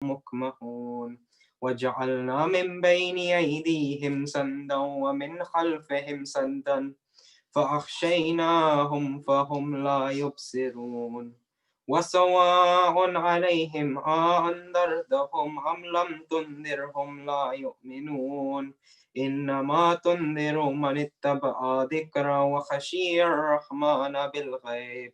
مكمهون وجعلنا من بين أيديهم سدا ومن خلفهم سدا فأغشيناهم فهم لا يبصرون وسواء عليهم أنذرتهم أم لم تنذرهم لا يؤمنون إنما تنذر من اتبع ذكر وخشي الرحمن بالغيب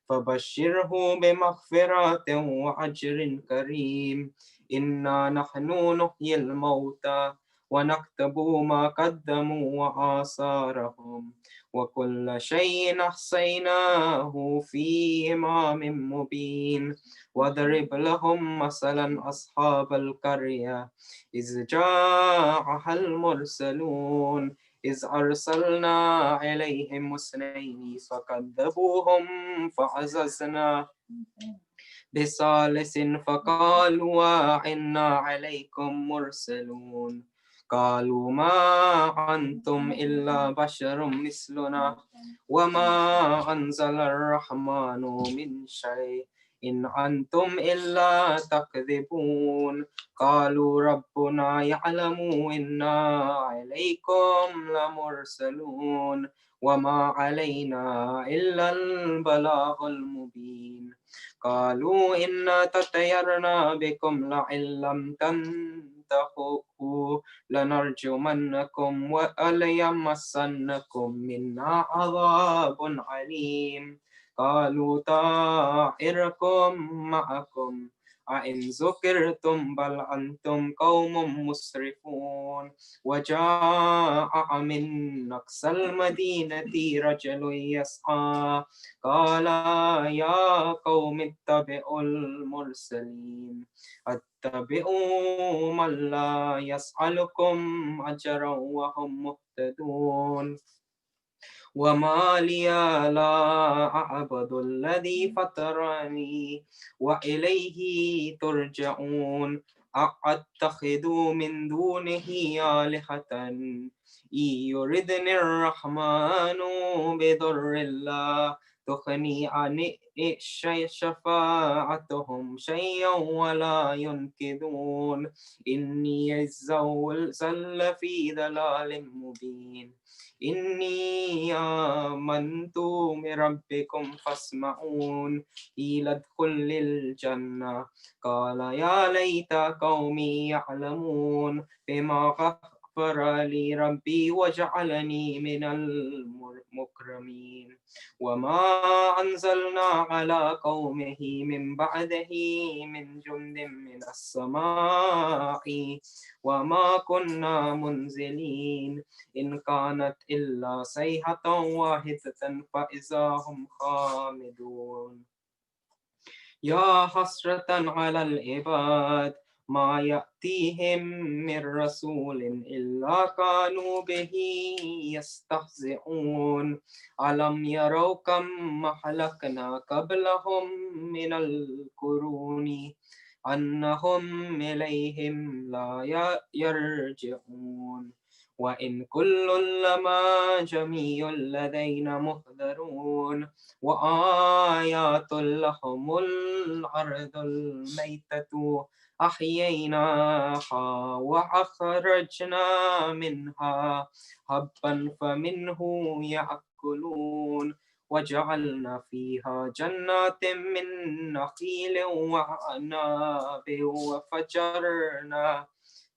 فبشره بمغفرة وأجر كريم إنا نحن نحيي الموتى ونكتب ما قدموا وآثارهم وكل شيء أحصيناه في إمام مبين واضرب لهم مثلا أصحاب القرية إذ جاءها المرسلون إذ أرسلنا إليهم اثنين فكذبوهم فعززنا بثالث فقالوا إنا عليكم مرسلون قالوا ما أنتم إلا بشر مثلنا وما أنزل الرحمن من شيء إن أنتم إلا تكذبون قالوا ربنا يعلم إنا عليكم لمرسلون وما علينا إلا البلاغ المبين قالوا إنا تطيرنا بكم لئن لم تنتهوا لنرجمنكم وليمسنكم منا عذاب عليم قالوا طائركم معكم أئن ذكرتم بل أنتم قوم مسرفون وجاء من أقصى المدينة رجل يسعى قال يا قوم اتبعوا المرسلين اتبعوا من لا يسألكم أجرا وهم مهتدون وما لي لا أعبد الذي فطرني وإليه ترجعون أتخذ من دونه آلهة إن يردني الرحمن بضر لا تغني عن شفاعتهم شيئا ولا ينقذون إني الزل في ضلال مبين إني آمنت بربكم فاسمعون قيل ادخل الجنة قال يا ليت قومي يعلمون بما غفر لي ربي وجعلني من المكرمين وما أنزلنا على قومه من بعده من جند من السماء وما كنا منزلين إن كانت إلا صيحة واحدة فإذا هم خامدون يا حسرة على العباد ما يأتيهم من رسول إلا كانوا به يستهزئون ألم يروا كم أهلكنا قبلهم من القرون أنهم إليهم لا يرجعون وإن كل لما جميع لدينا محضرون وآيات لهم الأرض الميتة أحييناها وأخرجنا منها حبا فمنه يأكلون وجعلنا فيها جنات من نخيل وأعناب وفجرنا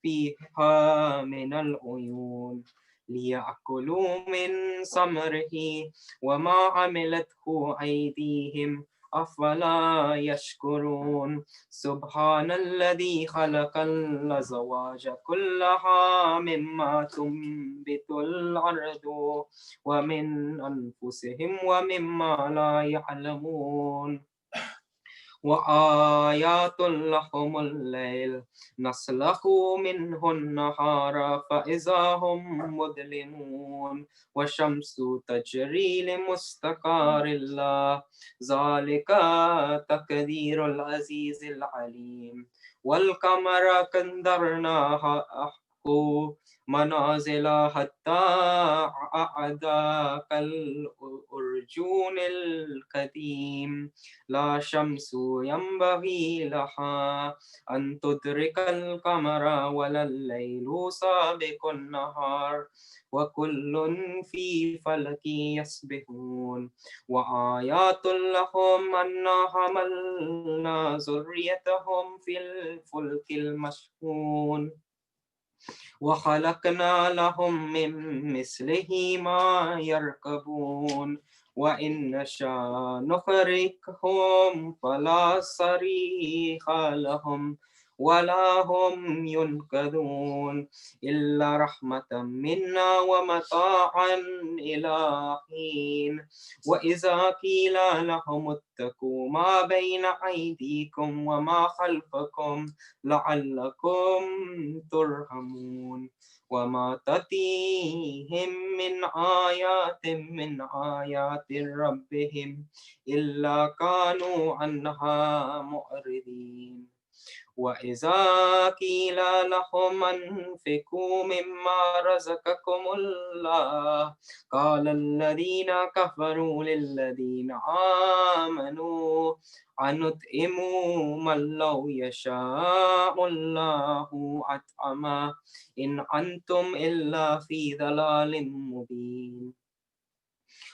فيها من العيون ليأكلوا من ثمره وما عملته أيديهم أفلا يشكرون سبحان الذي خلق الأزواج كلها مما تنبت الأرض ومن أنفسهم ومما لا يعلمون وآيات لهم الليل نسلخ منه النهار فإذا هم مظلمون والشمس تجري لمستقر الله ذلك تقدير العزيز العليم والقمر قدرناه ترقوا منازل حتى أعداك الأرجون القديم لا شمس ينبغي لها أن تدرك القمر ولا الليل سابق النهار وكل في فلك يسبحون وآيات لهم أنا حملنا ذريتهم في الفلك المشحون وخلقنا لهم من مثله ما يركبون وإن نشاء نغرقهم فلا صريخ لهم ولا هم ينقذون إلا رحمة منا ومتاعا إلى حين وإذا قيل لهم اتقوا ما بين أيديكم وما خلفكم لعلكم ترحمون وما تأتيهم من آيات ربهم إلا كانوا عنها معرضين وإذا قيل لهم أنفقوا مما رزقكم الله قال الذين كفروا للذين آمنوا أنطعم من لو يشاء الله أطعمه إن أنتم إلا في ضلال مبين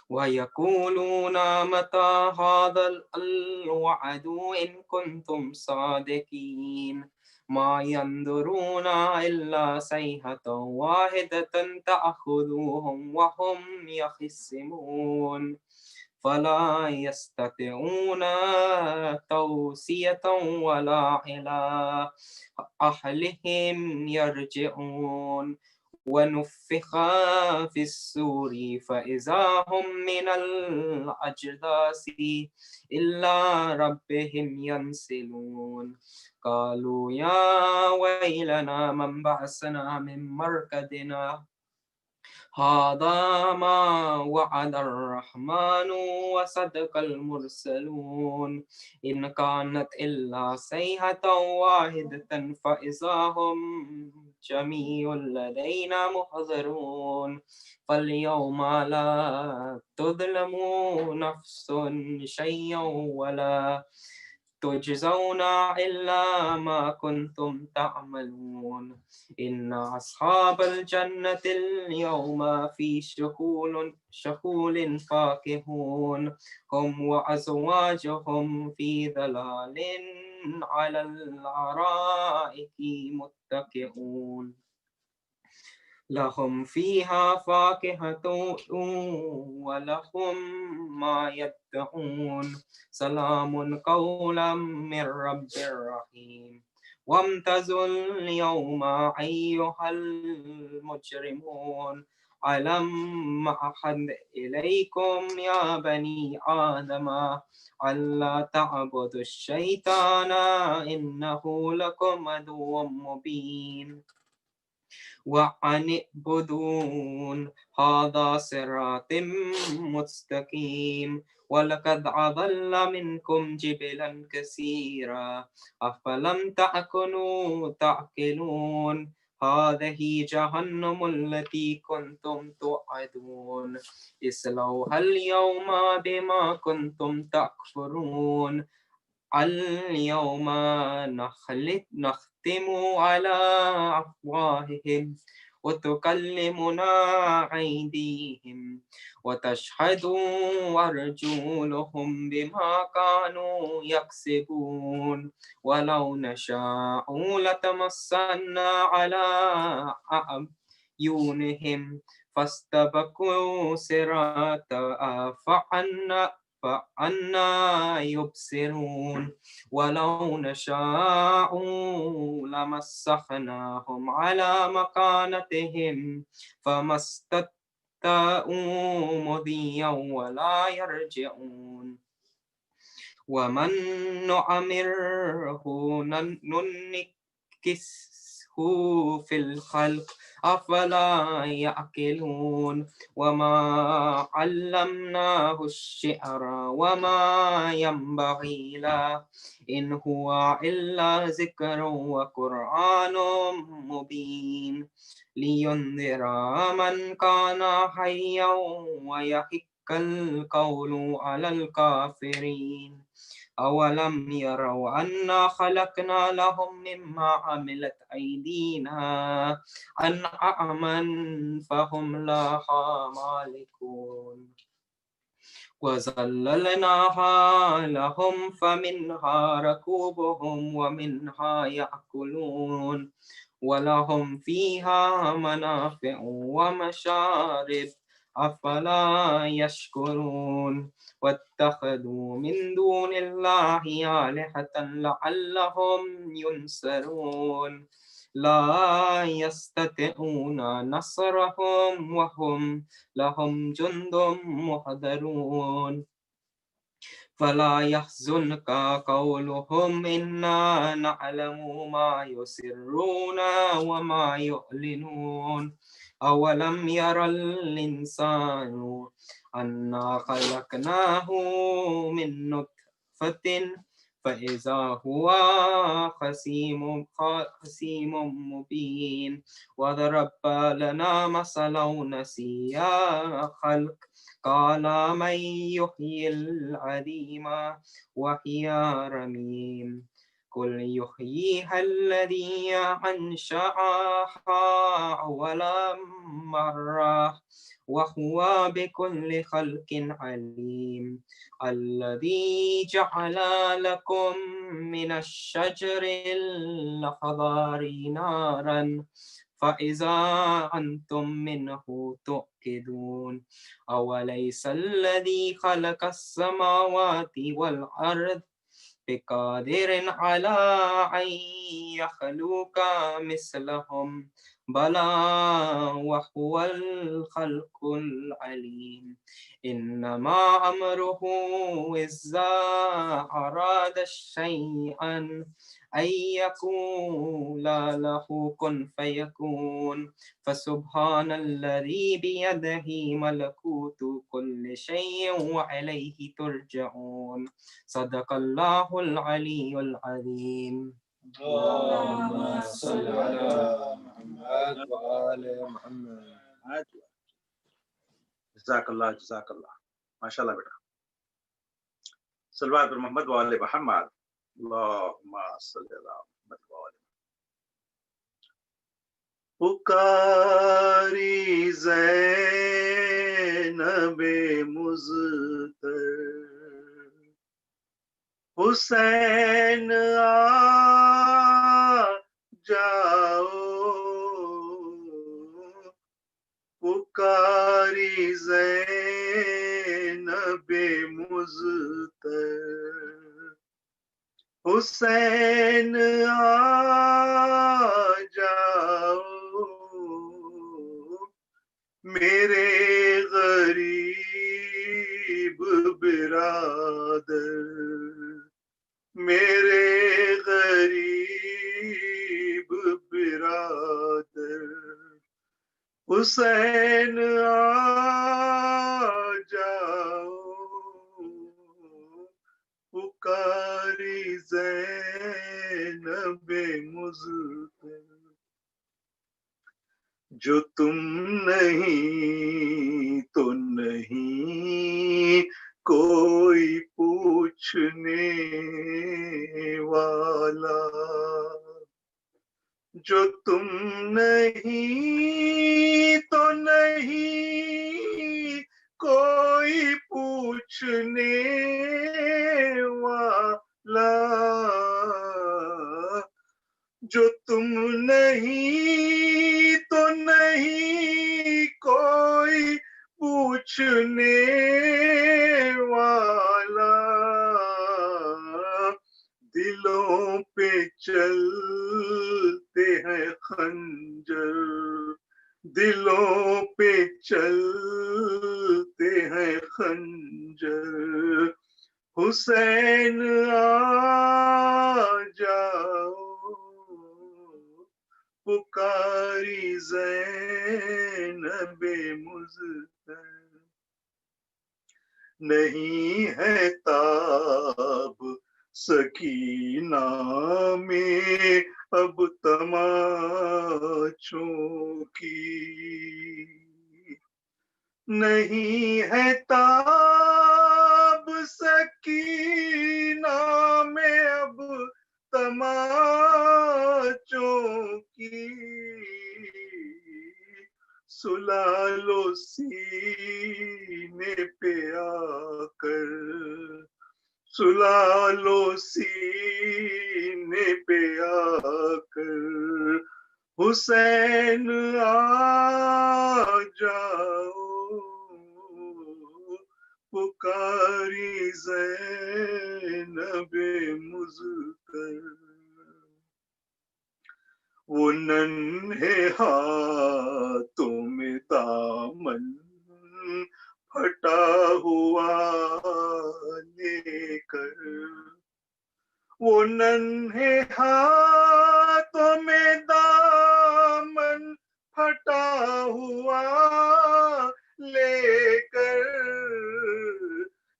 ويقولون متى هذا الوعد إن كنتم صادقين ما ينظرون إلا صيحة واحدة تأخذهم وهم يخصمون فلا يستطيعون توصية ولا إلى أهلهم يرجعون ونفخ في السور فإذا هم من الأجداث إلى ربهم ينسلون قالوا يا ويلنا من بعثنا من مرقدنا هذا ما وعد الرحمن وصدق المرسلون إن كانت إلا صيحة واحدة فإذا هم جميع لدينا محضرون فاليوم لا تظلم نفس شيئا ولا تجزون إلا ما كنتم تعملون إن أصحاب الجنة اليوم في شغول فاكهون هم وأزواجهم في ظلال على الأرائك متكئون لهم فيها فاكهة ولهم ما يدعون سلام قولا من رب رحيم وامتازوا اليوم أيها المجرمون ألم أحد إليكم يا بني آدم ألا تعبدوا الشيطان إنه لكم عدو مبين وأن اعبدون هذا صراط مستقيم ولقد أضل منكم جبلا كثيرا أفلم تكونوا تعقلون هذه جهنم التي كنتم توعدون اصلوها اليوم بما كنتم تكفرون اليوم نختم على أفواههم وتكلمنا أيديهم وتشهد أرجلهم بما كانوا يكسبون ولو نشاء لتمسنا على أعينهم فاستبقوا صراطا فأنا يبصرون ولو نشاء لمسخناهم على مكانتهم فما استطاعوا مضيا ولا يرجعون ومن نعمره ننكسه في الخلق أفلا يعقلون وما علمناه الشعر وما ينبغي له إن هو إلا ذكر وقرآن مبين لينذر من كان حيا ويحق القول على الكافرين أولم يروا أنا خلقنا لهم مما عملت أيدينا أنعاما فهم لها مالكون وذللناها لهم فمنها ركوبهم ومنها يأكلون ولهم فيها منافع ومشارب أفلا يشكرون واتخذوا من دون الله آلهة لعلهم ينصرون لا يستطيعون نصرهم وهم لهم جند محضرون فلا يحزنك قولهم إنا نعلم ما يسرون وما يعلنون أولم ير الإنسان أنا خلقناه من نطفة فإذا هو خصيم مبين وضرب لنا مثلا نسي خلق قال من يحيي العظيم وهي رميم قل يحييها الذي أنشأها أول مرة وهو بكل خلق عليم الذي جعل لكم من الشجر الأخضر نارا فإذا أنتم منه تؤكدون أوليس الذي خلق السماوات والأرض بقادر على أن يخلق مثلهم بلى وهو الخلق العليم إنما أمره إذا أراد شيئا أن يقول له كن فيكون فسبحان الذي بيده ملكوت كل شيء وإليه ترجعون صدق الله العلي العظيم اللهم صل على محمد وآل محمد. जज़ाकल्लाह जज़ाकल्लाह माशाल्लाह बेटा सल्लल्लाहु अलैहि मोहम्मद व आले मोहम्मद अल्लाहुम्मा सल्ली अला मुहम्मद व आले पुकारी ज़ैनब मुज़्तर हुसैन आ जाओ पुकारी ज़ैनब मुज़्तर हुसैन आ जाओ मेरे गरीब बिरादर मेरे गरीब बिरादर हुसैन आ जाओ पुकारी ज़ैनब मुज़्तर जो तुम नहीं तो नहीं कोई पूछने वाला जो तुम नहीं तो नहीं कोई पूछने वाला जो तुम नहीं तो नहीं कोई पूछने वाला दिलों पे चलते हैं खंजर दिलों पे चलते हैं खंजर हुसैन आ जाओ पुकारी ज़ैनब मुज़्तफ़र। नहीं है ताब सकीना में अब तमाचों की, नहीं है ताब सकीना में अब तमाचों की। सुला लो सीने पे आकर, सुला लो सीने पे आकर, हुसैन आ जाओ, पुकारी ज़ैनब मुज़्तफ़र। वो नन्हे हाथों में दामन फटा हुआ लेकर, वो नन्हे हाथों में दामन फटा हुआ लेकर,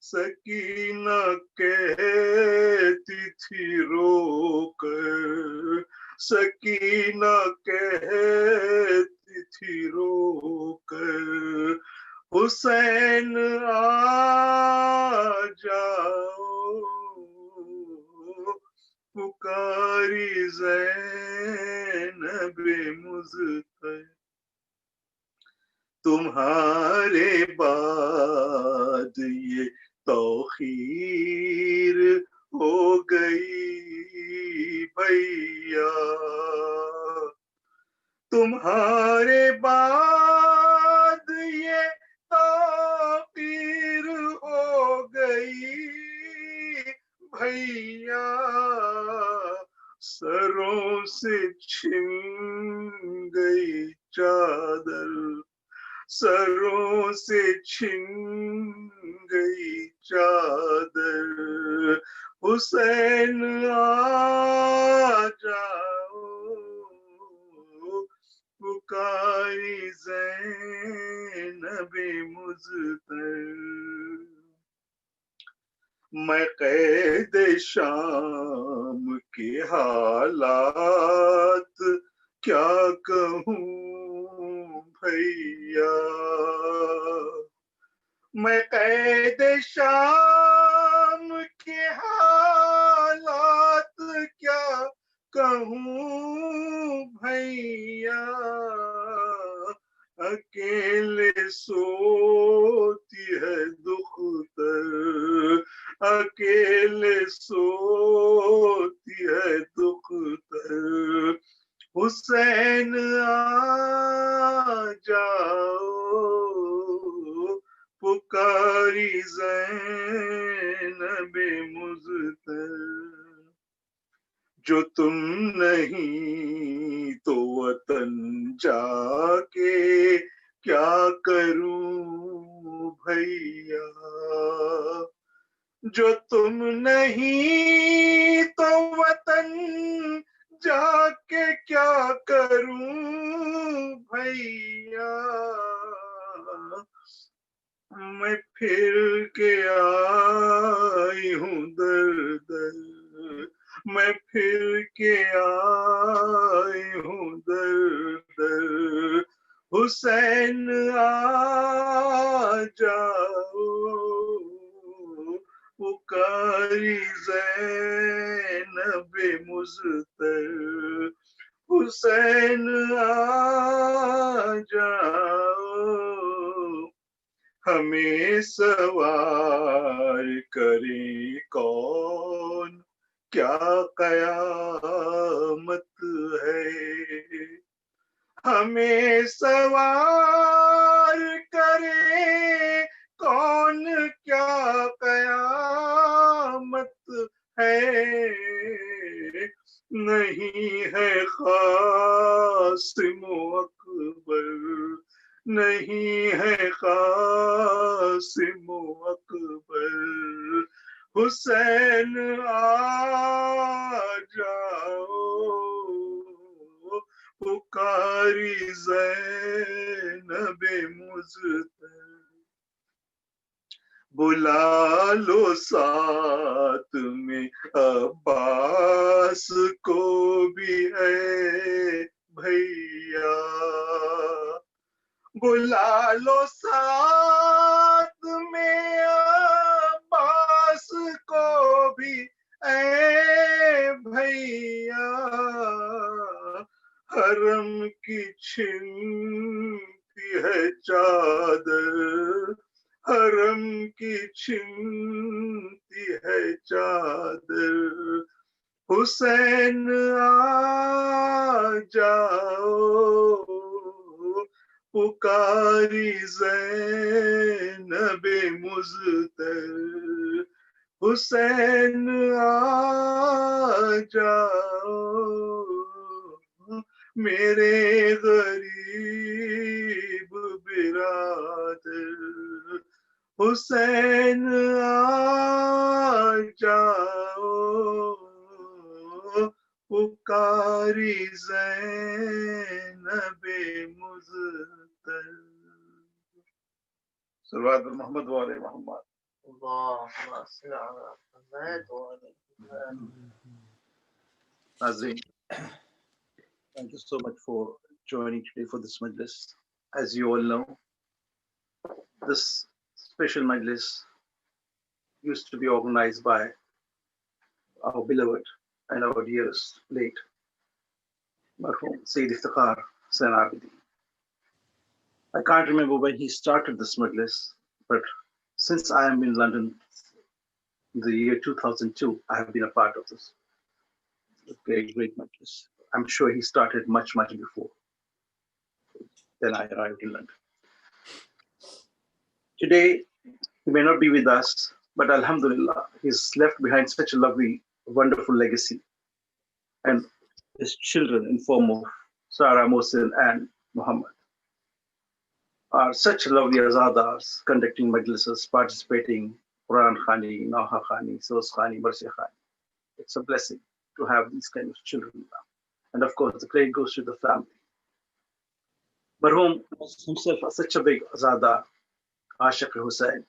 सकीना कहती थी रोकर, सकीना कहती थी रोकर, हुसैन आ जाओ, पुकारी ज़ैनब मुज़्तफ़र। तुम्हारे बाद ये तौखीर हो गई भैया, तुम्हारे बाद ये तौखीर हो गई भैया, सरों से छिन गई चादर, सरों से छिन गई चादर, हुसैन आ जाओ, पुकारी ज़ैनब मुज़्तफ़र। मैं कैद शाम के हालात क्या कहूँ भैया, मैं कैद शाम के हालात क्या कहूँ भैया, अकेले सोती है दुख्तर, अकेले सोती है दुख्तर, हुसैन आ जाओ, पुकारी ज़ैनब मुज़्तफ़र। जो तुम नहीं तो वतन जाके क्या करूं भैया, जो तुम नहीं तो वतन जाके क्या करूं भैया, मैं फिर के आई हूँ दर दर, मैं फिर के आई हूँ दर दर, हुसैन आ जाओ, पुकारी ज़ैनब मुज़्तफ़र, हुसैन आ जाओ, हमें सवार करे कौन, क्या कयामत है, हमें सवार करे कौन, क्या कयामत है, नहीं है क़ासिम अकबर, नहीं है क़ासिम अकबर, हुसैन आ जाओ, पुकारी ज़ैनब मुज़्तर, बुला लो साथ में अब्बास को भी है भैया, बुला लो साथ में अब्बास को भी ऐ भैया, हरम की छिनती है चादर, हरम की छिनती है चादर, हुसैन आ जाओ, पुकारी ज़ैनब मुज़्तर, हुसैन आ जाओ, मेरे गरीब बिरादर, हुसैन आ जाओ, पुकारी ज़ैनब मुज़्तर। सल्लल्लाहु अलैहि मोहम्मद व आले Mohammad. Naazreen, thank you so much for joining today for this Majlis. As you all know, this special Majlis used to be organized by our beloved and our dearest late marhum Syed Iftequar Hussain Abidi. I can't remember when he started this Majlis, but since I am in London in the year 2002, I have been a part of this great Majlis. I'm sure he started much before then I arrived in London. Today, he may not be with us, but Alhamdulillah, he's left behind such a lovely, wonderful legacy. And his children in form of Sarah, Mohsin, and Muhammad are such lovely azadars, conducting majlises, participating, Quran Khani, Naha Khani, Sos Khani, Marsi Khani. It's a blessing to have these kind of children now. And of course, the credit goes to the family. Marhum was himself such a big azadar, Ashiq Hussain,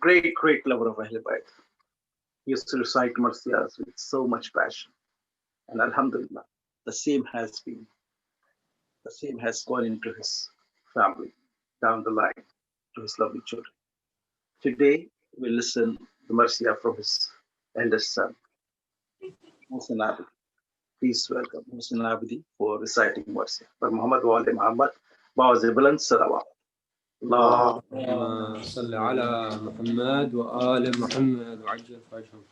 great lover of Ahl Bayt. He used to recite Marsiyas with so much passion. And Alhamdulillah, the same has gone into his family down the line to his lovely children. Today, we listen to Marsiya from his eldest son, Hussain Abidi. Please welcome Hussain Abidi for reciting Marsiya. For Muhammad wa ali Muhammad, Ba'az Buland Salawat. اللهم صل على محمد وآل محمد وعجل فرجهم.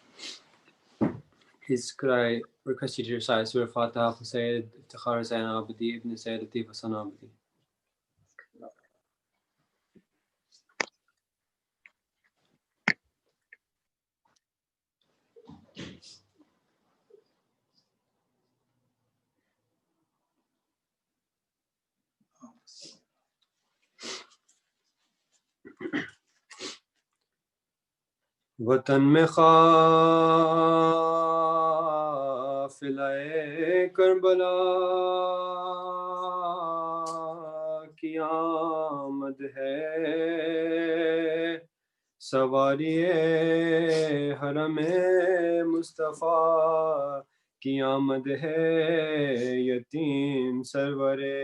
Please could I request you to recite Surah Fatiha for Syed Iftequar Hussain Abidi ibn Syed Latif Hassan Abidi. वतन में काफिले Karbala की आमद है, सवारिए हरमे मुस्तफ़ा की आमद है, यतीम सरवरे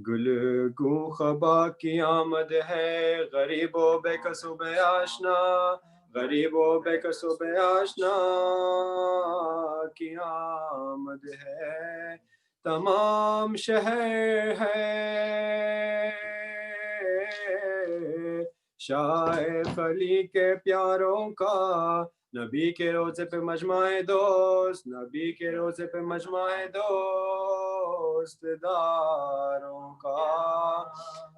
गुलगू खबा की आमद है, गरीबो बेकसूब आशना, गरीबो बेकसूब आशना की आमद है, तमाम शहर है शाह खली के प्यारों का, नबी के रोज़े पे मजमाए दोस्त, नबी के रोज़े पे मजमाए दोस्त दारों का,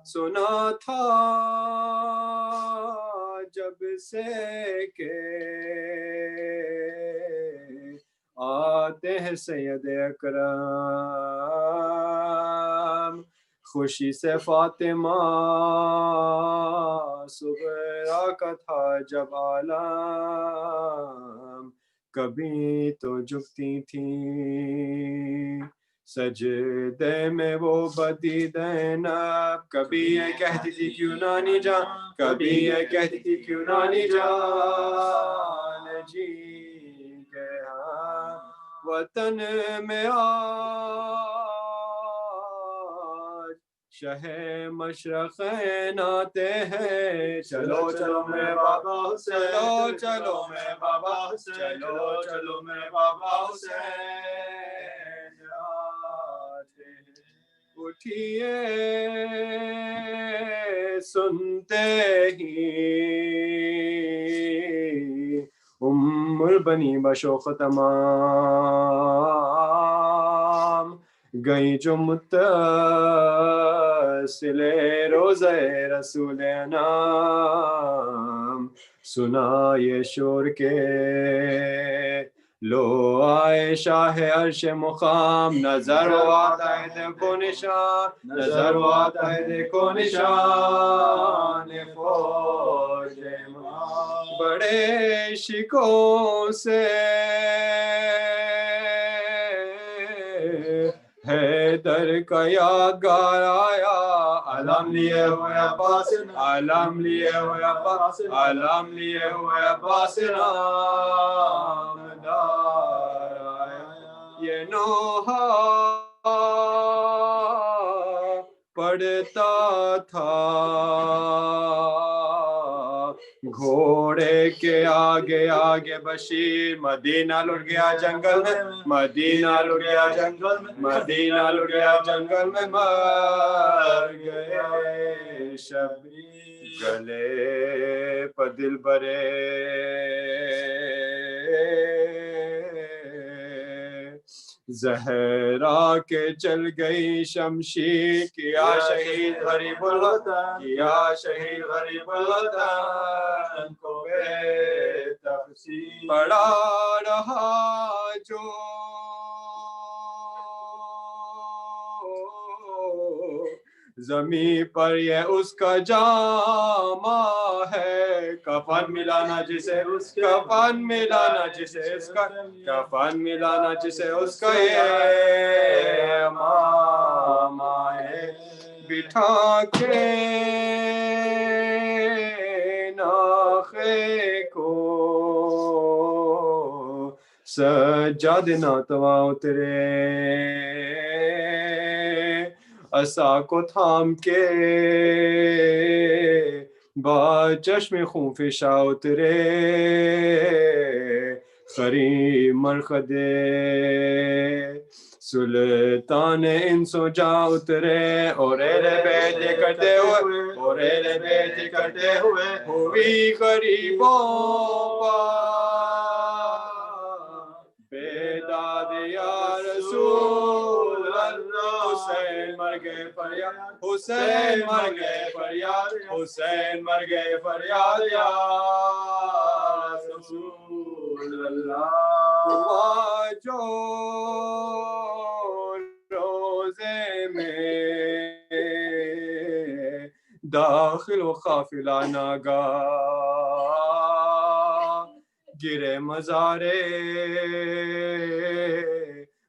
सुना था जब से के आते हैं सैयद अकरम, खुशी से फातिमा सुगरा का था जब आलम, कभी तो झुकती थी सजदे में वो बदी ज़ैनब, कभी ये कहती थी क्यों नानी जान, कभी ये कहती थी क्यों नानी जान, जी के हाँ वतन में आज शहे मशरक़ैन आते हैं, चलो चलो मेरे बाबा हुसैन, चलो चलो मेरे बाबा हुसैन, चलो चलो मेरे बाबा हुसैन आते हैं। उठिए सुनते ही उम्मुल बनी बशोख तमाम, गई जो मुत्तसिले रोज़े रसूल नाम, सुना ये शोर के लो आए शाह अर्श मुकाम, नजर आता है देखो निशान, नजर आता है देखो निशान फौज बड़े शिकों से हैदर का यादगार आया, अलम लिए हुए अब्बास, अलम लिए हुए अब्बास, अलम लिए हुए अब्बास नामदार आया। ये नोहा पढ़ता था घोड़े के आगे आगे बशीर, मदीना लुट गया जंगल में, मदीना लुट गया जंगल में, मदीना लुट गया जंगल में, मर गए शबीर गले पर दिल भरे ज़हरा के चल गई शमशीर, किया शहीद गरीबुल वतन, किया शहीद गरीबुल वतन को बेतफसीर, पड़ा रहा जो ज़मीं पर ये उसका जामा है, कफन मिलाना जिसे उसका, कफन मिलाना जिसे उसका, कफन मिलाना जिसे उसका ये मामा है, बिठा के नाखे को सज्जाद नातवा उतरे, असा को थाम के बाद चश्मे खून फिशा उतरे, खरी मरखदे सुल्तान इंसो जा उतरे, ओरेले बेटे करते हुए, ओरेले बेटे करते हुए हुई गरीबों बेदाद या रसूल अल्लाह, हुसैन मर गए फरियाद, हुसैन मर गए फरियाद, हुसैन मर गए फरियाद या रसूल अल्लाह। हुआ जो रोज़े में दाखिल व काफिला नागा, गिरे मज़ारे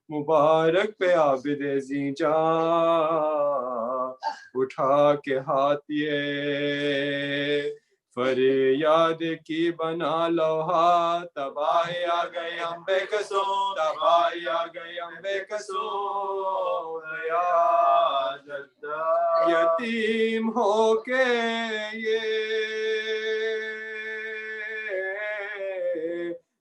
मुबारक पे आबिदे ज़ीजा, उठा के हाथ ये फरियाद की बना लोहा, तबाही आ गई हम बेकसो, तबाही आ गई हम बेकसो, यतीम होके ये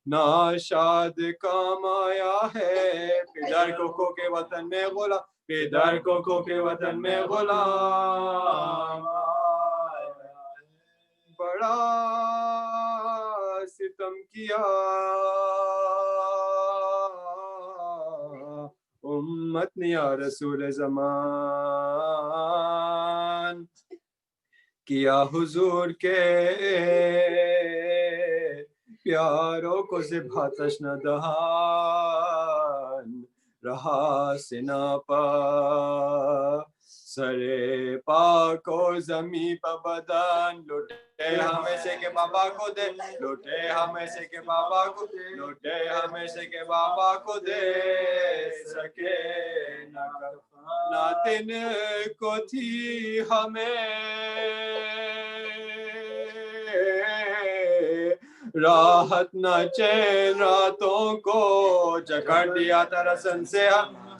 नाशाद काम आया है, पिदर कोको के वतन में गुलाम, पिदर कोको के वतन में गुलाम, बड़ा सितम किया उम्मत ने या रसूल ज़मान, किया हुजूर के प्यारों को ज़िबा तश्न दहान, रहा सिना पा सरे पाको ज़मीं पर बदन, लुटे हमें से के बाबा को दे, लुटे हमें से के बाबा को, लुटे हमें से के बाबा को दे सके तिनको थी हमें राहत न चैन रातों को जकड़ दिया तरसन से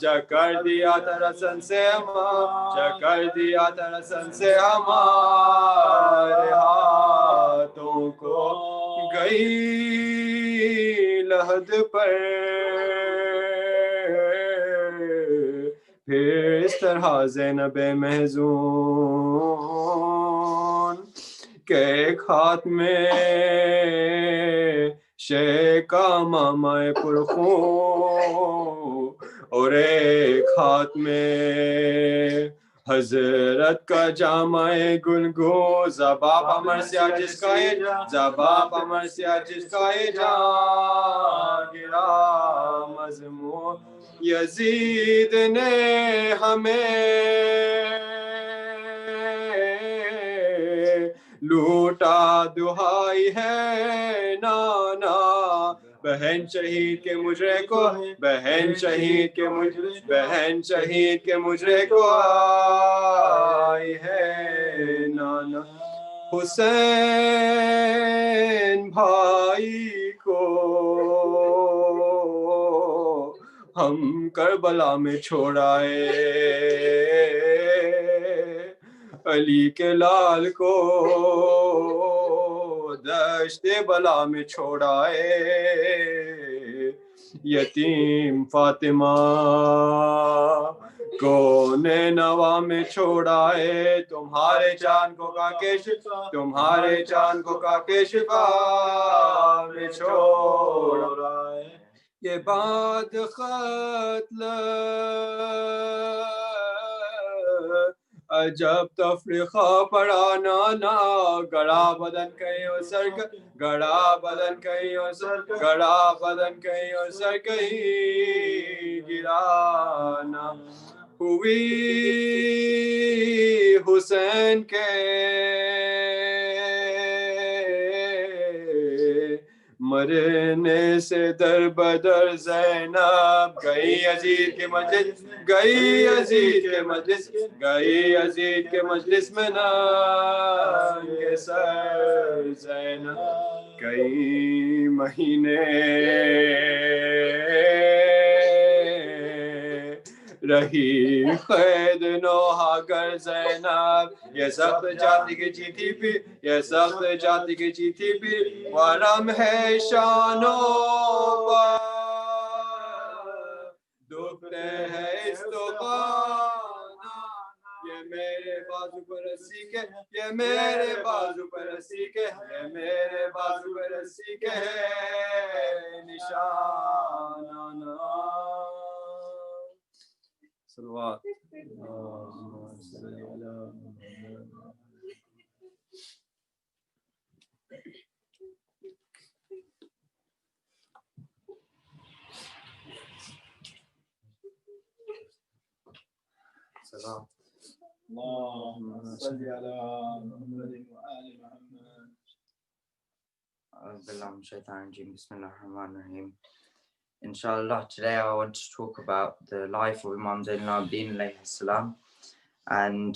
जकड़ दिया तरसन से जकड़ दिया तरसन से हमारे हाथों को गई लहद पर फिर इस तरह ज़ैनब महज़ून के एक हाथ में शेका मामाए पुरखूं और एक हाथ में हजरत का जामाए गुलगो ज़बाब अमर सिया जिसका ये ज़बाब अमर सिया जिसका ये जान गिरा मज़मून यजीद ने हमें लूटा दुहाई है नाना बहन शहीद के मुजरे को बहन शहीद के मुजरे बहन शहीद के मुजरे को आई है नाना हुसैन भाई को हम करबला में छोड़ाए अली के लाल को दश्ते बला में छोड़ाए यतीम फातिमा को नवा में छोड़ाए तुम्हारे चांद को काके तुम्हारे चांद को काके शिफा में छोड़ाए ये बात खत्ल अजब तफरीका पड़ा नाना गड़ा बदन कहीं और सर गड़ा बदन कहीं और सर गड़ा बदन कहीं और सर कहीं गिराना हुई हुसैन के मरने से दर बदर ज़ैनब गई अजीज के मजलिस गई अजीज के मजलिस गई अजीज के मजलिस में नंगे सर ज़ैनब कई महीने रही कैद नौहागर ज़ैनब ये सख्त जाति की चिट्ठी भी ये सख्त जाति की चिट्ठी भी वरम है शानों पर दुखते हैं इस्तुकाना ये मेरे बाजू पर रस्सी के ये मेरे बाजू पर रस्सी के ये मेरे बाजू पर रस्सी के निशाना सलवात Inshallah, today I want to talk about the life of Imam Zayn al-Abidin alayhi salam and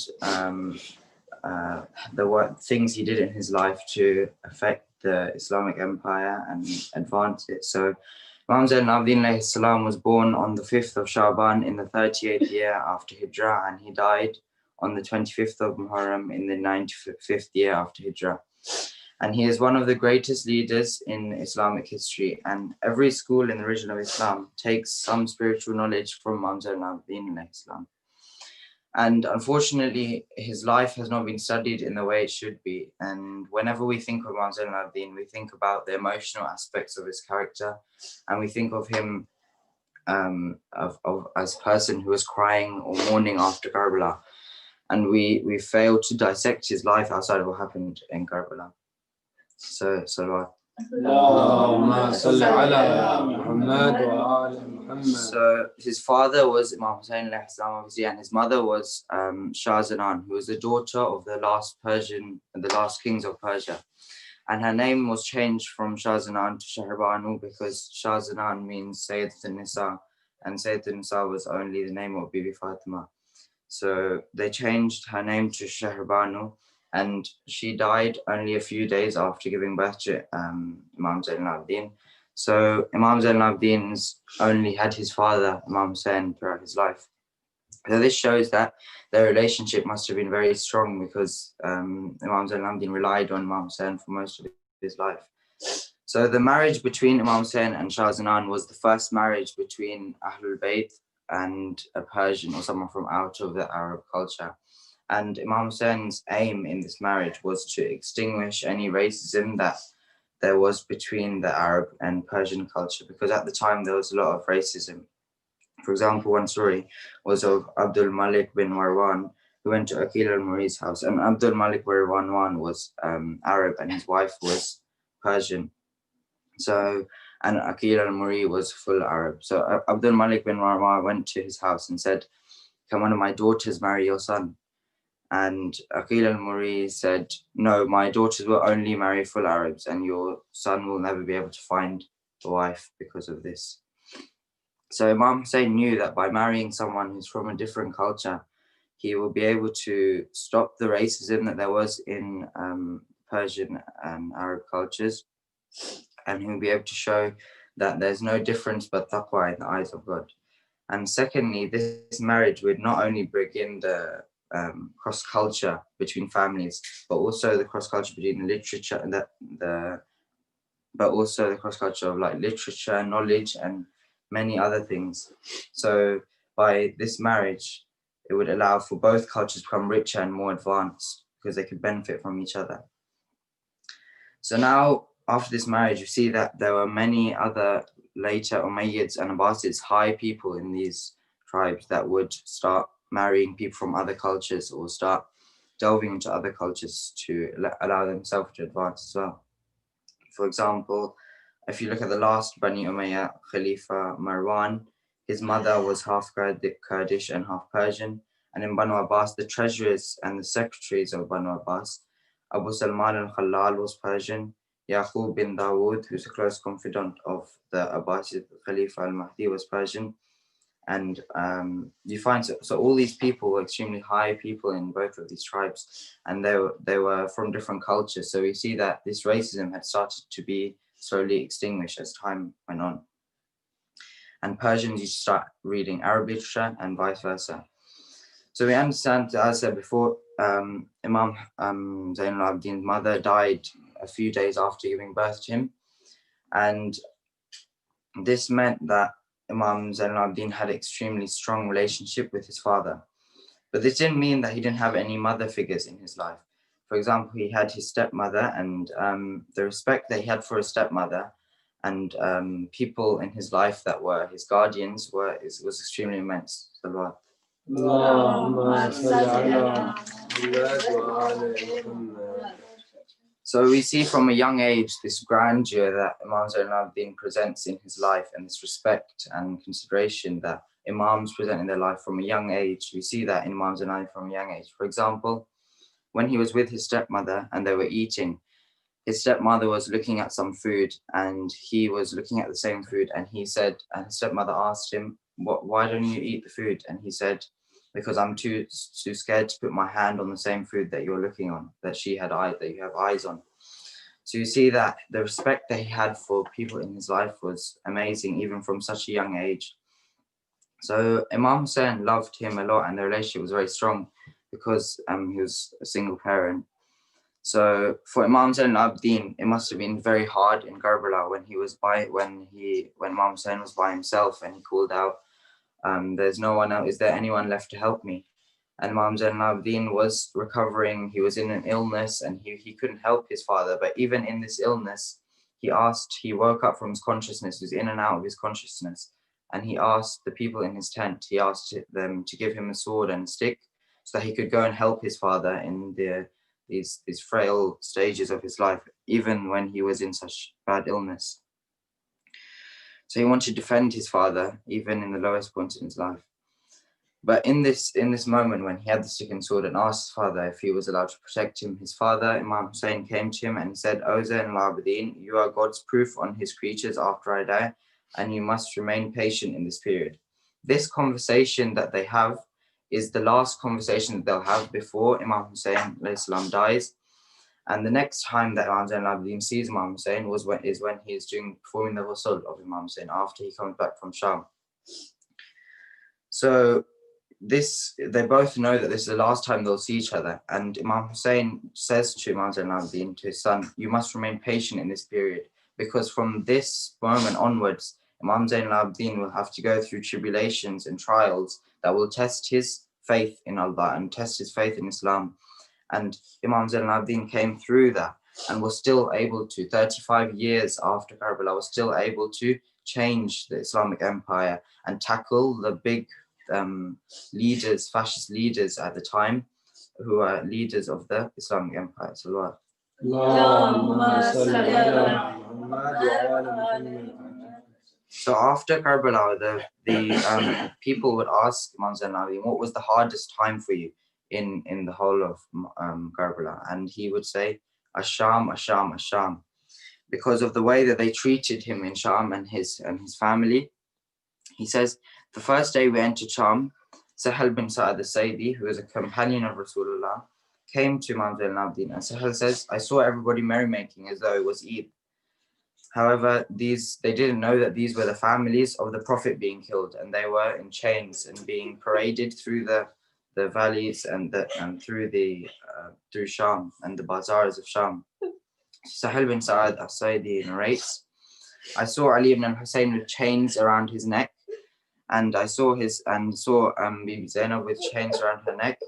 the things he did in his life to affect the Islamic Empire and advance it. So Imam Zayn al-Abidin alayhi salam was born on the 5th of Shaban in the 38th year after Hijrah, and he died on the 25th of Muharram in the 95th year after Hijrah. And he is one of the greatest leaders in Islamic history, and every school in the religion of Islam takes some spiritual knowledge from Imam Zayn al-Abidin alayhi salam. And unfortunately, his life has not been studied in the way it should be. And whenever we think of Imam Zayn al-Abidin, we think about the emotional aspects of his character, and we think of him as a person who was crying or mourning after Karbala. And we fail to dissect his life outside of what happened in Karbala. So his father was Imam Zayn alayhi salam, obviously, and his mother was Shah Zanan, who was the daughter of the last kings of Persia. And her name was changed from Shah Zanan to Shahrbanu because Shah Zanan means Sayyidat al-Nisa, and Sayyidat al-Nisa was only the name of Bibi Fatima. So they changed her name to Shahrbanu, and she died only a few days after giving birth to Imam Zayn al-Abidin. So Imam Zayn al-Abidin's only had his father, Imam Hussain, throughout his life. So this shows that their relationship must have been very strong, because Imam Zayn al-Abidin relied on Imam Hussain for most of his life. So the marriage between Imam Hussain and Shah Zanan was the first marriage between Ahlul Bayt and a Persian or someone from out of the Arab culture. And Imam Hussein's aim in this marriage was to extinguish any racism that there was between the Arab and Persian culture, because at the time there was a lot of racism. For example, one story was of Abdul Malik bin Marwan, who went to Aqil al-Muri's house, and Abdul Malik bin Marwan was Arab and his wife was Persian. So, and Aqil al-Muri was full Arab. So Abdul Malik bin Marwan went to his house and said, "Can one of my daughters marry your son?" And Aqil al-Muri said, "No, my daughters will only marry full Arabs, and your son will never be able to find a wife because of this." So Imam Hussain knew that by marrying someone who's from a different culture, he will be able to stop the racism that there was in Persian and Arab cultures, and he'll be able to show that there's no difference but taqwa in the eyes of God. And secondly, this marriage would not only bring in the cross culture between families, but also the cross culture between literature and but also the cross culture of like literature, knowledge, and many other things. So by this marriage, it would allow for both cultures to become richer and more advanced, because they could benefit from each other. So now, after this marriage, you see that there were many other later Umayyads and Abbasids, high people in these tribes, that would start marrying people from other cultures or start delving into other cultures to allow themselves to advance as well. For example, if you look at the last Bani Umayyah Khalifa Marwan, his mother was half Kurdish and half Persian. And in Banu Abbas, the treasurers and the secretaries of Banu Abbas, Abu Salman al-Khalal was Persian. Yaqub bin Dawood, who's a close confidant of the Abbasid Khalifa al-Mahdi, was Persian. And you find, so all these people were extremely high people in both of these tribes, and they were from different cultures. So we see that this racism had started to be slowly extinguished as time went on. And Persians used to start reading Arab literature and vice versa. So we understand, as I said before, Imam Zayn al-Abidin's mother died a few days after giving birth to him. And this meant that Imam Zayn al-Abidin had an extremely strong relationship with his father. But this didn't mean that he didn't have any mother figures in his life. For example, he had his stepmother, and the respect that he had for his stepmother and people in his life that were his guardians was extremely immense. So we see from a young age this grandeur that Imam Zayn al-Abidin presents in his life, and this respect and consideration that Imams present in their life from a young age. We see that in Imam Zayn al-Abidin from a young age. For example, when he was with his stepmother and they were eating, his stepmother was looking at some food and he was looking at the same food, and he said, and his stepmother asked him, "Why don't you eat the food?" And he said, "Because I'm too scared to put my hand on the same food that you're looking on, that you have eyes on." So you see that the respect that he had for people in his life was amazing, even from such a young age. So Imam Hussain loved him a lot, and the relationship was very strong because he was a single parent. So for Imam Zayn al-Abidin, it must have been very hard in Karbala when Imam Hussain was by himself, and he called out, "There's no one else. Is there anyone left to help me?" And Imam Zayn al-Abidin was recovering. He was in an illness, and he couldn't help his father. But even in this illness, he woke up from his consciousness, he was in and out of his consciousness, and he asked the people in his tent, he asked them to give him a sword and a stick so that he could go and help his father in these frail stages of his life, even when he was in such bad illness. So he wanted to defend his father, even in the lowest point in his life. But in this moment, when he had the stick and sword and asked his father if he was allowed to protect him, his father, Imam Hussain, came to him and he said, "O Zayn al-Abidin, you are God's proof on his creatures after I die, and you must remain patient in this period." This conversation that they have is the last conversation that they'll have before Imam Hussain dies. And the next time that Imam Zayn al-Abidin sees Imam Hussain is when he is performing the ghusl of Imam Hussain after he comes back from Sham. So they both know that this is the last time they'll see each other. And Imam Hussain says to Imam Zayn al-Abidin, to his son, you must remain patient in this period, because from this moment onwards, Imam Zayn al-Abidin will have to go through tribulations and trials that will test his faith in Allah and test his faith in Islam. And Imam Zayn al-Abidin came through that and was still able to, 35 years after Karbala, was still able to change the Islamic Empire and tackle the big leaders, fascist leaders at the time, who are leaders of the Islamic Empire. So after Karbala, the people would ask Imam Zayn al-Abidin, what was the hardest time for you in the whole of Karbala? And he would say, Sham, Sham, Sham, because of the way that they treated him in Sham and his family. He says, the first day we entered Sham, Sahal bin Sa'ad al-Saidi, who was a companion of Rasulullah, came to Imam Zayn al-Abidin, and Sahal says, I saw everybody merrymaking as though it was Eid. However, they didn't know that these were the families of the Prophet being killed, and they were in chains and being paraded through the valleys and through Sham and the bazaars of Sham. Sahal bin Sa'ad al-Saidi narrates, I saw Ali ibn al-Hussain with chains around his neck, and I saw Bibi Zaynab with chains around her neck,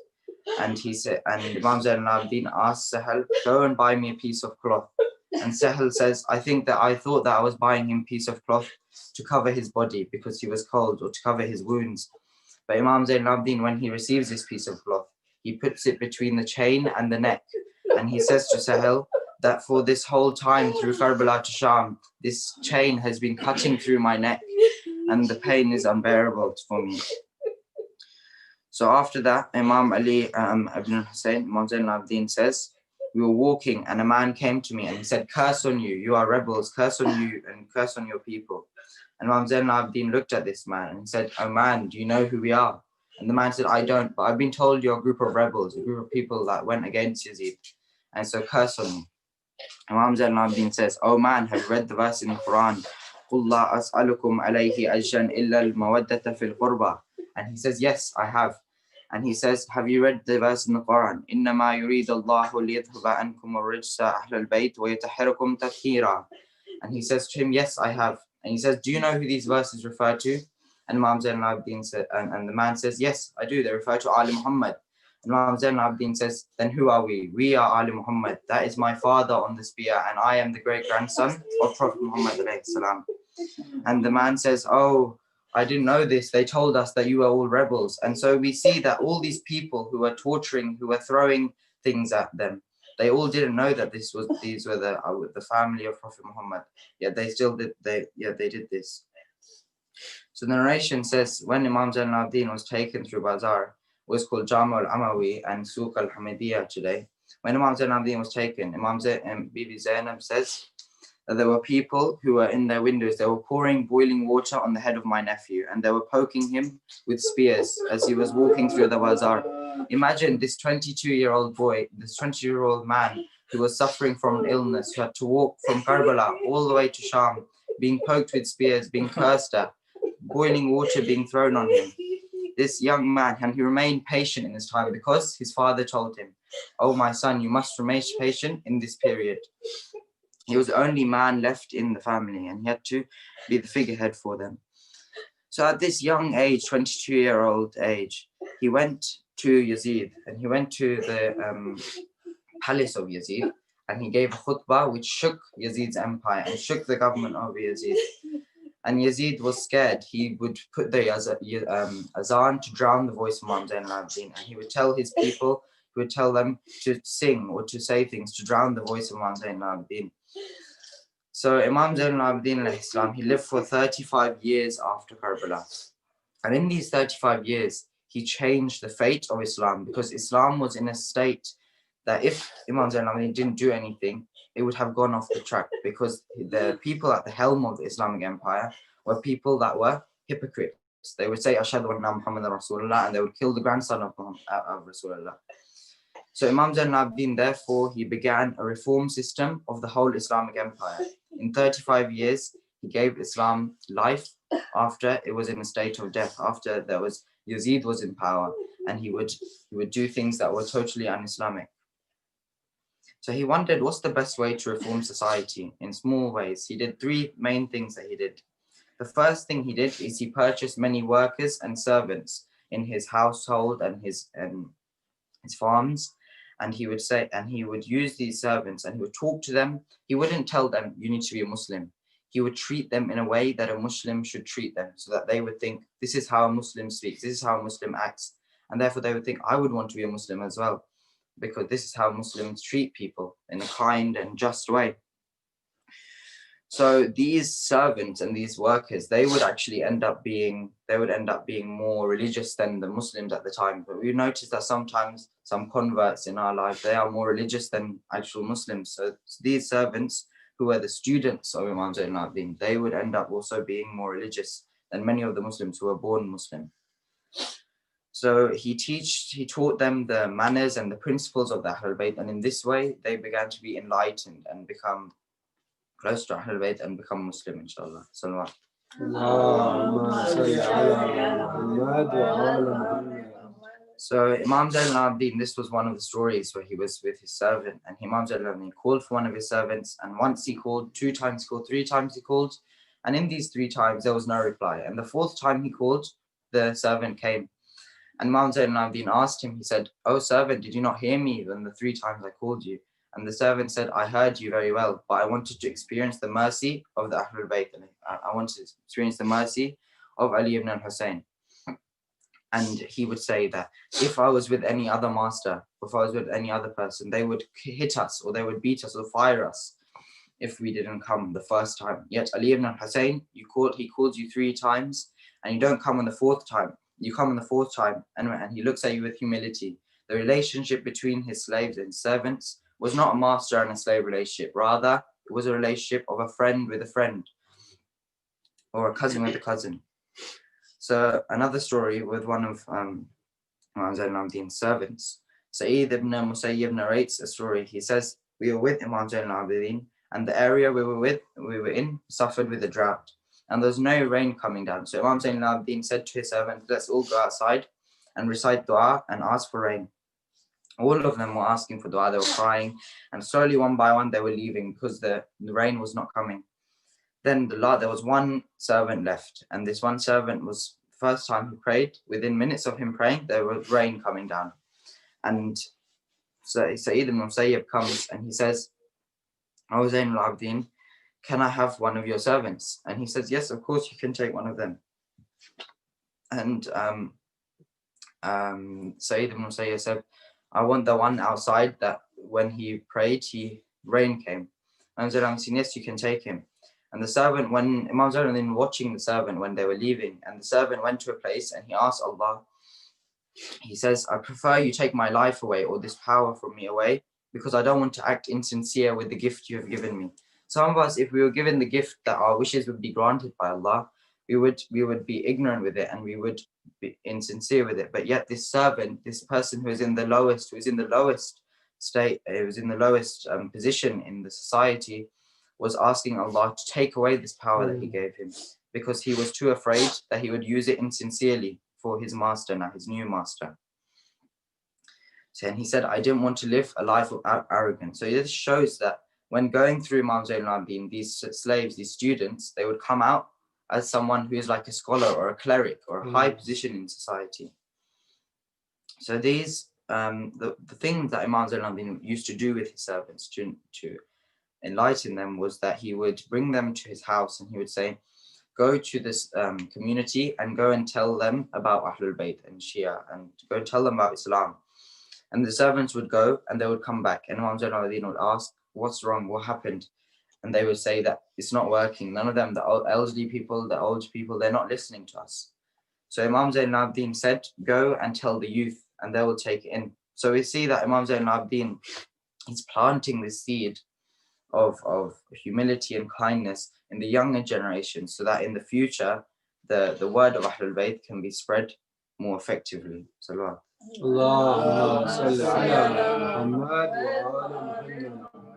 and he said, and Imam Zayn al-Abidin asked Sahal, go and buy me a piece of cloth. And Sahal says, I thought that I was buying him a piece of cloth to cover his body because he was cold, or to cover his wounds. But Imam Zayn al-Abidin, when he receives this piece of cloth, he puts it between the chain and the neck, and he says to Sahal that for this whole time through Karbala to Sham, this chain has been cutting through my neck, and the pain is unbearable for me. So after that, Imam Ali ibn Hussain, Imam Zayn al-Abidin says, we were walking and a man came to me and he said, curse on you, you are rebels, curse on you and curse on your people. And Imam Zayn al-Abidin looked at this man and he said, oh man, do you know who we are? And the man said, I don't, but I've been told you're a group of rebels, a group of people that went against Yazid, and so curse on me. Imam Zayn al-Abidin says, oh man, have you read the verse in the Quran? قُلْ لَا أَسْأَلُكُمْ عَلَيْهِ أَجْرًا إِلَّا الْمَوَدَّةَ فِي الْقُرْبَى. And he says, yes, I have. And he says, have you read the verse in the Quran? إِنَّمَا يُرِيدُ اللَّهُ لِيَذْهَبَ عَنْكُمُ الرِّجْسَ أَهْلَ الْبَيْتِ وَيُطَهِّرَكُمْ تَطْهِيرًا. And he says to him, yes, I have. And he says, do you know who these verses refer to? And Imam Zayn al-Abidin said, and the man says, yes, I do. They refer to Ali Muhammad. And Imam Zayn al-Abidin says, then who are we? We are Ali Muhammad. That is my father on the spear, and I am the great grandson of Prophet Muhammad alayhi salam. And the man says, oh, I didn't know this. They told us that you are all rebels. And so we see that all these people who were torturing, who were throwing things at them, they all didn't know that these were the family of Prophet Muhammad. Yet they still did. They did this. So the narration says, when Imam Zayn al-Abidin was taken through Bazaar, was called Jama al-Amawi and Suq al-Hamidiyah today. When Imam Zayn al-Abidin was taken, Bibi Zaynab says that there were people who were in their windows. They were pouring boiling water on the head of my nephew, and they were poking him with spears as he was walking through the bazaar. Imagine this 22-year-old boy, this 20-year-old man who was suffering from an illness, who had to walk from Karbala all the way to Sham, being poked with spears, being cursed at, boiling water being thrown on him. This young man, and he remained patient in this time because his father told him, oh my son, you must remain patient in this period. He was the only man left in the family, and he had to be the figurehead for them. So at this young age, 22-year-old age, he went to Yazid, and he went to the palace of Yazid, and he gave a khutbah which shook Yazid's empire and shook the government of Yazid. And Yazid was scared. He would put the azan to drown the voice of Imam Zayn al-Abidin, and he would tell his people, he would tell them to sing or to say things to drown the voice of Imam Zayn al-Abidin. So Imam Zayn al-Abidin, he lived for 35 years after Karbala. And in these 35 years, he changed the fate of Islam, because Islam was in a state that if Imam Zayn al-Abidin didn't do anything, it would have gone off the track, because the people at the helm of the Islamic Empire were people that were hypocrites. They would say Ashhadu anna Muhammadan Rasulullah, and they would kill the grandson of Rasulullah. So Imam Zayn al-Abidin, therefore, he began a reform system of the whole Islamic empire. In 35 years, he gave Islam life after it was in a state of death, after Yazid was in power, and he would do things that were totally un-Islamic. So he wondered, what's the best way to reform society? In small ways, he did three main things that he did. The first thing he did is he purchased many workers and servants in his household and his farms, and he would use these servants and he would talk to them. He wouldn't tell them, you need to be a Muslim. He would treat them in a way that a Muslim should treat them, so that they would think, this is how a Muslim speaks, this is how a Muslim acts, and therefore they would think, I would want to be a Muslim as well, because this is how Muslims treat people in a kind and just way. So these servants and these workers, they would end up being more religious than the Muslims at the time. But we noticed that sometimes some converts in our life, they are more religious than actual Muslims. So these servants, who were the students of Imam Zayn al-Abidin, they would end up also being more religious than many of the Muslims who were born Muslim. So he taught them the manners and the principles of the Ahlul Bayt, and in this way they began to be enlightened and become close to Ahlul Bayt and become Muslim, inshallah. Salawat. So Imam Zayn al-Abidin, this was one of the stories where he was with his servant, and Imam Zayn al-Abidin called for one of his servants, and once he called, 2 times he called, 3 times he called, and in these 3 times there was no reply. And the 4th time he called, the servant came. And Imam Zayn al-Abidin asked him, he said, "Oh servant, did you not hear me when the 3 times I called you?" And the servant said, "I heard you very well, but I wanted to experience the mercy of the Ahlul Bayt. I wanted to experience the mercy of Ali ibn al-Hussain." And he would say that if I was with any other master, if I was with any other person, they would hit us or they would beat us or fire us if we didn't come the first time. Yet Ali ibn al-Hussain, he called you 3 times and you don't come on the 4th time. You come on the 4th time and he looks at you with humility. The relationship between his slaves and servants was not a master and a slave relationship. Rather, it was a relationship of a friend with a friend or a cousin with a cousin. So another story with one of Imam Zayn al-Abidin's servants, Syed ibn Musayyib narrates a story. He says, we were with Imam Zayn al-Abidin and the area we were in suffered with a drought and there was no rain coming down. So Imam Zayn al-Abidin said to his servant, let's all go outside and recite dua and ask for rain. All of them were asking for dua, they were crying, and slowly one by one they were leaving because the rain was not coming. Then there was one servant left, and this one servant was the first time he prayed. Within minutes of him praying, there was rain coming down. And so Sayyid ibn Musayyib comes and he says, "O Zayn al-Abidin, can I have one of your servants?" And he says, "Yes, of course you can take one of them." And Sayyid ibn Musayyib said, "I want the one outside that when he prayed, rain came." And Zayn al-Abidin said, "Yes, you can take him." And the servant, when Imam Zayn al-Abidin watching the servant when they were leaving, and the servant went to a place and he asked Allah, he says, "I prefer you take my life away or this power from me away because I don't want to act insincere with the gift you have given me." Some of us, if we were given the gift that our wishes would be granted by Allah, we would be ignorant with it and we would be insincere with it. But yet this servant, this person who is in the lowest state, who was in the lowest position in the society, was asking Allah to take away this power that he gave him because he was too afraid that he would use it insincerely for his master now, his new master. So, and he said, "I didn't want to live a life of arrogance." So this shows that when going through Imam Zayn al-Abidin, these slaves, these students, they would come out as someone who is like a scholar or a cleric or a high position in society. So these, the things that Imam Zayn al-Abidin used to do with his servants to enlighten them was that he would bring them to his house and he would say, "Go to this community and go and tell them about Ahlul Bayt and Shia and go and tell them about Islam." And the servants would go and they would come back and Imam Zayn al-Abidin would ask, "What's wrong? What happened?" And they would say that it's not working. None of them, the elderly people, the old people, they're not listening to us. So Imam Zayn al-Abidin said, "Go and tell the youth and they will take it in." So we see that Imam Zayn al-Abidin is planting this seed of humility and kindness in the younger generation so that in the future the word of Ahlul Bayt can be spread more effectively. Salawat. اللهم صل على محمد وآل محمد.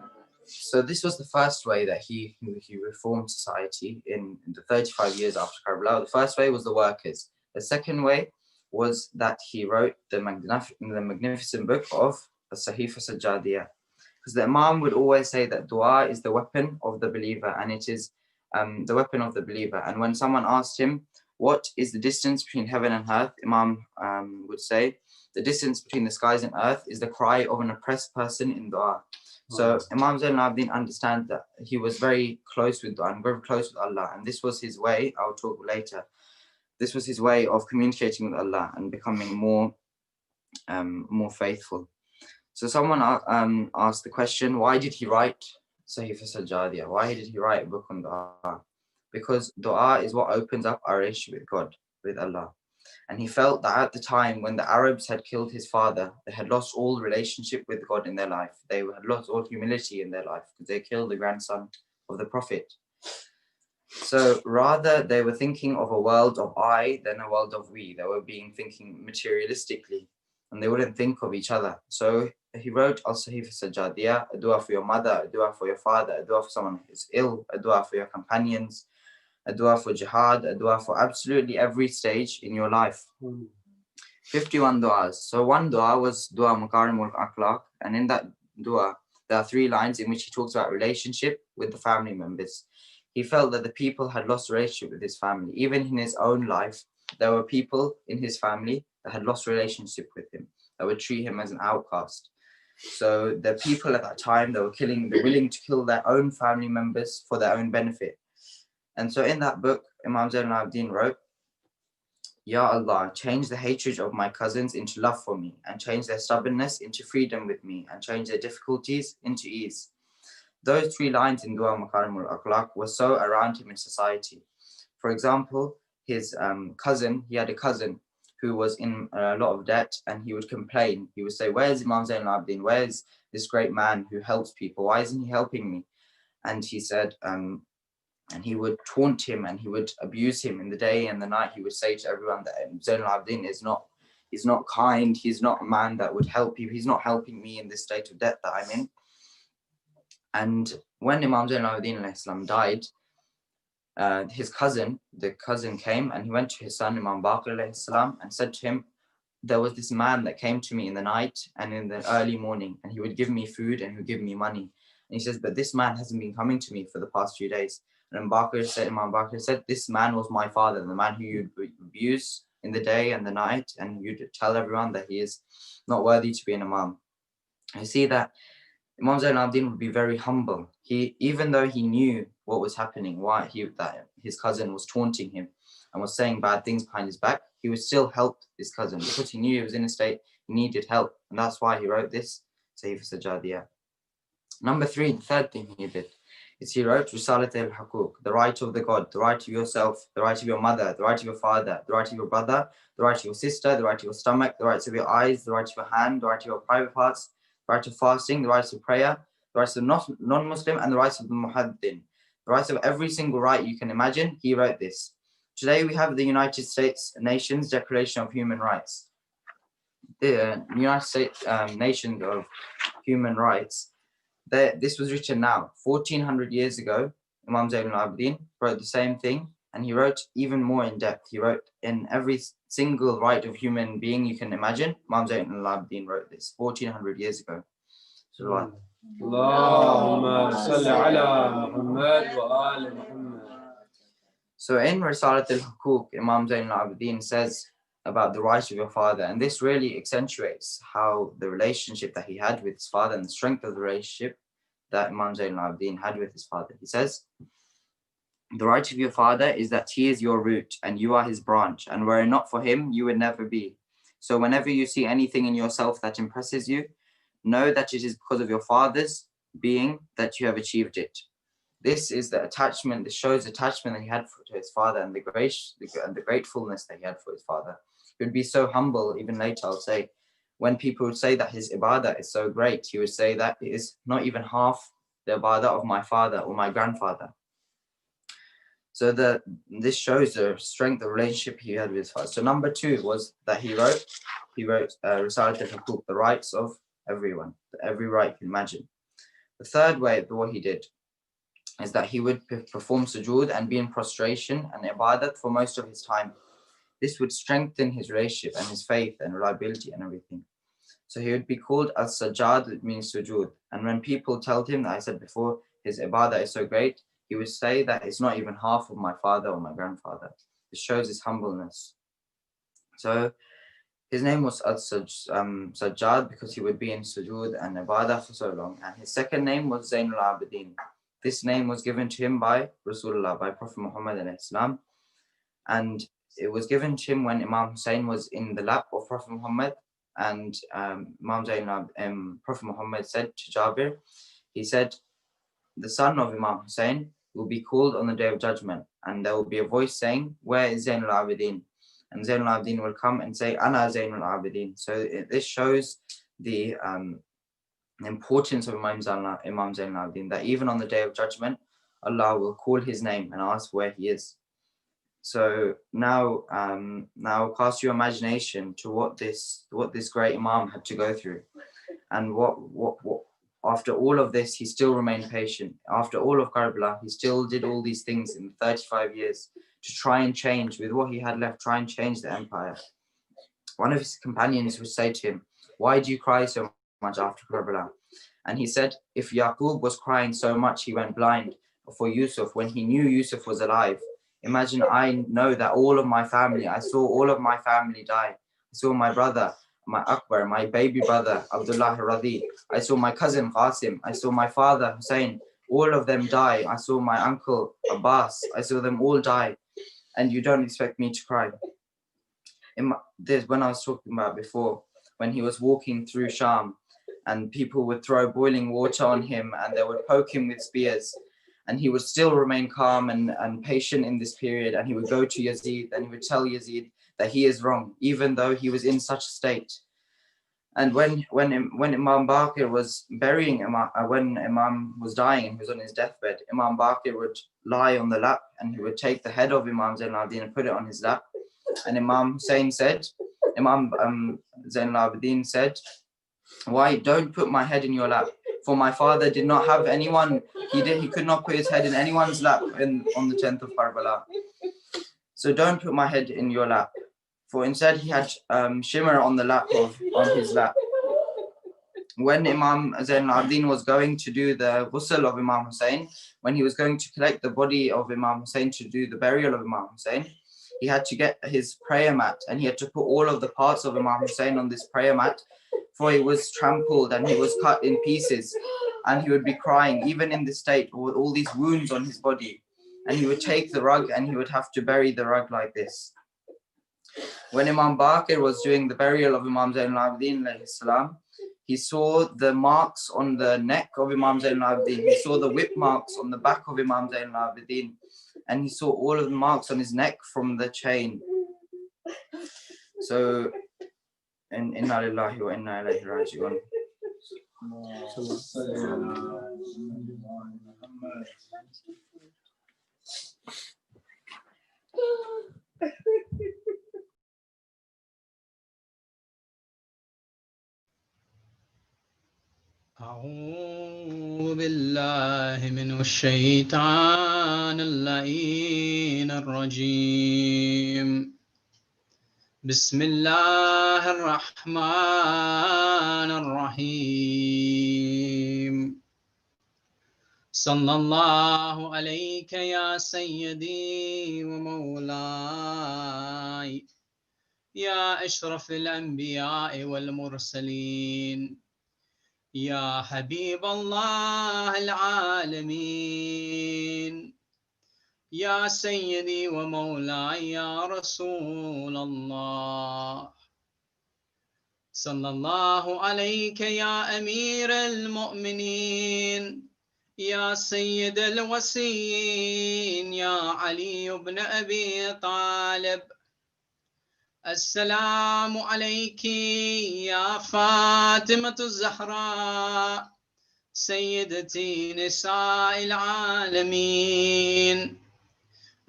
So this was the first way that he reformed society in the 35 years after Karbala. The first way was the workers. The second way was that he wrote the magnificent book of Sahifa Sajjadiyah. Because the Imam would always say that dua is the weapon of the believer, and it is the weapon of the believer. And when someone asked him, what is the distance between heaven and earth? Imam would say, the distance between the skies and earth is the cry of an oppressed person in dua. So Imam Zayn al-Abidin understands that he was very close with dua and very close with Allah. And this was his way, I'll talk later, this was his way of communicating with Allah and becoming more faithful. So someone asked the question, why did he write Sahifa Sajjadiyah? Why did he write a book on dua? Because dua is what opens up our relationship with God, with Allah. And he felt that at the time when the Arabs had killed his father, they had lost all relationship with God in their life. They had lost all humility in their life because they killed the grandson of the Prophet. So rather, they were thinking of a world of I than a world of we. They were thinking materialistically, and they wouldn't think of each other. So he wrote Al-Sahifa Sajjadiyah, a dua for your mother, a dua for your father, a dua for someone who is ill, a dua for your companions, a dua for jihad, a dua for absolutely every stage in your life. 51 du'as. So one dua was dua Makarimul Akhlaq, and in that dua, there are 3 lines in which he talks about relationship with the family members. He felt that the people had lost relationship with his family. Even in his own life, there were people in his family that had lost relationship with him, that would treat him as an outcast. So the people at that time, they were willing to kill their own family members for their own benefit. And so in that book, Imam Zayn al-Abidin wrote, Ya Allah, change the hatred of my cousins into love for me, and change their stubbornness into freedom with me, and change their difficulties into ease. Those 3 lines in Dua Makarimul Akhlaq were so around him in society. For example, his cousin, he had a cousin who was in a lot of debt, and he would complain. He would say, where's Imam Zayn al-Abidin? Where's this great man who helps people? Why isn't he helping me? And he said, and he would taunt him and he would abuse him in the day and the night. He would say to everyone that Zayn al-Abidin is not kind. He's not a man that would help you. He's not helping me in this state of debt that I'm in. And when Imam Zayn al-Abidin died, the cousin came and he went to his son Imam Baqir and said to him, there was this man that came to me in the night and in the early morning, and he would give me food and he would give me money. And he says, but this man hasn't been coming to me for the past few days. And Imam Baqir said, this man was my father, the man who you'd abuse in the day and the night, and you'd tell everyone that he is not worthy to be an imam. I see that Imam Zayn al-Abidin would be very humble. Even though he knew what was happening, that his cousin was taunting him and was saying bad things behind his back, he would still help his cousin because he knew he was in a state he needed help. And that's why he wrote this Sahifa Sajjadiyah. Number 3, the third thing he did, is he wrote Risalat al-Hukuk, the right of the God, the right of yourself, the right of your mother, the right of your father, the right of your brother, the right of your sister, the right of your stomach, the rights of your eyes, the right of your hand, the right of your private parts, the right of fasting, the rights of prayer, the rights of non-Muslim, and the rights of the Muhaddin. The rights of every single right you can imagine, he wrote this. Today we have the United States Nations Declaration of Human Rights. The United States Nations of Human Rights, this was written now. 1400 years ago, Imam Zayn al-Abidin wrote the same thing, and he wrote even more in depth. He wrote in every single right of human being you can imagine. Imam Zayn al-Abidin wrote this 1400 years ago. So, Allahumma salli ala Muhammad wa ali Muhammad. So in Risalat al-Hukuk, Imam Zayn al-Abidin says about the right of your father, and this really accentuates how the relationship that he had with his father and the strength of the relationship that Imam Zayn al-Abidin had with his father. He says, the right of your father is that he is your root and you are his branch, and were it not for him, you would never be. So whenever you see anything in yourself that impresses you, know that it is because of your father's being that you have achieved it. This is the attachment, this shows attachment that he had to his father and the gratefulness that he had for his father. He would be so humble, even later I'll say, when people would say that his ibadah is so great, he would say that it is not even half the ibadah of my father or my grandfather. So this shows the strength of relationship he had with his father. So number 2 was that he wrote Risalat al-Huquq, the rights of everyone, every right you can imagine. The third way, what he did, is that he would perform sujood and be in prostration and ibadat for most of his time. This would strengthen his relationship and his faith and reliability and everything. So he would be called as-Sajjad, it means sujood. And when people told him that I said before, his ibadah is so great, he would say that it's not even half of my father or my grandfather. This shows his humbleness. So his name was Sajjad because he would be in sujood and ibadah for so long. And his second name was Zayn al-Abidin. This name was given to him by Rasulullah, by Prophet Muhammad (SAW). And it was given to him when Imam Hussain was in the lap of Prophet Muhammad. And Imam Zayn, Prophet Muhammad said to Jabir, he said, the son of Imam Hussain will be called on the day of judgment, and there will be a voice saying, where is Zayn al-Abidin? And Zayn al-Abidin will come and say, Ana Zayn al-Abidin. So this shows the importance of Imam Zayn al-Abidin, that even on the day of judgment, Allah will call his name and ask where he is. So now cast your imagination to what this great Imam had to go through, and what after all of this he still remained patient. After all of Karbala, he still did all these things in 35 years to try and change, with what he had left, try and change the empire. One of his companions would say to him, why do you cry so much after Karbala? And he said, if Yaqub was crying so much he went blind for Yusuf when he knew Yusuf was alive, imagine I know that all of my family, I saw all of my family die. I saw my brother, my Akbar, my baby brother, Abdullah Radhi. I saw my cousin Qasim. I saw my father Hussain. All of them die. I saw my uncle Abbas. I saw them all die. And you don't expect me to cry. There's when I was talking about before, when he was walking through Sham and people would throw boiling water on him and they would poke him with spears. And he would still remain calm and patient in this period. And he would go to Yazid and he would tell Yazid that he is wrong, even though he was in such a state. And when Imam Baqir was burying Imam, when Imam was dying and he was on his deathbed, Imam Baqir would lie on the lap and he would take the head of Imam Zayn al-Abidin and put it on his lap. And Imam Zayn said, Imam Zayn al-Abidin said, why don't put my head in your lap? For my father did not have anyone, he could not put his head in anyone's lap on the 10th of Karbala. So don't put my head in your lap. For instead he had shimmer on his lap. When Imam Zayn al-Abidin was going to do the ghusl of Imam Hussain, when he was going to collect the body of Imam Hussain to do the burial of Imam Hussain, he had to get his prayer mat and he had to put all of the parts of Imam Hussain on this prayer mat, for he was trampled and he was cut in pieces and he would be crying even in this state with all these wounds on his body. And he would take the rug and he would have to bury the rug like this. When Imam Baqir was doing the burial of Imam Zayn al-Abidin, he saw the marks on the neck of Imam Zayn al-Abidin. He saw the whip marks on the back of Imam Zayn al-Abidin. And he saw all of the marks on his neck from the chain. So, inna lillahi wa inna ilayhi raji'un. أعوذ بالله من الشيطان اللعين الرجيم بسم الله الرحمن الرحيم صلى الله عليك يا سيدي ومولاي يا أشرف الأنبياء والمرسلين يا حبيب الله العالمين يا سيدي ومولاي يا رسول الله صلى الله عليك يا أمير المؤمنين يا سيد الوصيين يا علي بن أبي طالب السلام عليك يا فاطمة الزهراء سيدتي نساء العالمين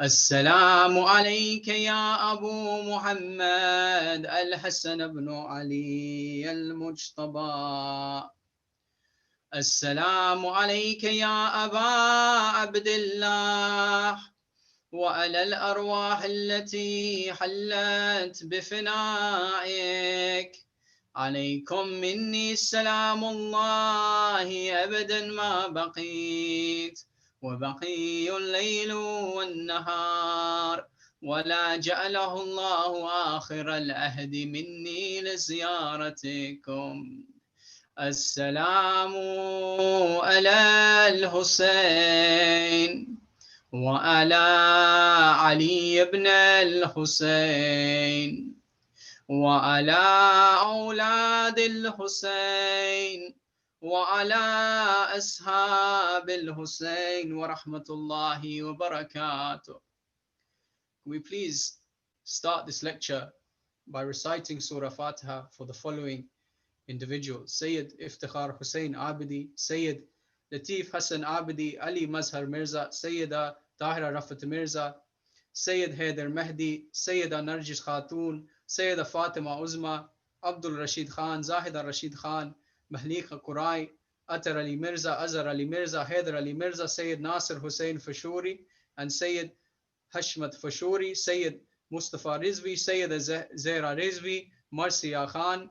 السلام عليك يا أبو محمد الحسن بن علي المجتبى السلام عليك يا أبا عبد الله وعلى الأرواح التي حلت بفنائك عليكم مني سلام الله أبدا ما بقيت وبقي الليل والنهار ولا جعله الله آخر العهد مني لزيارتكم السلام على الحسين وعلى علي بن الحسين وعلى أولاد الحسين وعلى أصحاب الحسين ورحمة الله وبركاته. Can we please start this lecture by reciting Surah Fatiha for the following individuals: Syed Iftequar Hussain Abidi, Syed Latif Hassan Abidi, Ali Mazhar Mirza, Sayyida Tahira Rafat Mirza, Syed Haider Mehdi, Sayyida Narjis Khatun, Sayyida Fatima Uzma, Abdul Rashid Khan, Zahida Rashid Khan, Mahliqa Qurai, Atar Ali Mirza, Azhar Ali Mirza, Haider Ali Mirza, Sayyid Nasir Hussain Fashuri, and Sayyid Hashmat Fashuri, Sayyid Mustafa Rizvi, Sayyida Zaira Rizvi, Marsiya Khan,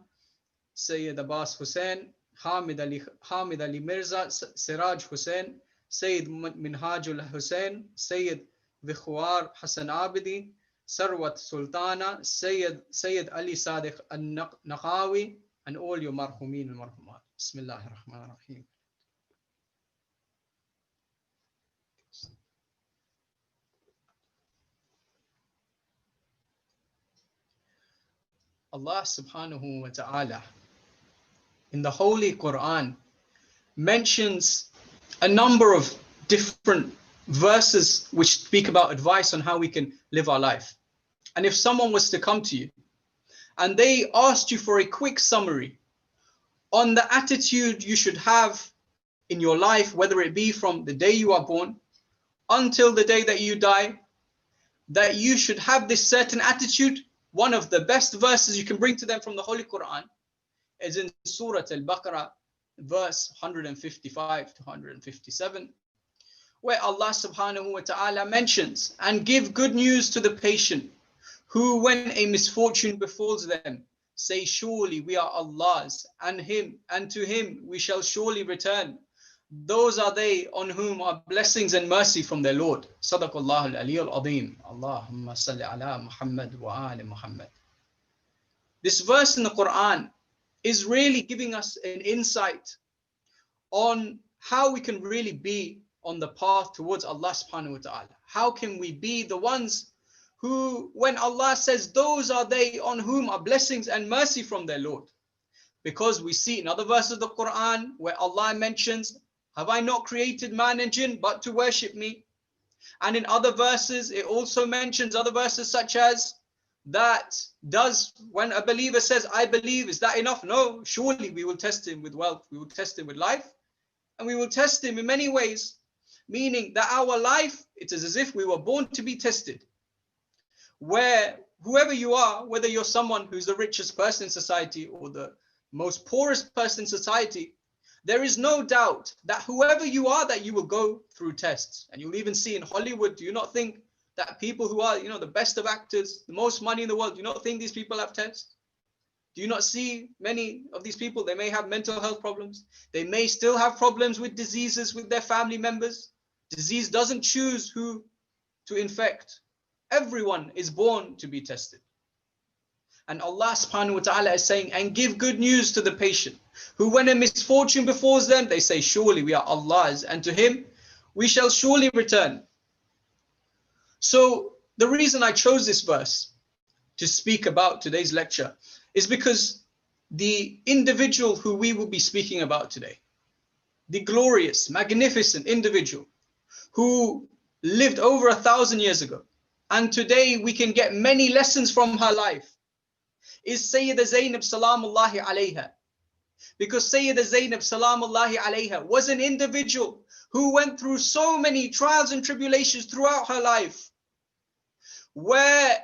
Sayyid Abbas Hussain, Hamid Ali Mirza, Siraj Hussain, Sayyid Minhajul Hussain, Sayyid Iftequar Hassan Abidi, Sarwat Sultana, Sayyid Ali Sadiq al-Naqawi, and all your marhumin and marhumat. Bismillahir Rahmanir Rahim. Allah subhanahu wa ta'ala in the Holy Quran mentions a number of different verses which speak about advice on how we can live our life. And if someone was to come to you and they asked you for a quick summary on the attitude you should have in your life, whether it be from the day you are born until the day that you die, that you should have this certain attitude, one of the best verses you can bring to them from the Holy Quran is in Surah Al-Baqarah, verse 155 to 157, where Allah subhanahu wa ta'ala mentions, and give good news to the patient who, when a misfortune befalls them, say, surely we are Allah's, and to him we shall surely return. Those are they on whom are blessings and mercy from their Lord. Sadaqallahu al-Ali al-Azim. Allahumma salli ala Muhammad wa ali Muhammad. This verse in the Quran is really giving us an insight on how we can really be on the path towards Allah subhanahu wa ta'ala. How can we be the ones who, when Allah says, those are they on whom are blessings and mercy from their Lord? Because we see in other verses of the Quran where Allah mentions, have I not created man and jinn but to worship me? And in other verses, it also mentions other verses such as, that does, when a believer says, I believe, is that enough? No, surely we will test him with wealth, we will test him with life, and we will test him in many ways, meaning that our life, it is as if we were born to be tested, where whoever you are, whether you're someone who's the richest person in society or the most poorest person in society, there is no doubt that whoever you are, that you will go through tests. And you'll even see in Hollywood, do you not think that people who are, the best of actors, the most money in the world, do you not think these people have tests? Do you not see many of these people, they may have mental health problems. They may still have problems with diseases with their family members. Disease doesn't choose who to infect. Everyone is born to be tested. And Allah subhanahu wa ta'ala is saying, and give good news to the patient, who when a misfortune befalls them, they say, surely we are Allah's, and to him we shall surely return. So the reason I chose this verse to speak about today's lecture is because the individual who we will be speaking about today, the glorious, magnificent individual who lived over 1,000 years ago, and today we can get many lessons from her life, is Sayyida Zaynab salamullahi alayha. Because Sayyida Zaynab salamullahi alayha was an individual who went through so many trials and tribulations throughout her life. where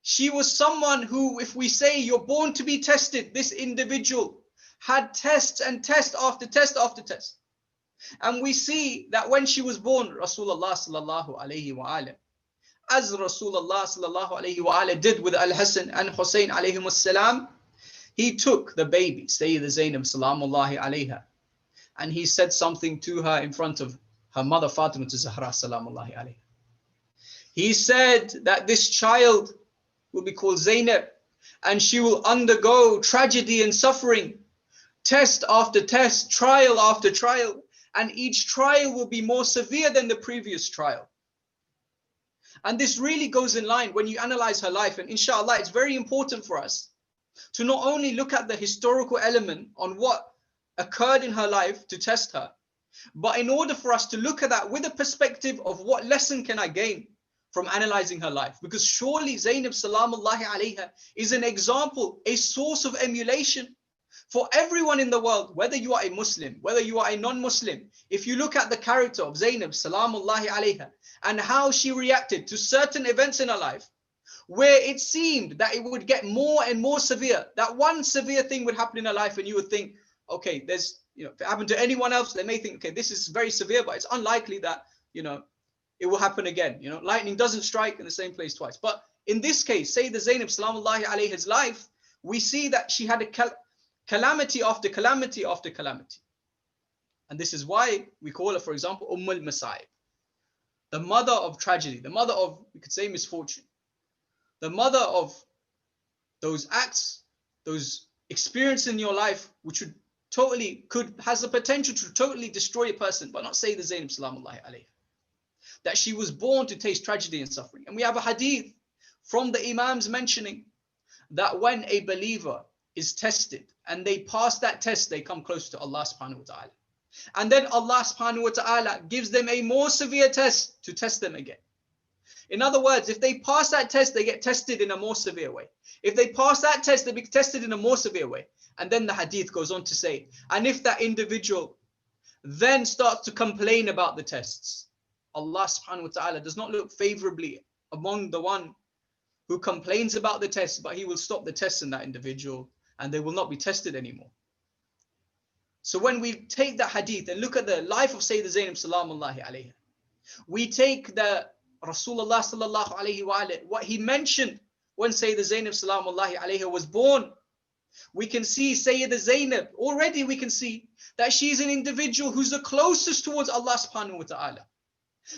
she was someone who, if we say you're born to be tested, this individual had tests and test after test after test. And we see that when she was born, Rasulullah sallallahu alayhi wa alayhi, as Rasulullah sallallahu alayhi wa alayhi did with al-Hassan and Hussain alayhim as-salam, he took the baby, Sayyida Zaynab salamullahi alayha, and he said something to her in front of her mother Fatima Zahra salamullahi alayha. He said that this child will be called Zaynab, and she will undergo tragedy and suffering, test after test, trial after trial, and each trial will be more severe than the previous trial. And this really goes in line when you analyze her life, and inshallah it's very important for us to not only look at the historical element on what occurred in her life to test her, but in order for us to look at that with a perspective of what lesson can I gain from analyzing her life. Because surely Zaynab salamullahi alayha is an example, a source of emulation for everyone in the world, whether you are a Muslim, whether you are a non-Muslim. If you look at the character of Zaynab salamullahi alayha and how she reacted to certain events in her life, where it seemed that it would get more and more severe, that one severe thing would happen in her life and you would think, okay, there's, if it happened to anyone else, they may think, okay, this is very severe, but it's unlikely that, it will happen again. Lightning doesn't strike in the same place twice. But in this case, say the Zaynab salamullahi alayha's life, we see that she had a calamity after calamity after calamity. And this is why we call her, for example, al-Masa'ib, the mother of tragedy, the mother of, we could say, misfortune, the mother of those acts, those experiences in your life, which has the potential to totally destroy a person, but not say the Zaynab salamullahi alayha, that she was born to taste tragedy and suffering. And we have a hadith from the Imams mentioning that when a believer is tested and they pass that test, they come close to Allah subhanahu wa ta'ala. And then Allah subhanahu wa ta'ala gives them a more severe test to test them again. In other words, if they pass that test, they get tested in a more severe way. If they pass that test, they be tested in a more severe way. And then the hadith goes on to say, and if that individual then starts to complain about the tests, Allah subhanahu wa ta'ala does not look favorably among the one who complains about the test, but he will stop the tests in that individual and they will not be tested anymore. So when we take the hadith and look at the life of Sayyida Zaynab salamullahi alayha, we take the Rasulullah sallallahu alayhi wa alayhi, what he mentioned when Sayyida Zaynab salamullahi alayha was born. We can see Sayyida Zaynab, already we can see that she is an individual who's the closest towards Allah subhanahu wa ta'ala.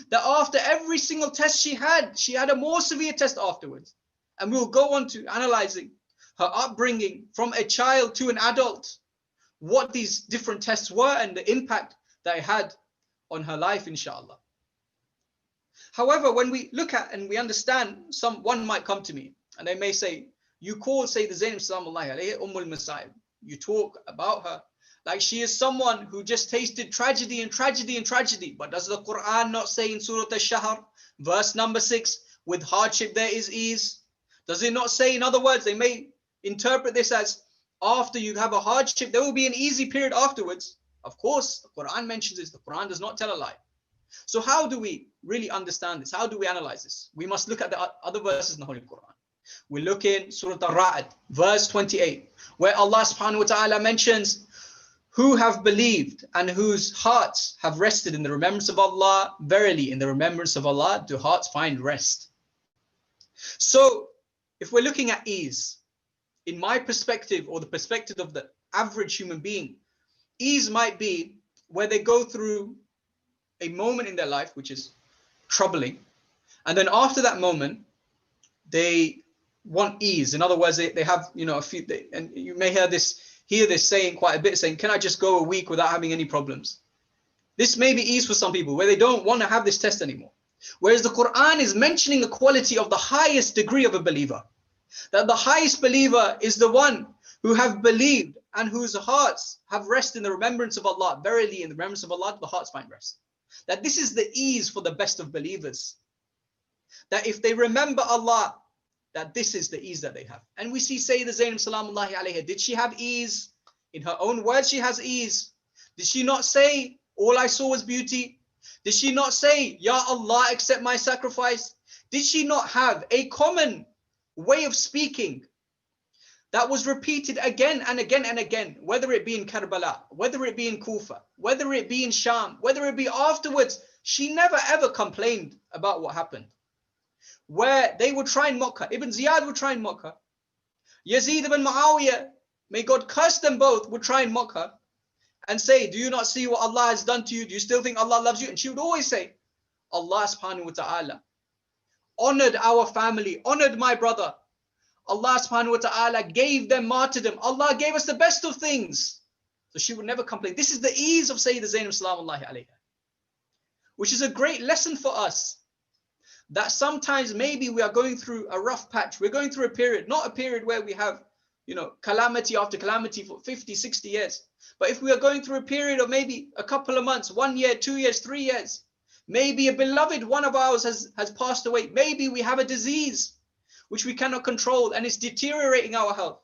That after every single test she had a more severe test afterwards. And we'll go on to analyzing her upbringing from a child to an adult, what these different tests were and the impact that it had on her life, inshallah. However, when we look at and we understand, one might come to me and they may say, you call Sayyida Zaynab salamullahi alayha al-Masa'ib. You talk about her like she is someone who just tasted tragedy and tragedy and tragedy. But does the Quran not say in Surah Al-Shahr, verse number 6, with hardship there is ease? Does it not say, in other words, they may interpret this as after you have a hardship, there will be an easy period afterwards. Of course, the Quran mentions this. The Quran does not tell a lie. So how do we really understand this? How do we analyze this? We must look at the other verses in the Holy Quran. We look in Surah Al-Ra'd, verse 28, where Allah subhanahu wa ta'ala mentions who have believed and whose hearts have rested in the remembrance of Allah. Verily, in the remembrance of Allah, do hearts find rest. So, if we're looking at ease, in my perspective, or the perspective of the average human being, ease might be where they go through a moment in their life which is troubling, and then after that moment, they want ease. In other words, they have, a few, and you may hear this saying quite a bit, saying, can I just go a week without having any problems? This may be ease for some people, where they don't want to have this test anymore. Whereas the Quran is mentioning the quality of the highest degree of a believer. That the highest believer is the one who have believed and whose hearts have rest in the remembrance of Allah. Verily, in the remembrance of Allah, the hearts find rest. That this is the ease for the best of believers. That if they remember Allah, that this is the ease that they have. And we see Sayyida Zaynab salamullahi alayha, did she have ease? In her own words, she has ease. Did she not say, all I saw was beauty? Did she not say, Ya Allah, accept my sacrifice? Did she not have a common way of speaking that was repeated again and again and again, whether it be in Karbala, whether it be in Kufa, whether it be in Sham, whether it be afterwards? She never ever complained about what happened. Where they would try and mock her. Ibn Ziyad would try and mock her. Yazid ibn Muawiyah, may God curse them both, would try and mock her and say, do you not see what Allah has done to you? Do you still think Allah loves you? And she would always say, Allah subhanahu wa ta'ala honored our family, honored my brother. Allah subhanahu wa ta'ala gave them martyrdom. Allah gave us the best of things. So she would never complain. This is the ease of Sayyidah Zaynab salamullahi alayha, which is a great lesson for us. That sometimes maybe we are going through a rough patch. We're going through a period, not a period where we have, calamity after calamity for 50, 60 years. But if we are going through a period of maybe a couple of months, 1 year, 2 years, 3 years, maybe a beloved one of ours has passed away. Maybe we have a disease which we cannot control and it's deteriorating our health.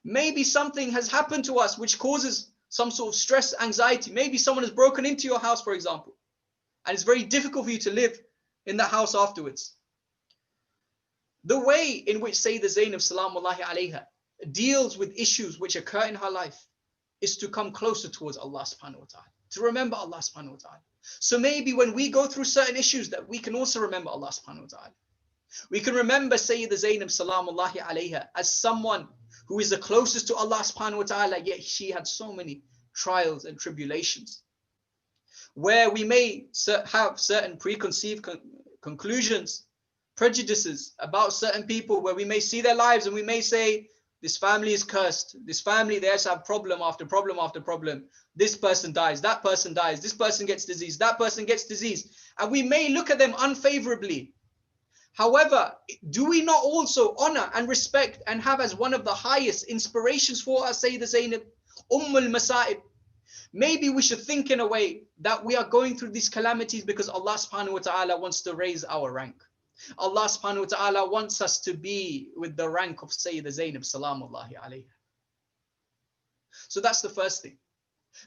Maybe something has happened to us which causes some sort of stress, anxiety. Maybe someone has broken into your house, for example, and it's very difficult for you to live in that house afterwards. The way in which Sayyidah Zaynab salamullahi alayha deals with issues which occur in her life is to come closer towards Allah subhanahu wa ta'ala, to remember Allah subhanahu wa ta'ala. So maybe when we go through certain issues that we can also remember Allah subhanahu wa ta'ala. We can remember Sayyidah Zaynab salamullahi alayha as someone who is the closest to Allah subhanahu wa ta'ala, yet she had so many trials and tribulations, where we may have certain preconceived conclusions, prejudices about certain people, where we may see their lives and we may say, this family is cursed, this family, they have problem after problem after problem. This person dies, that person dies, this person gets disease, that person gets disease. And we may look at them unfavorably. However, do we not also honor and respect and have as one of the highest inspirations for us, Sayyidah Zaynab, Masa'ib? Maybe we should think in a way that we are going through these calamities because Allah subhanahu wa ta'ala wants to raise our rank. Allah subhanahu wa ta'ala wants us to be with the rank of Sayyidah Zaynab salamullahi alayha. So that's the first thing.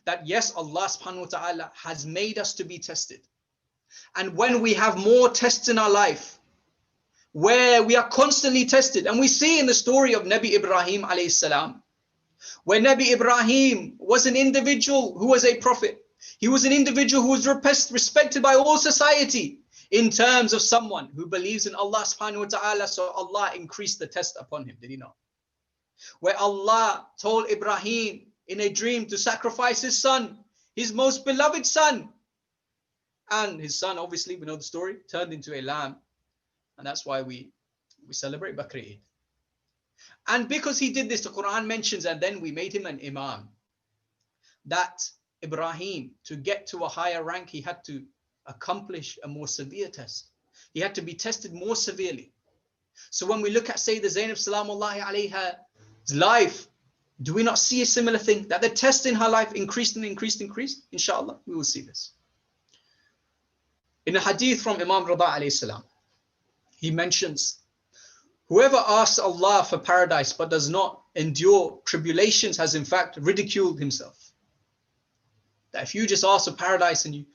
That yes, Allah subhanahu wa ta'ala has made us to be tested. And when we have more tests in our life, where we are constantly tested, and we see in the story of Nabi Ibrahim alayhi salam, where Nabi Ibrahim was an individual who was a prophet. He was an individual who was respected by all society in terms of someone who believes in Allah subhanahu wa ta'ala. So Allah increased the test upon him, did he not? Where Allah told Ibrahim in a dream to sacrifice his son, his most beloved son. And his son, obviously, we know the story, turned into a lamb. And that's why we celebrate Bakr Eid. And because he did this, the Quran mentions, and then we made him an imam, that Ibrahim, to get to a higher rank, he had to accomplish a more severe test. He had to be tested more severely. So when we look at Sayyidah Zaynab salamullahi alayha's life, do we not see a similar thing? That the test in her life increased and increased, increased? Inshallah, we will see this. In a hadith from Imam Rida alayhi salam, he mentions, whoever asks Allah for paradise but does not endure tribulations has in fact ridiculed himself. That if you just ask for paradise and you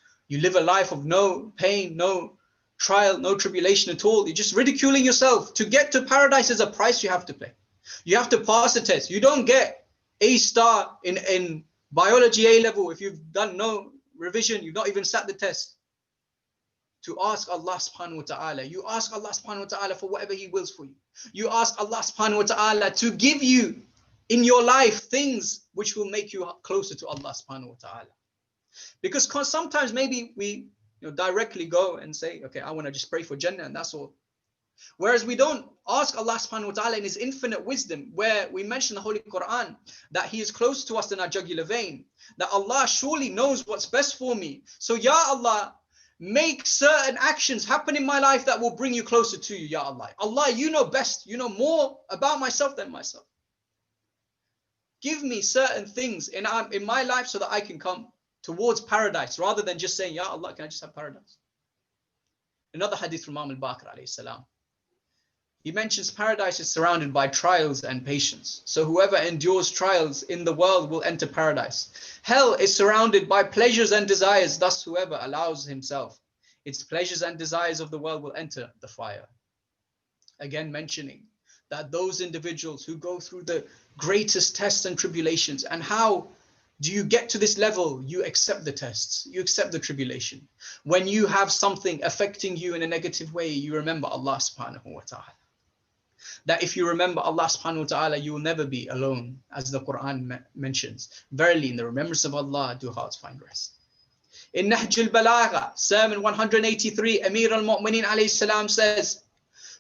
live a life of no pain, no trial, no tribulation at all, you're just ridiculing yourself. To get to paradise is a price you have to pay. You have to pass the test. You don't get A star in biology A level if you've done no revision, you've not even sat the test. To ask Allah subhanahu wa ta'ala. You ask Allah subhanahu wa ta'ala for whatever he wills for you. You ask Allah subhanahu wa ta'ala to give you in your life things which will make you closer to Allah subhanahu wa ta'ala. Because sometimes maybe we directly go and say, okay, I want to just pray for Jannah and that's all. Whereas we don't ask Allah subhanahu wa ta'ala in his infinite wisdom, where we mention the Holy Quran, that he is close to us in our jugular vein, that Allah surely knows what's best for me. So Ya Allah, make certain actions happen in my life that will bring you closer to you, Ya Allah. Allah, you know best. You know more about myself than myself. Give me certain things in my life so that I can come towards paradise, rather than just saying, Ya Allah, can I just have paradise? Another hadith from Imam al-Baqir alayhi salam. He mentions paradise is surrounded by trials and patience. So whoever endures trials in the world will enter paradise. Hell is surrounded by pleasures and desires. Thus whoever allows himself its pleasures and desires of the world will enter the fire. Again, mentioning that those individuals who go through the greatest tests and tribulations, and how do you get to this level? You accept the tests, you accept the tribulation. When you have something affecting you in a negative way, you remember Allah subhanahu wa ta'ala. That if you remember Allah subhanahu wa ta'ala, you will never be alone, as the Quran mentions. Verily, in the remembrance of Allah do hearts find rest. In Nahj al-Balagha, Sermon 183, Amir al-Mu'mineen alayhi salam says,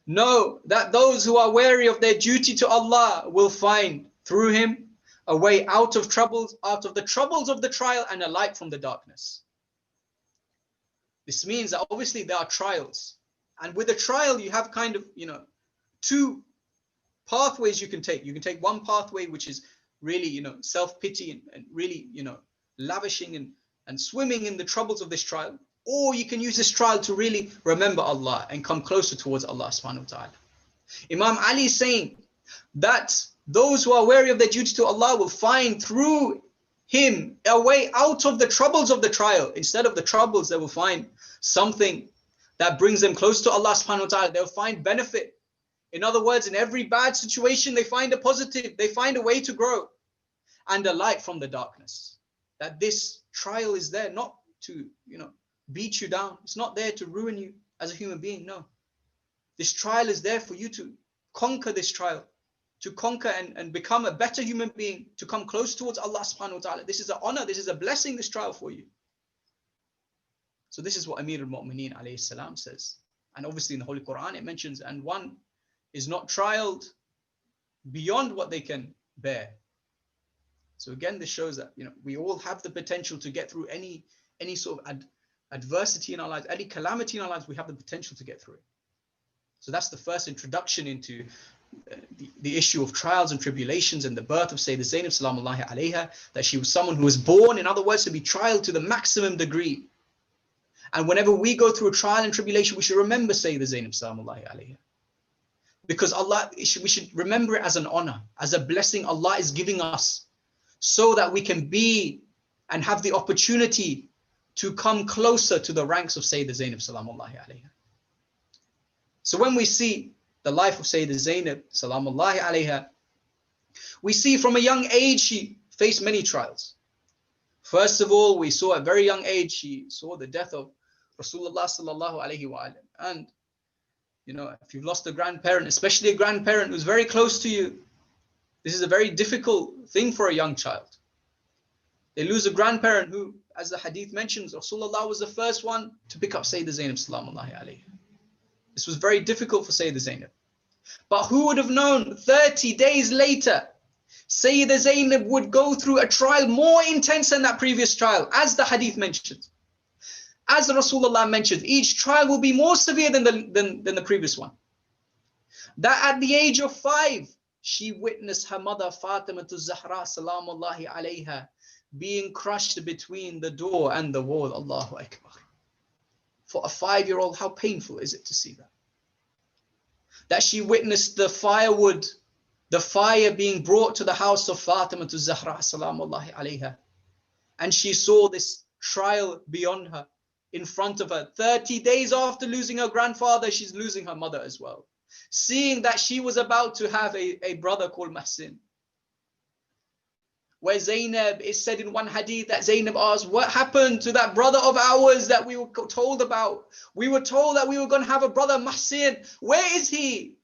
know that those who are wary of their duty to Allah will find through him a way out of troubles, out of the troubles of the trial, and a light from the darkness. This means that obviously there are trials, and with a trial you have kind of, two pathways you can take. You can take one pathway which is really, self-pity and really, lavishing and swimming in the troubles of this trial, or you can use this trial to really remember Allah and come closer towards Allah subhanahu wa ta'ala. Imam Ali is saying that those who are wary of their duty to Allah will find through him a way out of the troubles of the trial. Instead of the troubles, they will find something that brings them close to Allah subhanahu wa ta'ala. They'll find benefit. In other words, in every bad situation, they find a positive. They find a way to grow and a light from the darkness. That this trial is there not to, beat you down. It's not there to ruin you as a human being. No. This trial is there for you to conquer this trial, to conquer and become a better human being, to come close towards Allah subhanahu wa ta'ala. This is an honor, this is a blessing, this trial for you. So this is what Amir al-Mu'mineen alayhi salam says. And obviously in the Holy Quran it mentions, and one is not trialed beyond what they can bear. So again, this shows that, we all have the potential to get through any sort of adversity in our lives, any calamity in our lives, we have the potential to get through it. So that's the first introduction into the issue of trials and tribulations and the birth of Sayyida Zaynab salamullahi alayha, that she was someone who was born, in other words, to be trialed to the maximum degree. And whenever we go through a trial and tribulation, we should remember Sayyida Zaynab salamullahi alayha. Because we should remember it as an honor, as a blessing Allah is giving us, so that we can be and have the opportunity to come closer to the ranks of Sayyida Zaynab salamullahi alayha. So when we see the life of Sayyida Zaynab salamullahi alayha, we see from a young age she faced many trials. First of all, we saw at a very young age, she saw the death of Rasulullah sallallahu alayhi wa alayhi. And, if you've lost a grandparent, especially a grandparent who's very close to you, this is a very difficult thing for a young child. They lose a grandparent who, as the hadith mentions, Rasulullah was the first one to pick up Sayyida Zaynab salamullahi alayhi. This was very difficult for Sayyida Zaynab. But who would have known 30 days later, Sayyida Zaynab would go through a trial more intense than that previous trial, as the hadith mentions. As Rasulullah mentioned, each trial will be more severe than the previous one. That at the age of 5, she witnessed her mother Fatima Zahra salamullahi alayha being crushed between the door and the wall. Allahu Akbar. For a 5-year-old, how painful is it to see that? That she witnessed the firewood, the fire being brought to the house of Fatima Zahra salamullahi alayha. And she saw this trial beyond her, in front of her. 30 days after losing her grandfather, she's losing her mother as well. Seeing that she was about to have a brother called Hussain. Where Zaynab, is said in one hadith that Zaynab asked, what happened to that brother of ours that we were told about? We were told that we were going to have a brother, Hussain. Where is he?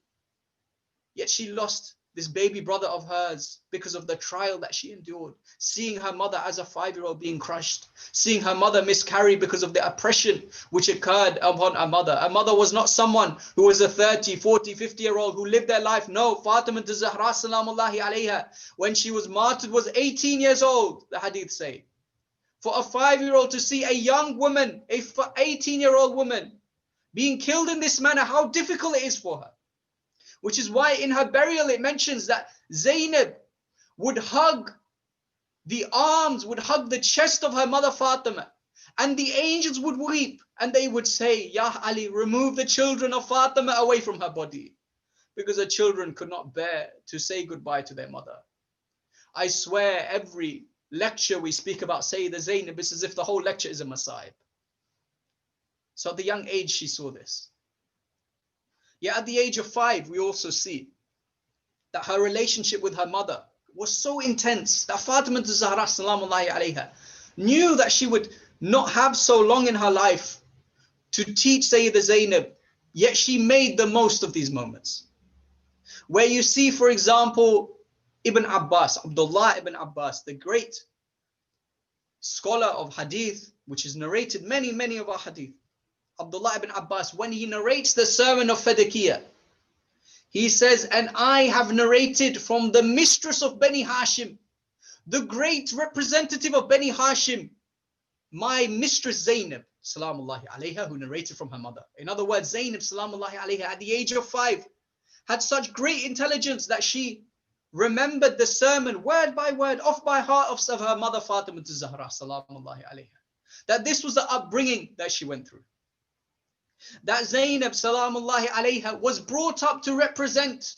Yet she lost this baby brother of hers because of the trial that she endured. Seeing her mother as a 5-year-old being crushed. Seeing her mother miscarry because of the oppression which occurred upon her mother. Her mother was not someone who was a 30, 40, 50-year-old who lived their life. No, Fatima Zahra salamullahi alayha, when she was martyred, was 18 years old, the hadith say. For a 5-year-old to see a young woman, a 18-year-old woman, being killed in this manner, how difficult it is for her. Which is why in her burial it mentions that Zaynab would hug the arms, would hug the chest of her mother Fatima. And the angels would weep and they would say, Ya Ali, remove the children of Fatima away from her body. Because her children could not bear to say goodbye to their mother. I swear every lecture we speak about Sayyida Zaynab, it's as if the whole lecture is a masa'ib. So at the young age, she saw this. Yet at the age of 5, we also see that her relationship with her mother was so intense that Fatima Zahra salamullahi alayha knew that she would not have so long in her life to teach Sayyidah Zaynab, yet she made the most of these moments. Where you see, for example, Ibn Abbas, Abdullah ibn Abbas, the great scholar of hadith, which has narrated many of our hadith. Abdullah ibn Abbas, when he narrates the sermon of Fadakiyah, he says, and I have narrated from the mistress of Bani Hashim, the great representative of Bani Hashim, my mistress Zaynab, salamullahi alayha, who narrated from her mother. In other words, Zaynab, salamullahi alayha, at the age of 5, had such great intelligence that she remembered the sermon word by word, off by heart of her mother Fatima Zahra, salamullahi alayha. That this was the upbringing that she went through. That Zaynab, salamullahi alayha, was brought up to represent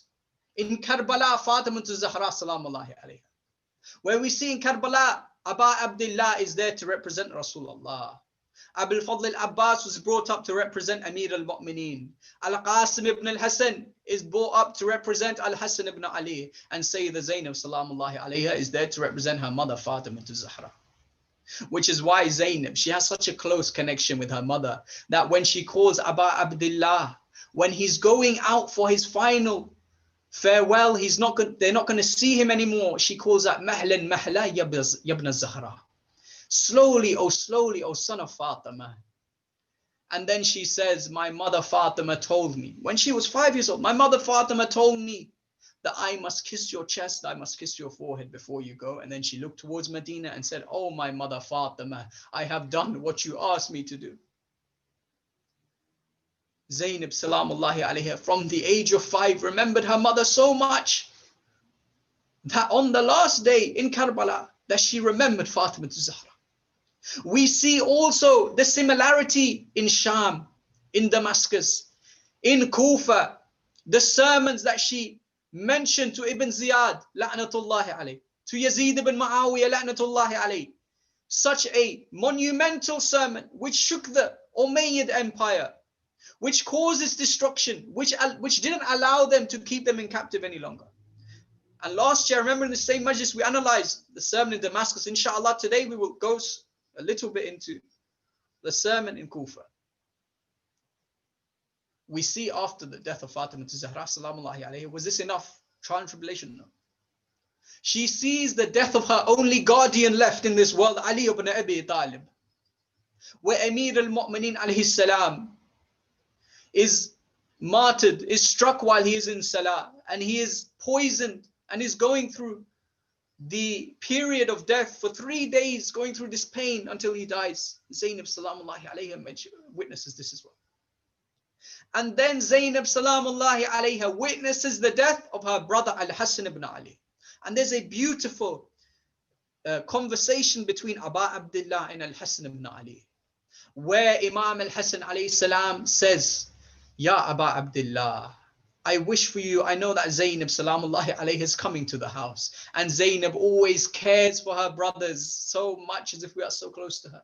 in Karbala Fatima Zahra, salamullahi alayha. Where we see in Karbala, Aba Abdullah is there to represent Rasulullah. Abul Fadl al-Abbas was brought up to represent Amir al-Mu'mineen. Al-Qasim ibn al-Hasan is brought up to represent Al-Hasan ibn Ali. And Sayyidah Zaynab salamullahi alayha is there to represent her mother Fatima Zahra. Which is why Zaynab, she has such a close connection with her mother that when she calls Aba Abdullah, when he's going out for his final farewell, they're not going to see him anymore. She calls out Mahlan Mahla Yabna Zahra. Slowly, oh son of Fatima. And then she says, my mother Fatima told me, when she was 5 years old, my mother Fatima told me that I must kiss your chest, I must kiss your forehead before you go. And then she looked towards Medina and said, oh my mother Fatima, I have done what you asked me to do. Zaynab salamullahi alayha, from the age of 5, remembered her mother so much that on the last day in Karbala, that she remembered Fatima Zahra. We see also the similarity in Sham, in Damascus, in Kufa, the sermons that she mentioned to Ibn Ziyad, la'natullahi alayh, to Yazid ibn Muawiyah, la'natullahi alayh. Such a monumental sermon which shook the Umayyad Empire, which caused its destruction, which didn't allow them to keep them in captive any longer. And last year, I remember in the same Majlis, we analyzed the sermon in Damascus. Inshallah, today we will go a little bit into the sermon in Kufa. We see after the death of Fatima Zahra, salamullahi alayha, was this enough? Trial and tribulation? No. She sees the death of her only guardian left in this world, Ali ibn Abi Talib, where Amir al-Mu'mineen alayhi salam is martyred, is struck while he is in Salah, and he is poisoned and is going through the period of death for 3 days, going through this pain until he dies. Zaynab salamullahi alayha witnesses this as well. And then Zaynab salamullahi alayha witnesses the death of her brother Al-Hasan ibn Ali. And there's a beautiful conversation between Aba Abdullah and Al-Hasan ibn Ali, where Imam Al-Hasan alayhi salam says, Ya Aba Abdullah, I wish for you, I know that Zaynab salamullahi alayhi is coming to the house. And Zaynab always cares for her brothers so much, as if we are so close to her.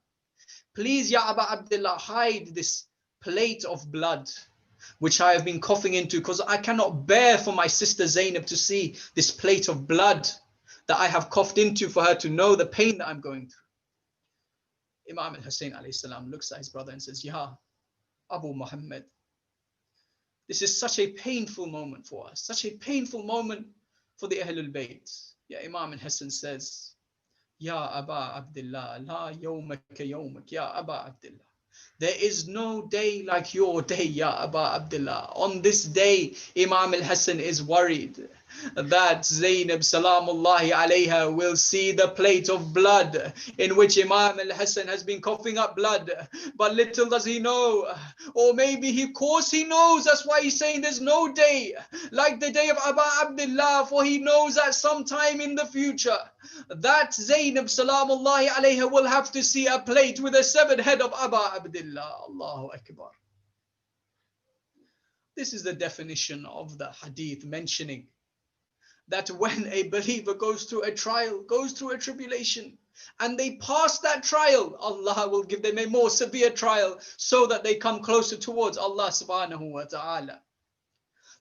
Please, Ya Aba Abdullah, hide this plate of blood which I have been coughing into, because I cannot bear for my sister Zaynab to see this plate of blood that I have coughed into, for her to know the pain that I'm going through. Imam al-Hussain alayhi salam looks at his brother and says, Ya Abu Muhammad, this is such a painful moment for us, such a painful moment for the Ahlul Bayt. Ya Imam al-Hassan says, Ya Aba Abdullah, la yawmaka yawmak, Ya Aba Abdullah. There is no day like your day, Ya Aba Abdullah. On this day, Imam al-Hassan is worried that Zaynab salamullahi alayha will see the plate of blood in which Imam al-Hassan has been coughing up blood. But little does he know, or maybe of course he knows, that's why he's saying there's no day like the day of Aba Abdullah, for he knows that sometime in the future that Zaynab salamullahi alayha will have to see a plate with a severed head of Aba Abdullah. Allahu Akbar. This is the definition of the hadith, mentioning that when a believer goes through a trial, goes through a tribulation, and they pass that trial, Allah will give them a more severe trial so that they come closer towards Allah subhanahu wa ta'ala.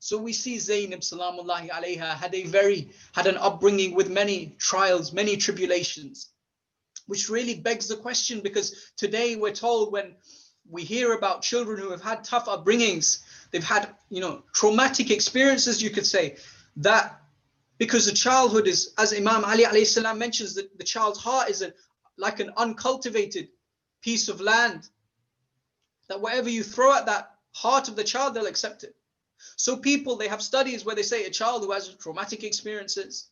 So we see Zaynab salamullahi alayha had an upbringing with many trials, many tribulations, which really begs the question, because today we're told, when we hear about children who have had tough upbringings, they've had, traumatic experiences, you could say, that because the childhood is, as Imam Ali alayhi salam mentions, that the child's heart is like an uncultivated piece of land, that whatever you throw at that heart of the child, they'll accept it. So they have studies where they say a child who has traumatic experiences,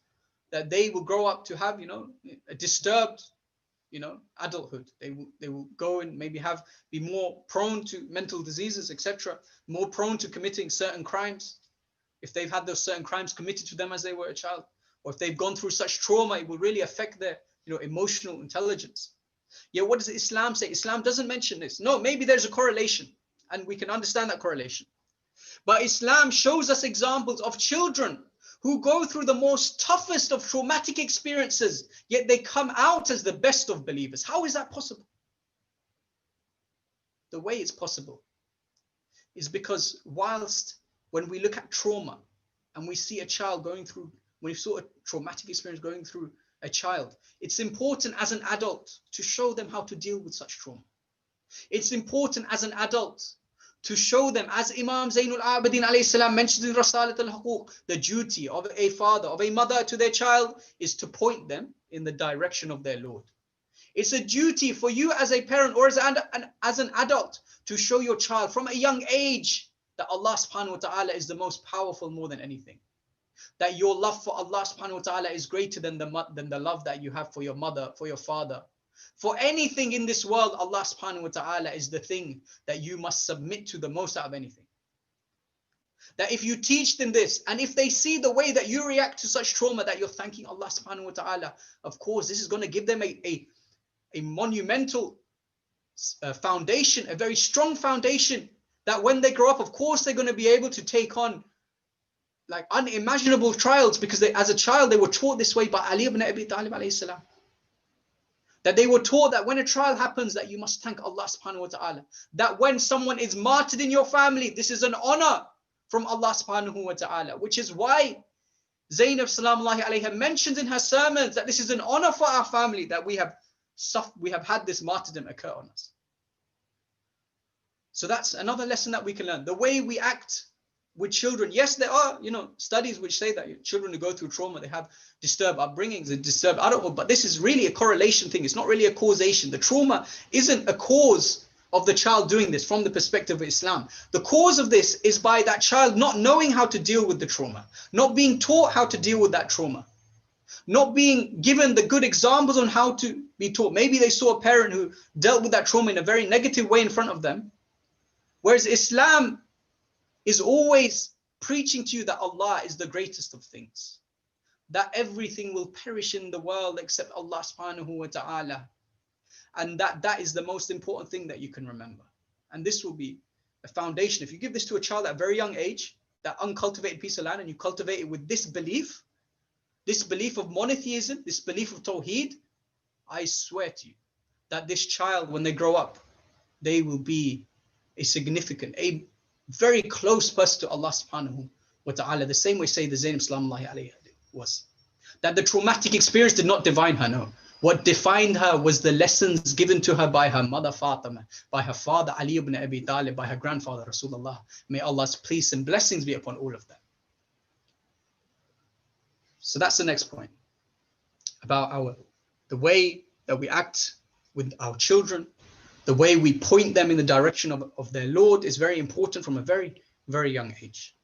that they will grow up to have, a disturbed, adulthood. They will go and maybe be more prone to mental diseases, etc., more prone to committing certain crimes. If they've had those certain crimes committed to them as they were a child, or if they've gone through such trauma, it will really affect their, emotional intelligence. Yet what does Islam say? Islam doesn't mention this. No, maybe there's a correlation, and we can understand that correlation. But Islam shows us examples of children who go through the most toughest of traumatic experiences, yet they come out as the best of believers. How is that possible? The way it's possible is because when we look at trauma and we see a child when we saw a traumatic experience going through a child, it's important as an adult to show them how to deal with such trauma. It's important as an adult to show them, as Imam Zayn al-Abidin alayhi salam mentions in Rasalat al-Huquq, the duty of a father, of a mother to their child is to point them in the direction of their Lord. It's a duty for you as a parent or as an adult to show your child from a young age that Allah subhanahu wa ta'ala is the most powerful more than anything. That your love for Allah subhanahu wa ta'ala is greater than the love that you have for your mother, for your father. For anything in this world, Allah subhanahu wa ta'ala is the thing that you must submit to the most out of anything. That if you teach them this, and if they see the way that you react to such trauma, that you're thanking Allah subhanahu wa ta'ala, of course, this is going to give them a monumental foundation, a very strong foundation, that when they grow up, of course, they're going to be able to take on like unimaginable trials, because as a child, they were taught this way by Ali ibn Abi Talib alayhi salam. That they were taught that when a trial happens, that you must thank Allah subhanahu wa ta'ala. That when someone is martyred in your family, this is an honor from Allah subhanahu wa ta'ala, which is why Zaynab salamullahi alayha mentions in her sermons that this is an honor for our family, that we have had this martyrdom occur on us. So that's another lesson that we can learn. The way we act with children. Yes, there are, studies which say that children who go through trauma, they have disturbed upbringings and disturbed adulthood, but this is really a correlation thing. It's not really a causation. The trauma isn't a cause of the child doing this from the perspective of Islam. The cause of this is by that child not knowing how to deal with the trauma, not being taught how to deal with that trauma, not being given the good examples on how to be taught. Maybe they saw a parent who dealt with that trauma in a very negative way in front of them, whereas Islam is always preaching to you that Allah is the greatest of things, that everything will perish in the world except Allah subhanahu wa ta'ala, and that is the most important thing that you can remember. And this will be a foundation. If you give this to a child at a very young age, that uncultivated piece of land, and you cultivate it with this belief of monotheism, this belief of Tawheed, I swear to you that this child, when they grow up, they will be a very close person to Allah subhanahu wa ta'ala, the same way say the Zaynab salamullahi alayha was. That the traumatic experience did not define her, no. What defined her was the lessons given to her by her mother Fatima, by her father Ali ibn Abi Talib, by her grandfather Rasulullah. May Allah's peace and blessings be upon all of them. So that's the next point about the way that we act with our children. The way we point them in the direction of their Lord is very important from a very, very young age.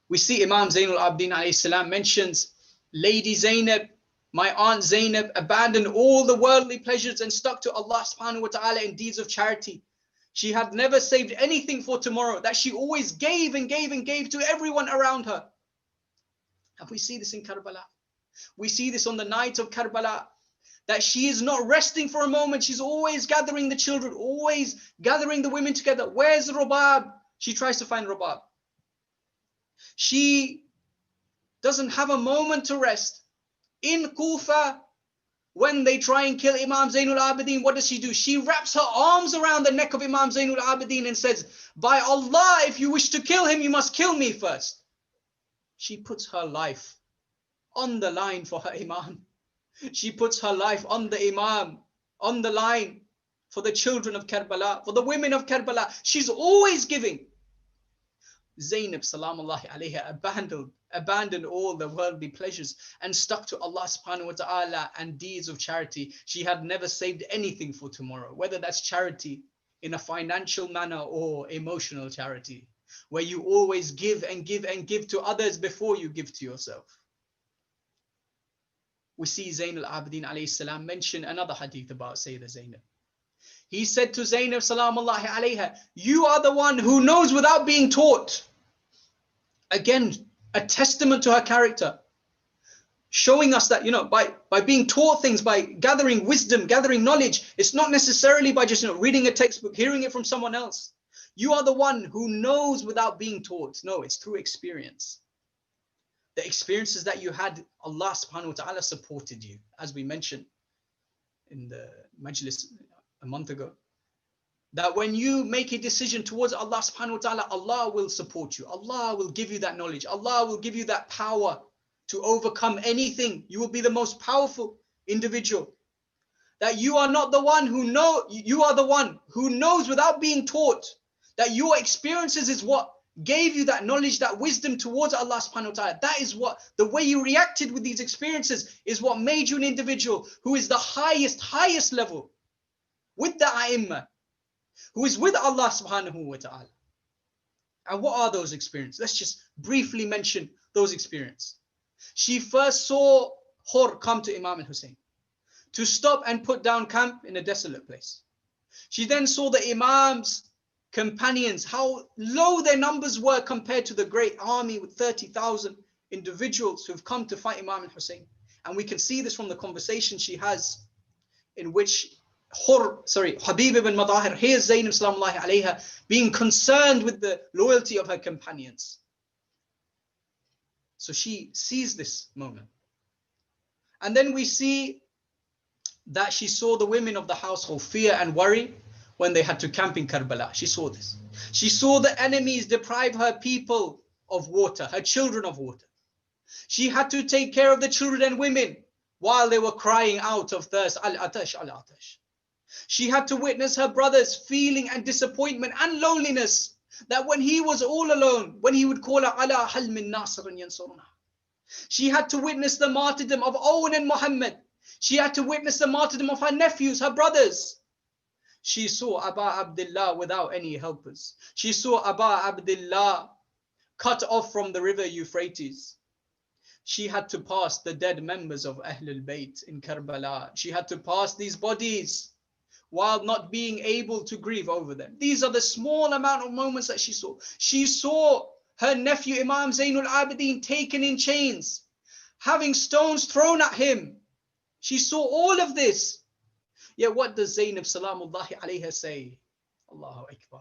We see Imam Zayn al-Abidin alayhi salam mentions Lady Zaynab, my aunt Zaynab, abandoned all the worldly pleasures and stuck to Allah subhanahu wa ta'ala in deeds of charity. She had never saved anything for tomorrow, that she always gave and gave and gave to everyone around her. And we see this in Karbala. We see this on the night of Karbala, that she is not resting for a moment. She's always gathering the children, always gathering the women together. Where's Rubab? She tries to find Rubab. She doesn't have a moment to rest. In Kufa, When they try and kill Imam Zayn al-Abidin, what does she do? She wraps her arms around the neck of Imam Zayn al-Abidin and says, by Allah, if you wish to kill him, you must kill me first. She puts her life on the line for her Imam. She puts her life on the Imam, on the line for the children of Karbala, for the women of Karbala. She's always giving. Zaynab salamullahi alayha abandoned all the worldly pleasures and stuck to Allah subhanahu wa ta'ala and deeds of charity. She had never saved anything for tomorrow, whether that's charity in a financial manner or emotional charity, where you always give and give and give to others before you give to yourself. We see Zayn al-Abidin alayhi salam mention another hadith about Sayyidah Zaynab. He said to Zaynab salamullahi alayha, you are the one who knows without being taught. Again, a testament to her character, showing us that, by being taught things, by gathering wisdom, gathering knowledge, it's not necessarily by just reading a textbook, hearing it from someone else. You are the one who knows without being taught. No, it's through experience. The experiences that you had, Allah subhanahu wa ta'ala supported you, as we mentioned in the Majlis a month ago. That when you make a decision towards Allah subhanahu wa ta'ala, Allah will support you. Allah will give you that knowledge. Allah will give you that power to overcome anything. You will be the most powerful individual. That you are not the one who you are the one who knows without being taught. That your experiences is what gave you that knowledge, that wisdom towards Allah subhanahu wa ta'ala. That is what, the way you reacted with these experiences is what made you an individual who is the highest level with the A'imma, who is with Allah subhanahu wa ta'ala. And what are those experiences? Let's just briefly mention those experiences. She first saw Hur come to Imam al-Hussain to stop and put down camp in a desolate place. She then saw the Imam's companions, how low their numbers were compared to the great army with 30,000 individuals who've come to fight Imam al-Hussain. And we can see this from the conversation she has, in which Habib ibn Madahir hears Zaynab salamullahi alayha being concerned with the loyalty of her companions. So she sees this moment. And then we see that she saw the women of the household fear and worry when they had to camp in Karbala. She saw this. She saw the enemies deprive her people of water, her children of water. She had to take care of the children and women while they were crying out of thirst. Al-Atash, Al-Atash. She had to witness her brother's feeling and disappointment and loneliness, that when he was all alone, when he would call her, Ala hal min nasirin yansuruna. She had to witness the martyrdom of Owen and Muhammad. She had to witness the martyrdom of her nephews, her brothers. She saw Aba Abdullah without any helpers. She saw Aba Abdullah cut off from the river Euphrates. She had to pass the dead members of Ahlul Bayt in Karbala. She had to pass these bodies while not being able to grieve over them. These are the small amount of moments that she saw. She saw her nephew Imam Zayn al-Abidin taken in chains, having stones thrown at him. She saw all of this. Yet what does Zaynab salamullahi alayha say? Allahu Akbar.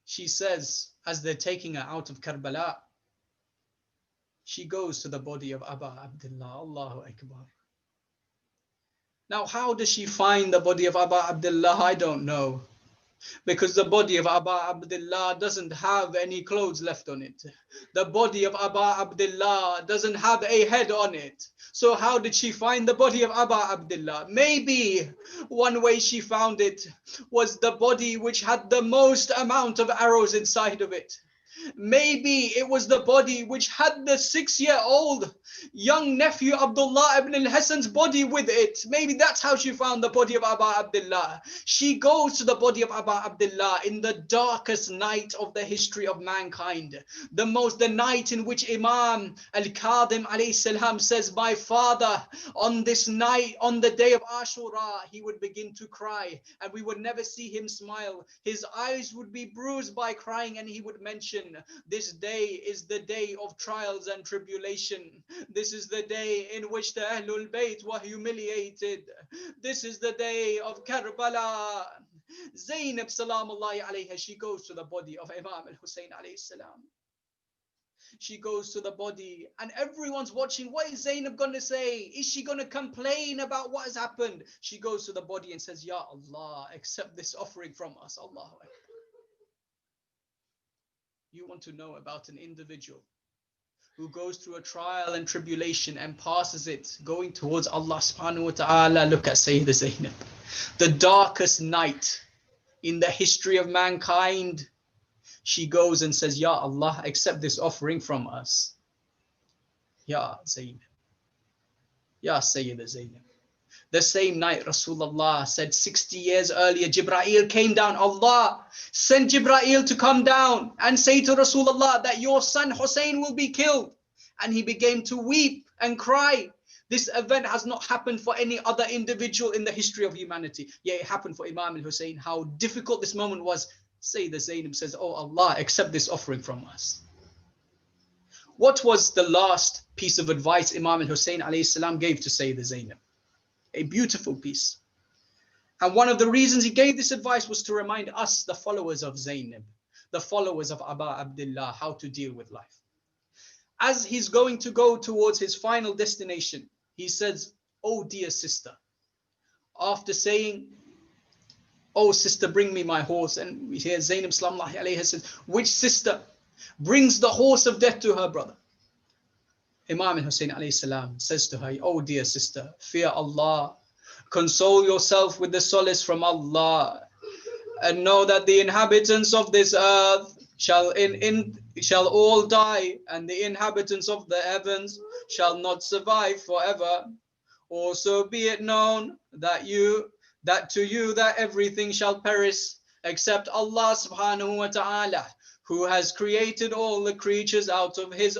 She says, as they're taking her out of Karbala, she goes to the body of Aba Abdullah. Allahu Akbar. Now, how does she find the body of Aba Abdullah? I don't know. Because the body of Aba Abdullah doesn't have any clothes left on it. The body of Aba Abdullah doesn't have a head on it. So how did she find the body of Aba Abdullah? Maybe one way she found it was the body which had the most amount of arrows inside of it. Maybe it was the body which had the 6-year-old young nephew Abdullah ibn al-Hasan's body with it. Maybe that's how she found the body of Aba Abdullah. She goes to the body of Aba Abdullah in the darkest night of the history of mankind. The night in which Imam al-Kadhim alayhi salam says, my father, on this night, on the day of Ashura, he would begin to cry and we would never see him smile. His eyes would be bruised by crying and he would mention, this day is the day of trials and tribulation. This is the day in which the Ahlul Bayt were humiliated. This is the day of Karbala. Zaynab salamullahi alayha, she goes to the body of Imam al-Hussain alayhi salam. She goes to the body and everyone's watching. What is Zaynab going to say? Is she going to complain about what has happened? She goes to the body and says, Ya Allah, accept this offering from us. Allahu Akbar. You want to know about an individual who goes through a trial and tribulation and passes it, going towards Allah subhanahu wa ta'ala. Look at Sayyidah Zaynab. The darkest night in the history of mankind, she goes and says, Ya Allah, accept this offering from us. Ya Zaynab. Ya Sayyidah Zaynab. The same night Rasulullah said 60 years earlier, Jibreel came down. Allah sent Jibreel to come down and say to Rasulullah that your son Hussain will be killed. And he began to weep and cry. This event has not happened for any other individual in the history of humanity. Yet it happened for Imam al-Hussain. How difficult this moment was. Sayyidah Zaynab says, oh Allah, accept this offering from us. What was the last piece of advice Imam al-Hussain alayhi salam gave to Sayyidah Zaynab? A beautiful piece. And one of the reasons he gave this advice was to remind us, the followers of Zaynab, the followers of Aba Abdullah, how to deal with life. As he's going to go towards his final destination, he says, oh dear sister, after saying, oh sister, bring me my horse. And we hear Zaynab sallallahu alayhi says, which sister brings the horse of death to her brother? Imam Hussain alayhi salam says to her, oh dear sister, fear Allah, console yourself with the solace from Allah, and know that the inhabitants of this earth shall all die, and the inhabitants of the heavens shall not survive forever. Also be it known that to you that everything shall perish except Allah subhanahu wa ta'ala, who has created all the creatures out of his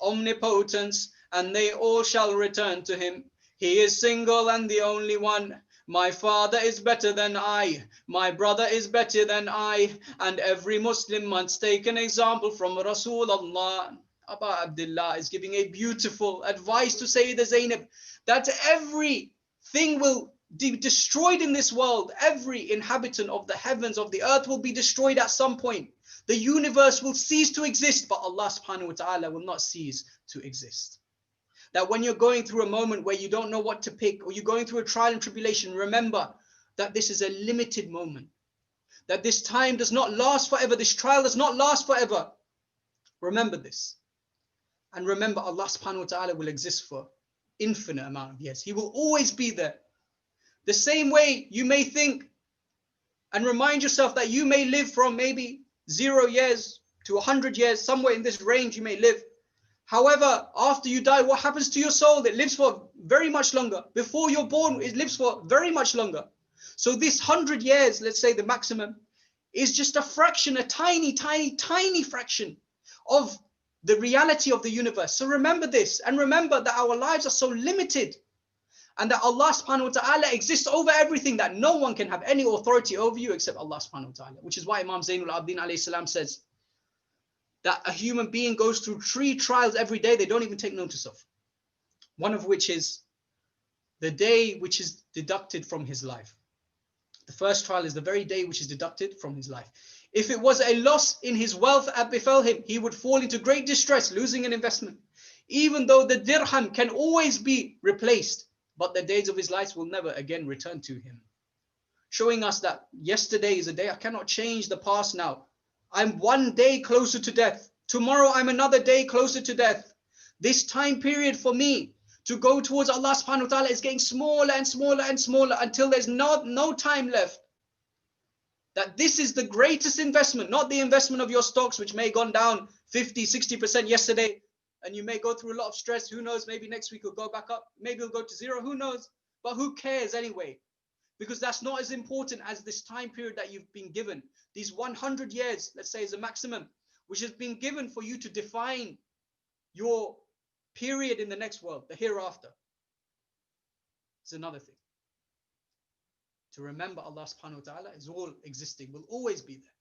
omnipotence, and they all shall return to him. He is single and the only one. My father is better than I. My brother is better than I. And every Muslim must take an example from Rasulullah. Aba Abdullah is giving a beautiful advice to Sayyidah Zaynab that everything will be destroyed in this world. Every inhabitant of the heavens, of the earth will be destroyed at some point. The universe will cease to exist, but Allah subhanahu wa ta'ala will not cease to exist. That when you're going through a moment where you don't know what to pick, or you're going through a trial and tribulation, remember that this is a limited moment. That this time does not last forever. This trial does not last forever. Remember this. And remember, Allah subhanahu wa ta'ala will exist for infinite amount of years. He will always be there. The same way you may think and remind yourself that you may live from maybe 0 years to 100 years, somewhere in this range you may live. However, after you die, what happens to your soul? It lives for very much longer. Before you're born, it lives for very much longer. So this 100 years, let's say the maximum, is just a fraction, a tiny, tiny, tiny fraction of the reality of the universe. So remember this, and remember that our lives are so limited, and that Allah subhanahu wa ta'ala exists over everything, that no one can have any authority over you except Allah subhanahu wa ta'ala. Which is why Imam Zayn al-Abidin alayhi salam says that a human being goes through 3 trials every day they don't even take notice of. One of which is the day which is deducted from his life. The first trial is the very day which is deducted from his life. If it was a loss in his wealth that befell him, he would fall into great distress, losing an investment. Even though the dirham can always be replaced, but the days of his life will never again return to him. Showing us that yesterday is a day I cannot change the past now. I'm 1 day closer to death. Tomorrow I'm another day closer to death. This time period for me to go towards Allah subhanahu wa ta'ala is getting smaller and smaller and smaller until there's no time left. That this is the greatest investment, not the investment of your stocks, which may have gone down 50, 60% yesterday, and you may go through a lot of stress. Who knows? Maybe next week it'll go back up. Maybe it'll go to 0. Who knows? But who cares anyway? Because that's not as important as this time period that you've been given. These 100 years, let's say, is a maximum, which has been given for you to define your period in the next world, the hereafter. It's another thing. To remember Allah subhanahu wa ta'ala is all existing, will always be there.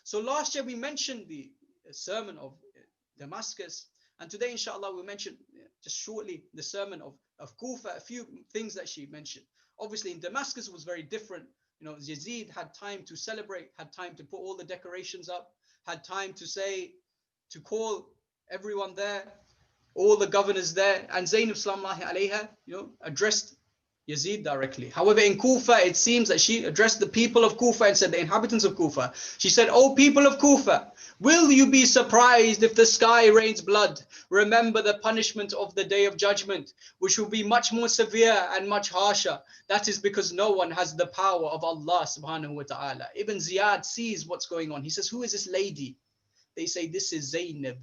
So last year we mentioned the sermon of Damascus, and today inshallah we'll mention just shortly the sermon of Kufa, a few things that she mentioned. Obviously in Damascus it was very different. You know, Yazid had time to celebrate, had time to put all the decorations up, had time to call everyone there, all the governors there, and Zaynab salamullahi alayha, addressed Yazid directly. However, in Kufa, it seems that she addressed the people of Kufa and said, the inhabitants of Kufa. She said, "O people of Kufa, will you be surprised if the sky rains blood? Remember the punishment of the day of judgment, which will be much more severe and much harsher. That is because no one has the power of Allah subhanahu wa ta'ala." Ibn Ziyad sees what's going on. He says, "Who is this lady?" They say, "This is Zaynab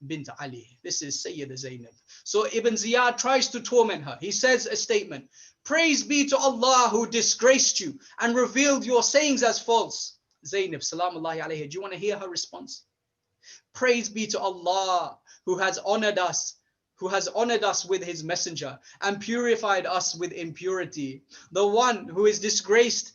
bint Ali. This is Sayyida Zaynab." So Ibn Ziyad tries to torment her. He says a statement, "Praise be to Allah who disgraced you and revealed your sayings as false." Zaynab salamullahi alayhi, do you want to hear her response? "Praise be to Allah who has honored us with his messenger and purified us with impurity. The one who is disgraced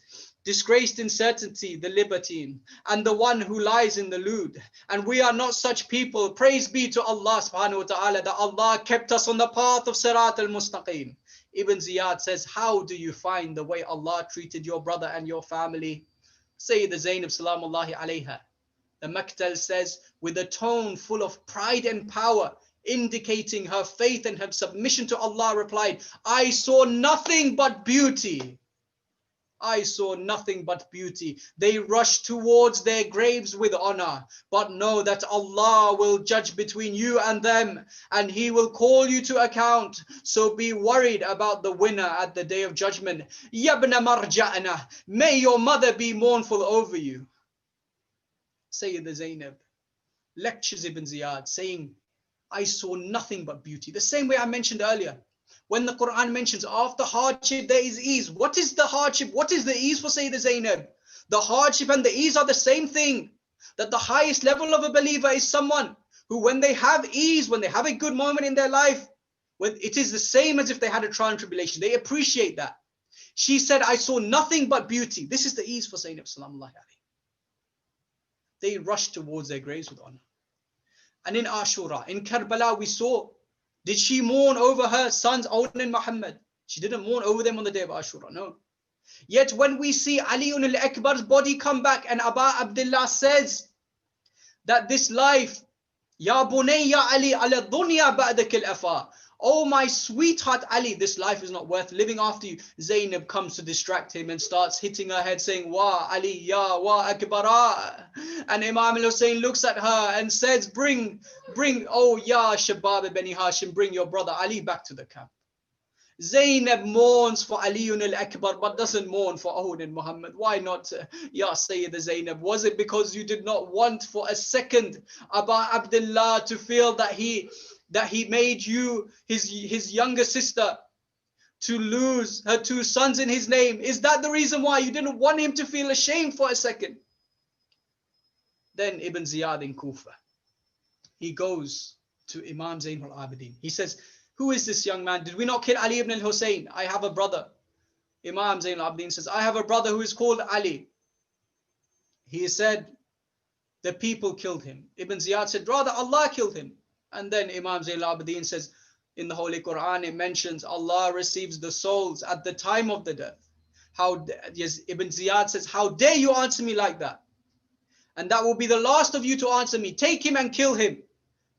in certainty, the libertine, and the one who lies in the lewd. And we are not such people. Praise be to Allah subhanahu wa ta'ala that Allah kept us on the path of Sirat al-Mustaqim." Ibn Ziyad says, "How do you find the way Allah treated your brother and your family?" Sayyida Zaynab salamullahi alayha, the Maktal says, with a tone full of pride and power, indicating her faith and her submission to Allah, replied, "I saw nothing but beauty. I saw nothing but beauty. They rush towards their graves with honor, but know that Allah will judge between you and them, and He will call you to account. So be worried about the winner at the day of judgment. Yabna marja'na, may your mother be mournful over you." Sayyida Zaynab lectures Ibn Ziyad, saying, "I saw nothing but beauty." The same way I mentioned earlier. When the Quran mentions after hardship there is ease. What is the hardship? What is the ease for Sayyida Zaynab? The hardship and the ease are the same thing. That the highest level of a believer is someone who, when they have ease, when they have a good moment in their life, when it is the same as if they had a trial and tribulation. They appreciate that. She said, "I saw nothing but beauty." This is the ease for Zaynab salamullahi alayhi. They rushed towards their graves with honor. And in Ashura, in Karbala, we saw, did she mourn over her sons, Owen and Muhammad? She didn't mourn over them on the day of Ashura, no. Yet when we see Ali al-Akbar's body come back, and Aba Abdullah says that this life, "Ya bunayya Ali ala dunya ba'dak al-afa." "Oh my sweetheart Ali, this life is not worth living after you." Zaynab comes to distract him and starts hitting her head, saying, "Wa Ali ya wa akbara." And Imam al-Hussain looks at her and says, bring, "Oh ya Shabab Bani Hashim, bring your brother Ali back to the camp." Zaynab mourns for Ali al-Akbar, but doesn't mourn for Owen and Muhammad. Why not, Ya Sayyida Zaynab? Was it because you did not want for a second Aba Abdullah to feel that he made you his younger sister to lose her two sons in his name? Is that the reason why you didn't want him to feel ashamed for a second? Then Ibn Ziyad in Kufa, he goes to Imam Zayn al-Abidin. He says, "Who is this young man? Did we not kill Ali ibn al-Hussain? I have a brother." Imam Zayn al-Abidin says, "I have a brother who is called Ali." He said, "The people killed him." Ibn Ziyad said, "Rather Allah killed him." And then Imam Zayn al-Abidin says, in the Holy Quran, it mentions Allah receives the souls at the time of the death. Yes, Ibn Ziyad says, "How dare you answer me like that? And that will be the last of you to answer me. Take him and kill him."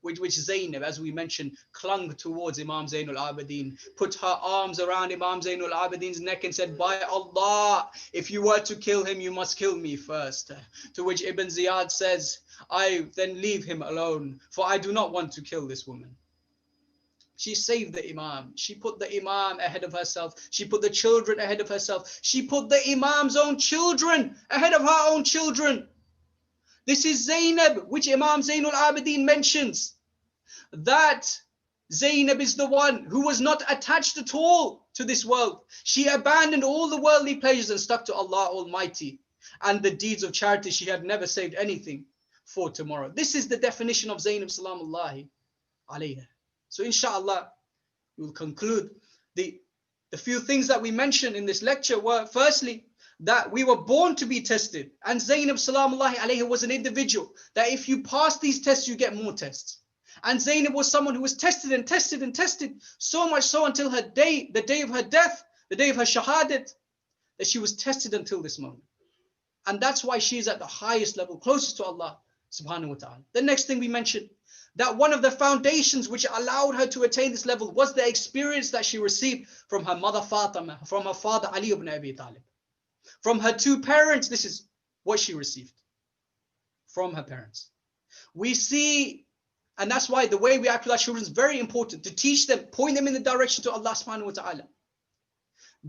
Which Zaynab, as we mentioned, clung towards Imam Zayn al-Abidin, put her arms around Imam Zayn al-Abidin's neck and said, "By Allah, if you were to kill him, you must kill me first." To which Ibn Ziyad says, "I then leave him alone, for I do not want to kill this woman." She saved the Imam. She put the Imam ahead of herself. She put the children ahead of herself. She put the Imam's own children ahead of her own children. This is Zaynab, which Imam Zayn al-Abidin mentions. That Zaynab is the one who was not attached at all to this world. She abandoned all the worldly pleasures and stuck to Allah Almighty. And the deeds of charity, she had never saved anything for tomorrow. This is the definition of Zaynab salamullahi alayha. So inshallah, we will conclude. The few things that we mentioned in this lecture were, firstly, that we were born to be tested. And Zaynab salamullahi alayha was an individual that if you pass these tests, you get more tests. And Zaynab was someone who was tested and tested and tested, so much so until the day of her death, the day of her shahadat, that she was tested until this moment. And that's why she is at the highest level, closest to Allah subhanahu wa ta'ala. The next thing we mentioned, that one of the foundations which allowed her to attain this level was the experience that she received from her mother Fatima, from her father Ali ibn Abi Talib. From her two parents, this is what she received from her parents. We see, and that's why the way we act with our children is very important, to teach them, point them in the direction to Allah subhanahu wa ta'ala.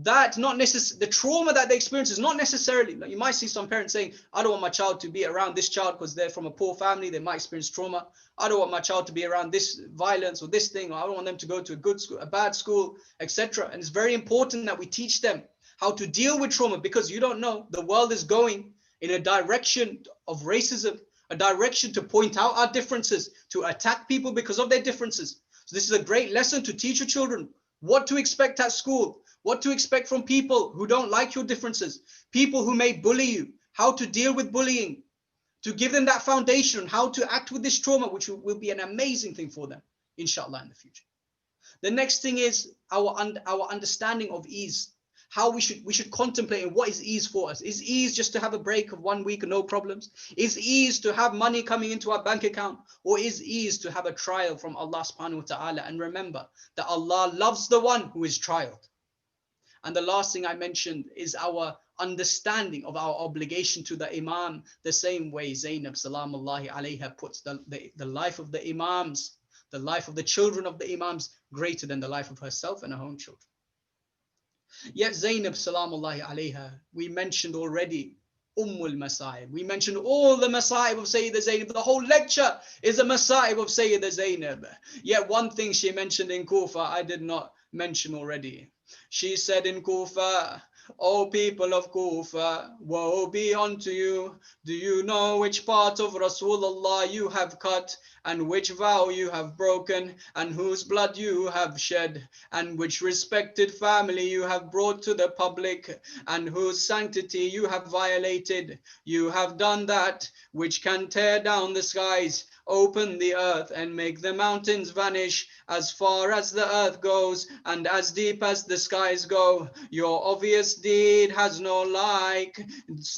That not necessarily, the trauma that they experience is not necessarily, like you might see some parents saying, I don't want my child to be around this child because they're from a poor family, they might experience trauma. I don't want my child to be around this violence or this thing, or I don't want them to go to a good school, a bad school, etc. And it's very important that we teach them how to deal with trauma, because you don't know, the world is going in a direction of racism, a direction to point out our differences, to attack people because of their differences. So this is a great lesson to teach your children what to expect at school, what to expect from people who don't like your differences, people who may bully you, how to deal with bullying, to give them that foundation, how to act with this trauma, which will be an amazing thing for them, inshallah, in the future. The next thing is our understanding of ease. How we should contemplate what is ease for us. Is ease just to have a break of 1 week and no problems? Is ease to have money coming into our bank account? Or is ease to have a trial from Allah subhanahu wa ta'ala? And remember that Allah loves the one who is trialed. And the last thing I mentioned is our understanding of our obligation to the Imam, the same way Zaynab salamullahi alayha puts the life of the Imams, the life of the children of the Imams, greater than the life of herself and her own children. Yet Zaynab salamullahi alayha, we mentioned already Ummul Masa'ib. We mentioned all the Masa'ib of Sayyidah Zaynab. The whole lecture is a Masa'ib of Sayyidah Zaynab. Yet one thing she mentioned in Kufa, I did not mention already. She said in Kufa, O people of Kufa, woe be unto you. Do you know which part of Rasulullah you have cut, and which vow you have broken, and whose blood you have shed, and which respected family you have brought to the public, and whose sanctity you have violated? You have done that which can tear down the skies, open the earth, and make the mountains vanish as far as the earth goes, and as deep as the skies go. Your obvious deed has no like,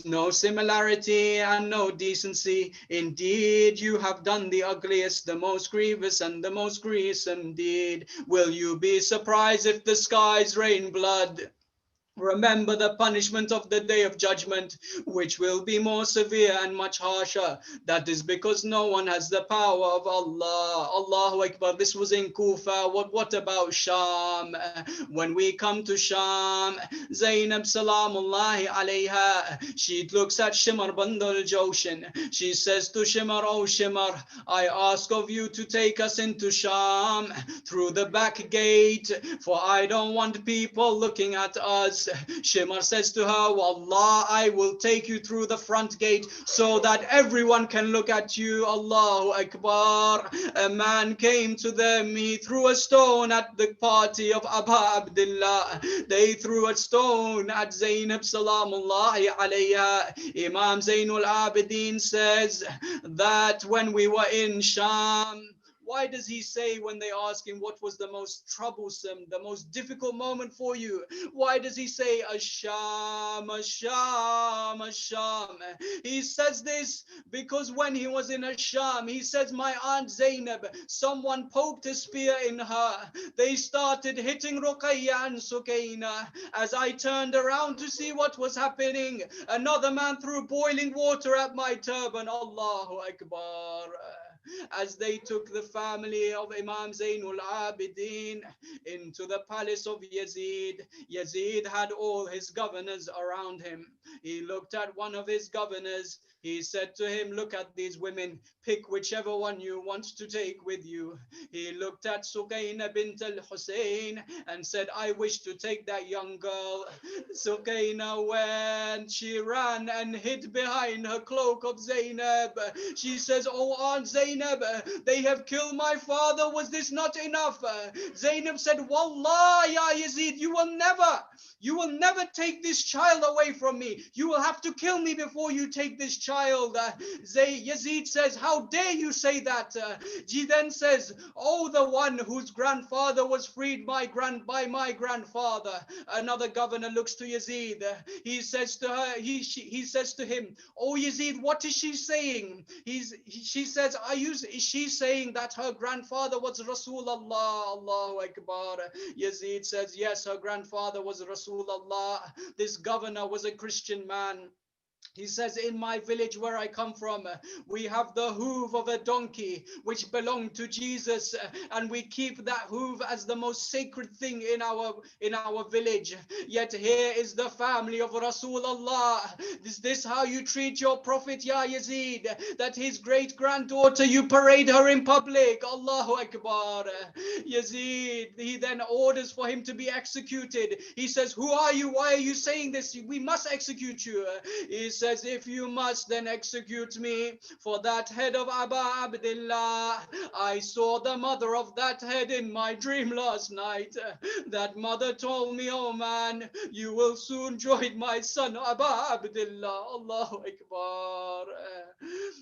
no similarity, and no decency. Indeed, you have done the ugliest, the most grievous, and the most gruesome deed. Will you be surprised if the skies rain blood? Remember the punishment of the day of judgment, which will be more severe and much harsher. That is because no one has the power of Allah. Allahu Akbar. This was in Kufa. What about Sham? When we come to Sham, Zaynab salamullahi alayha, she looks at Shimar Bandal Joshin. She says to Shimar, oh Shimar, I ask of you to take us into Sham through the back gate, for I don't want people looking at us. Shimar says to her, Wallah, I will take you through the front gate so that everyone can look at you. Allahu Akbar. A man came to them. He threw a stone at the party of Abba Abdullah. They threw a stone at Zaynab salamullahi alayha. Imam Zayn al-Abidin says that when we were in Sham, why does he say, when they ask him what was the most troublesome, the most difficult moment for you, why does he say, Asham, Asham, Asham? He says this because when he was in Asham, he says, my aunt Zaynab, someone poked a spear in her. They started hitting Ruqayya and Sukaina. As I turned around to see what was happening, another man threw boiling water at my turban. Allahu Akbar. As they took the family of Imam Zayn al-Abidin into the palace of Yazid, Yazid had all his governors around him. He looked at one of his governors. He said to him, look at these women, pick whichever one you want to take with you. He looked at Sukaina bint al-Hussain and said, I wish to take that young girl. Sukaina went, she ran and hid behind her cloak of Zaynab. She says, oh Aunt Zaynab, they have killed my father. Was this not enough? Zaynab said, Wallah, ya Yazid, you will never take this child away from me. You will have to kill me before you take this child. Yazid says, how dare you say that? He then says, oh, the one whose grandfather was freed by my grandfather. Another governor looks to Yazid. He says to her, he says to him, oh Yazid, what is she saying? She says, I is she saying that her grandfather was Rasulullah? Allahu Akbar. Yazid says, yes, her grandfather was Rasulullah. This governor was a Christian man. He says, in my village where I come from, we have the hoof of a donkey which belonged to Jesus, and we keep that hoof as the most sacred thing in our village. Yet here is the family of Rasulullah. Is this how you treat your prophet, Ya Yazid? That his great granddaughter, you parade her in public? Allahu Akbar. Yazid, he then orders for him to be executed. He says, who are you? Why are you saying this? We must execute you. He says, if you must, then execute me. For that head of Aba Abdullah, I saw the mother of that head in my dream last night. That mother told me, oh man, you will soon join my son Aba Abdullah. Allahu Akbar.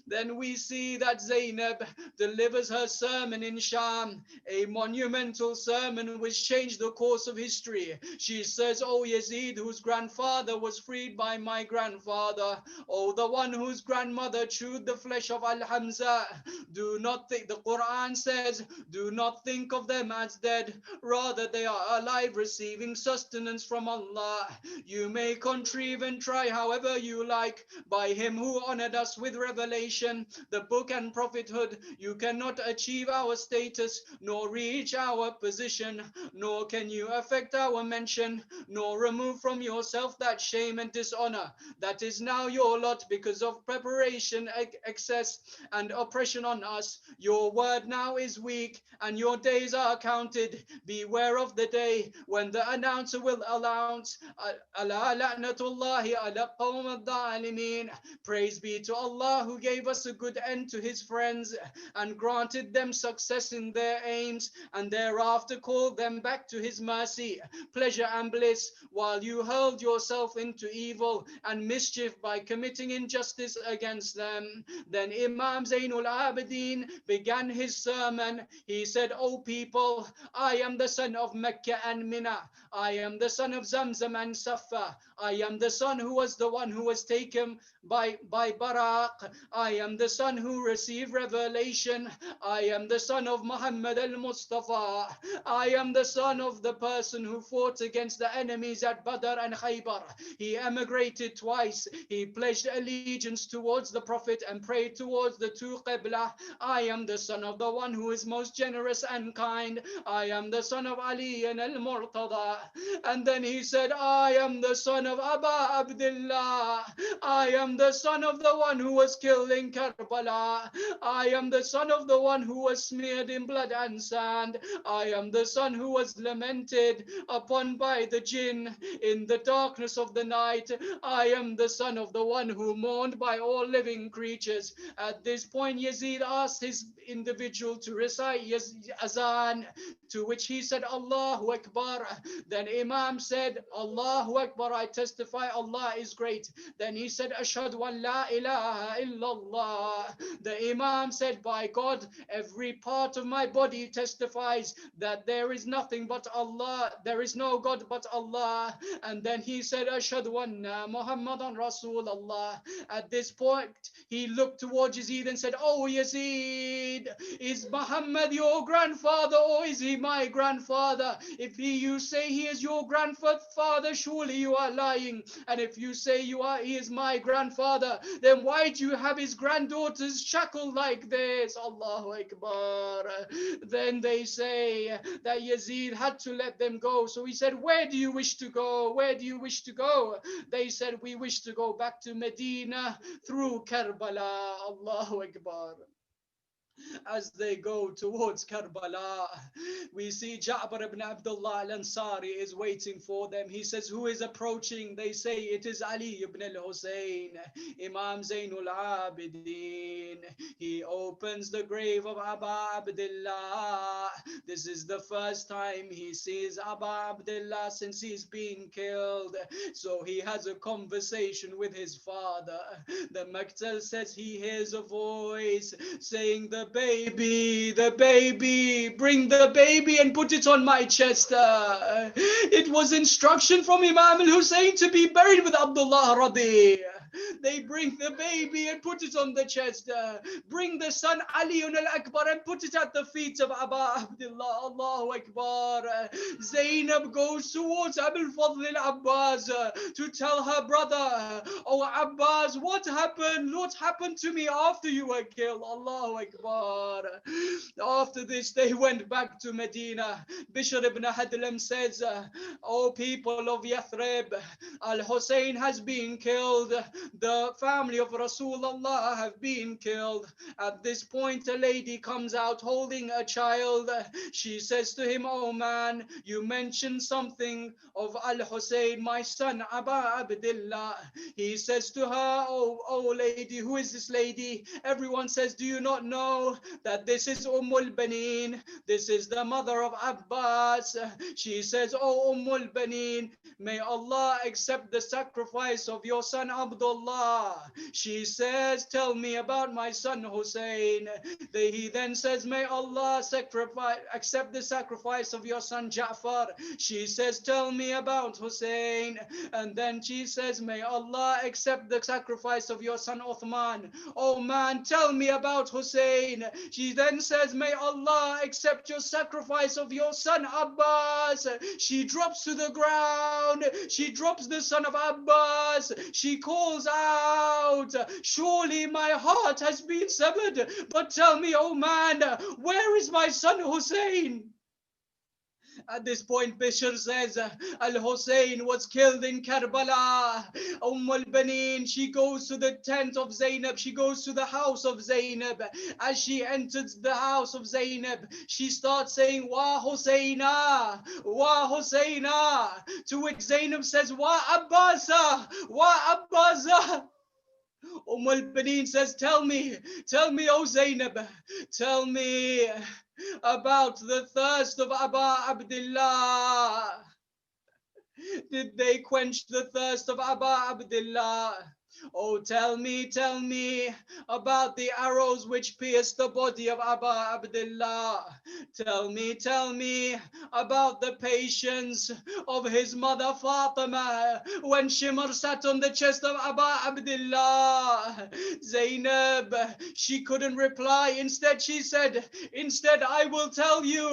Then we see that Zaynab delivers her sermon in Sham, a monumental sermon which changed the course of history. She says, oh Yazid, whose grandfather was freed by my grandfather, oh the one whose grandmother chewed the flesh of Al-Hamza, do not think, the Quran says, do not think of them as dead, rather they are alive, receiving sustenance from Allah. You may contrive and try however you like, by him who honored us with revelation, the book and prophethood, you cannot achieve our status, nor reach our position, nor can you affect our mention, nor remove from yourself that shame and dishonor that is now your lot because of preparation, excess, and oppression on us. Your word now is weak, and your days are counted. Beware of the day when the announcer will announce, Ala la'natullahi ala qawm al-dhalimin. Praise be to Allah who gave us a good end to his friends and granted them success in their aims, and thereafter called them back to his mercy, pleasure and bliss, while you hurled yourself into evil and mischief by committing injustice against them. Then Imam Zayn al-Abidin began his sermon. He said, O people, I am the son of Mecca and Mina. I am the son of Zamzam and Safa. I am the son who was the one who was taken by Barak. I am the son who received revelation. I am the son of Muhammad al-Mustafa. I am the son of the person who fought against the enemies at Badr and Khaybar. He emigrated twice. He pledged allegiance towards the Prophet and prayed towards the two Qibla. I am the son of the one who is most generous and kind. I am the son of Ali and al-Murtada. And then he said, I am the son of Aba Abdullah. I am the son of the one who was killed in Karbala. I am the son of the one who was smeared in blood and sand. I am the son who was lamented upon by the jinn in the darkness of the night. I am the son of the one who mourned by all living creatures. At this point, Yazid asked his individual to recite Azan, to which he said, Allahu Akbar. Then Imam said, Allahu Akbar, I testify Allah is great. Then he said, Ashhadu an la ilaha illallah. The Imam said, by God, every part of my body testifies that there is nothing but Allah, there is no God but Allah. And then he said, Ashhadu anna Muhammadan Rasulullah. At this point, he looked towards Yazid and said, Oh Yazid, is Muhammad your grandfather or is he my grandfather? If you say he is your grandfather, surely you are lying. And if you say he is my grandfather, then why do you have his granddaughters shackled like this? Allahu Akbar. Then they say that Yazid had to let them go. So he said, where do you wish to go? Where do you wish to go? They said, we wish to go back to Medina through Karbala. Allahu Akbar. As they go towards Karbala, we see Ja'far ibn Abdullah al-Ansari is waiting for them. He says, who is approaching? They say, it is Ali ibn al-Hussain, Imam Zayn al-Abidin. He opens the grave of Aba Abdullah. This is the first time he sees Aba Abdullah since he's been killed. So he has a conversation with his father. The Maktal says he hears a voice saying, the baby, bring the baby and put it on my chest. It was instruction from Imam al-Hussain to be buried with Abdullah Radi. They bring the baby and put it on the chest. Bring the son Ali al-Akbar and put it at the feet of Aba Abdullah. Allahu Akbar. Zaynab goes towards Abul Fadl al-Abbas to tell her brother, oh Abbas, what happened? What happened to me after you were killed? Allahu Akbar. After this, they went back to Medina. Bishr ibn Hadlam says, oh people of Yathrib, al-Hussain has been killed. The family of Rasulullah have been killed. At this point, a lady comes out holding a child. She says to him, oh man, you mentioned something of al-Hussain, my son, Aba Abdullah. He says to her, oh lady, who is this lady? Everyone says, do you not know that this is al-Baneen? This is the mother of Abbas. She says, oh al-Baneen, may Allah accept the sacrifice of your son Abdullah. She says, tell me about my son Hussain. He then says, may Allah accept the sacrifice of your son Ja'far. She says, tell me about Hussain. And then she says, may Allah accept the sacrifice of your son Uthman. Oh man, tell me about Hussain. She then says, may Allah accept your sacrifice of your son Abbas. She drops to the ground. She drops the son of Abbas. She calls out, surely my heart has been severed, but tell me, oh man, where is my son Hussain? At this point, Bishr says, al-Hussain was killed in Karbala. al-Baneen, she goes to the tent of Zaynab. She goes to the house of Zaynab. As she enters the house of Zaynab, she starts saying, Wa Hussaina, Wa Hussaina. To which Zaynab says, Wa Abbasa, Wa Abbasa. al-Baneen says, tell me, oh Zaynab, tell me about the thirst of Aba Abdullah. Did they quench the thirst of Aba Abdullah? Oh, tell me about the arrows which pierced the body of Aba Abdullah. Tell me about the patience of his mother Fatima when Shimr sat on the chest of Aba Abdullah. Zaynab, she couldn't reply. Instead, she said, I will tell you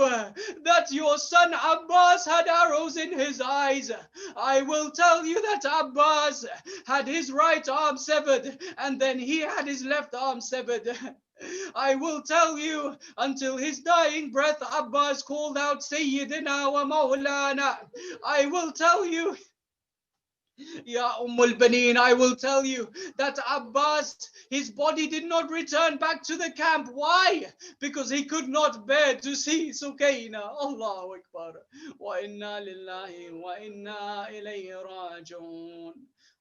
that your son Abbas had arrows in his eyes. I will tell you that Abbas had his right arm severed, and then he had his left arm severed. I will tell you, until his dying breath, Abbas called out, Sayyidina wa Mawlana. I will tell you, Ya al-Baneen, I will tell you that Abbas, his body did not return back to the camp. Why? Because he could not bear to see Sukaina. Allahu Akbar. Wa inna lillahi wa inna ilayhi raji'un.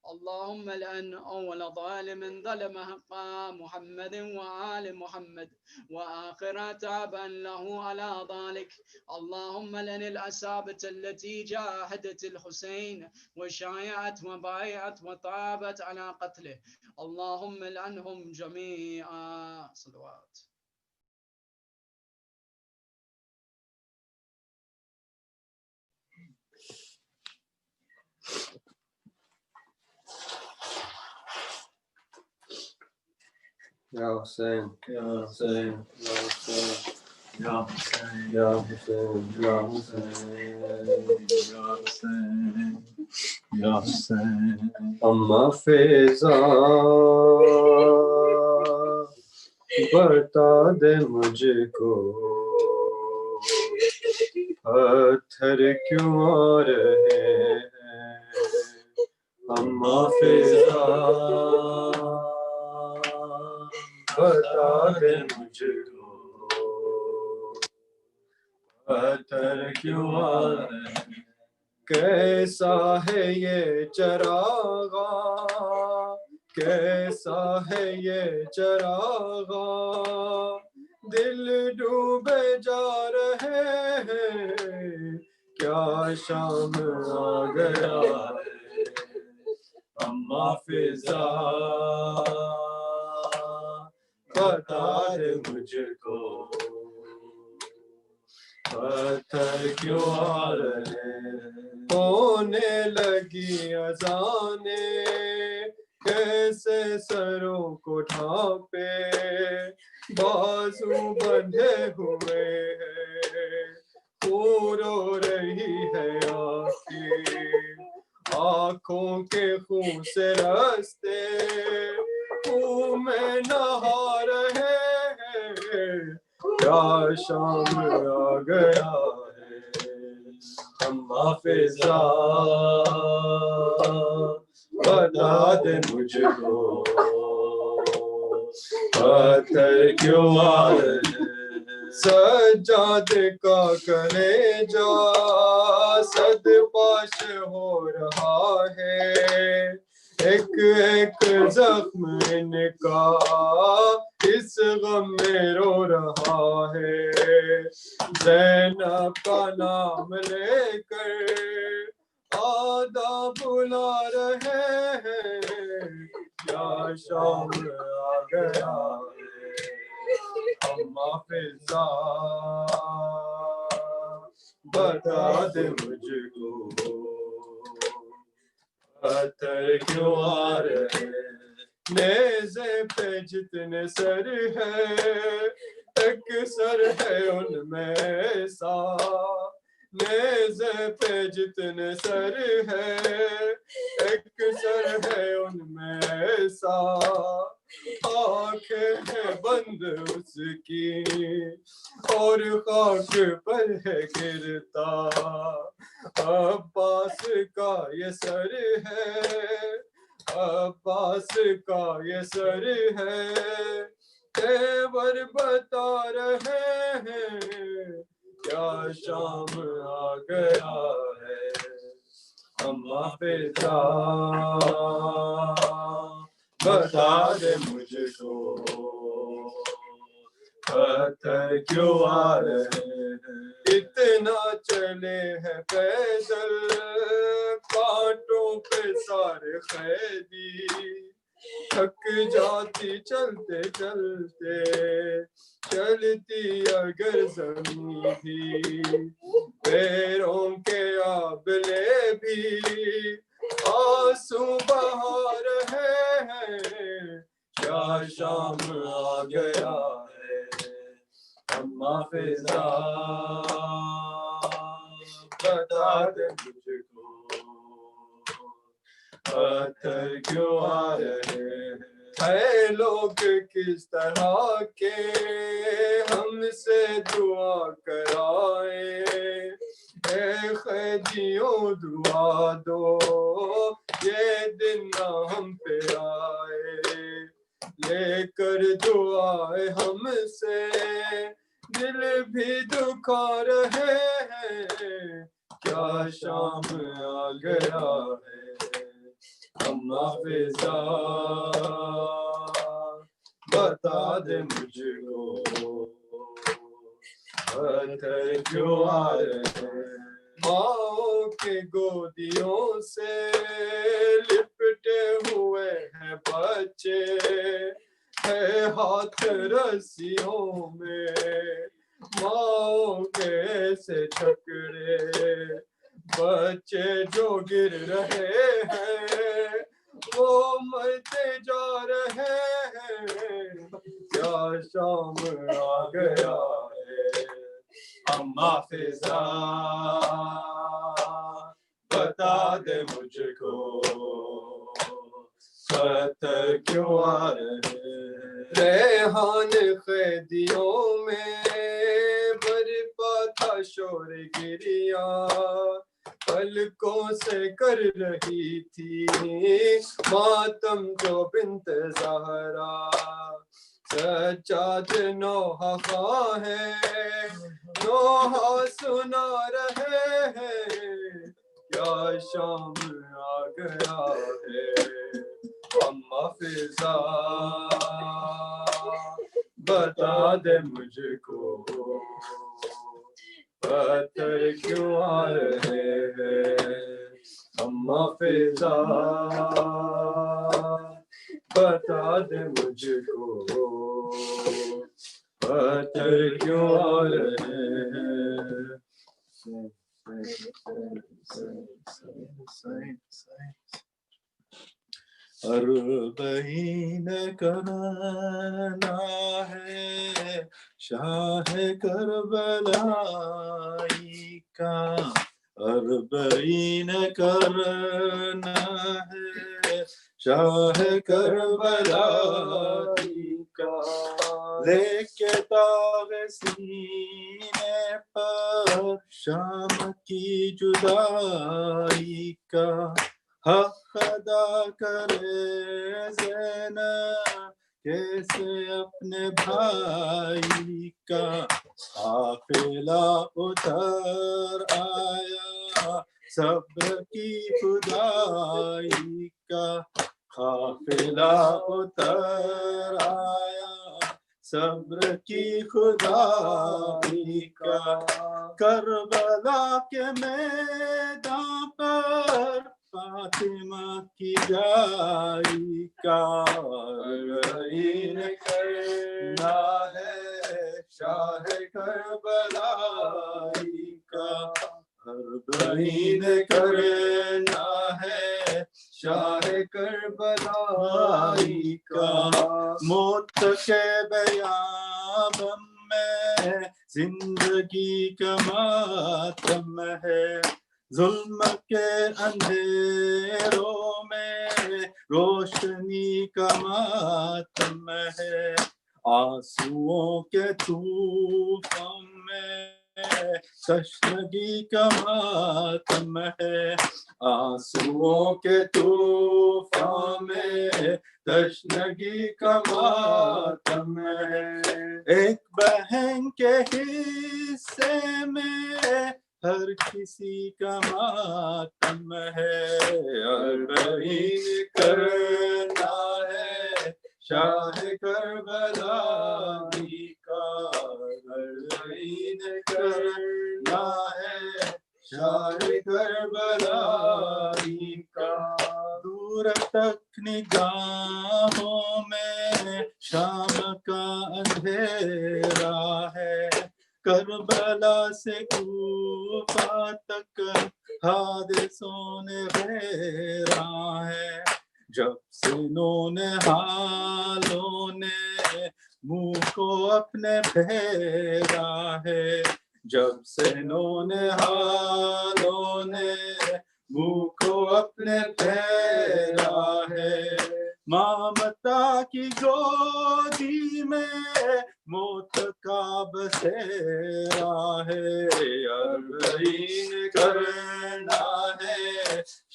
اللهم لأن أول ظالم ظلم حق محمد وآل محمد وآخر تابا له على ذلك. اللهم لأن الأسابة التي جاهدت الحسين وشايعت وبايعت وطابت على قتله. اللهم لأنهم جميعا. صلوات. Ya Hussain, Ya Hussain, Ya Hussain, Ya Hussain, Ya Hussain, Ya Hussain, Ya Hussain, Ya Hussain. Amma Feza, बता दे मुझको पत्थर क्यों आ रहे हैं अम्मा फिजा बता दे मुझको पत्थर क्यों आ रहे हैं कैसा है ये चरागा कैसा है ये चरागा दिल डूबे जा रहे हैं क्या शाम आ गया अम्मा फिजा बता दे मुझको पत्थर क्यों आ रहे होने लगी अज़ाने कैसे सरों को ढांपे बाजू बंधे हुए हैं रो रही है आँखों के खून से रास्ते खून में नहा रहे हैं क्या शाम आ गया है हम हाफिजा बता दे मुझको पत्थर क्यों आ रहे सज्जाद का कलेजा सदपाश हो रहा है एक एक जख्म इनका इस गम में रो रहा है ज़ैनब का नाम लेकर आदा बुला रहे हैं क्या शाम आ गया अम्मा फिजा बता दे मुझको पत्थर क्यों आ रहे नेज़े पे जितने सर है एक सर है उनमें सा नेज़े पे जितने सर है एक सर है उनमें सा आँखें है बंद उसकी और खाक पर है गिरता अब्बास का ये सर है अब्बास का ये सर है तेवर बता रहे हैं क्या शाम आ गया है अम्मा फिजा बता दे मुझको पत्थर क्यों आ रहे हैं इतना चले हैं पैदल कांटों पे सारे कैदी थक जाती चलते चलते चलती अगर ज़मीन भी पैरों के आबले भी आंसू बहा रहे हैं क्या शाम आ गया है अम्मा फिजा बता दे मुझको पत्थर क्यों आ रहे हैं लोग किस तरह के हमसे दुआ कराए कैदियों दुआ दो ये दिन ना हम पे आए लेकर दुआए हमसे दिल भी दुखा रहे हैं क्या शाम आ गया है अम्मा फिजा बता दे मुझको पत्थर क्यों आ रहे माओ के गोदियों से लिपटे हुए हैं बच्चे है हाथ रस्सियों में माओ के से छकड़े बच्चे जो गिर रहे हैं वो मरते जा रहे हैं क्या शाम आ गया है अम्मा फिजा बता दे मुझको पत्थर क्यों आ रहे रेहान कैदियों में बरपा था शोर गिरिया पलकों से कर रही थी मातम जो बिन्त ज़हरा सज्जाद नोहा है नोहा सुना रहे हैं क्या शाम आ गया है अम्मा फिजा बता दे मुझको पत्थर क्यों आ रहे हैं अम्मा फिजा बता दे मुझको पत्थर क्यों आ रहे हैं अरबईन करना है शाह करबलाई का, अरबईन करना है शाह करबलाई का, लेके दाग सीने पर शाम की जुदाई का, हक अदा करे ज़ैनब कैसे अपने भाई का, काफिला उतर आया सब्र की खुदाई का, काफिला उतर आया सब्र की खुदाई का, करबला के मैदान पर फातिमा की जाई का, अरबईन करना है शाह करबलाई का, अरबईन करना है शाह करबलाई का, मौत के बयान में जिंदगी का मातम है, जुल्म के अंधेरों में रोशनी का मातम है, आंसुओं के तूफान में तशनगी का मातम है, आंसुओं के तूफान में तशनगी का मातम है, एक बहन के हिस्से में हर किसी का मातम है, अरबईन करना है शाह करबलाई का, अरबईन करना है शाह करबलाई का, दूर तक निगाहों में शाम का अंधेरा है, करबला से कूफा तक हादिसों ने घेरा है, जब से नूने हालों ने मुंह को अपने फेरा है, जब से नूने हालों ने मुंह को अपने फेरा है, ममता की गोदी में मौत का बसेरा है, अरबईन करना है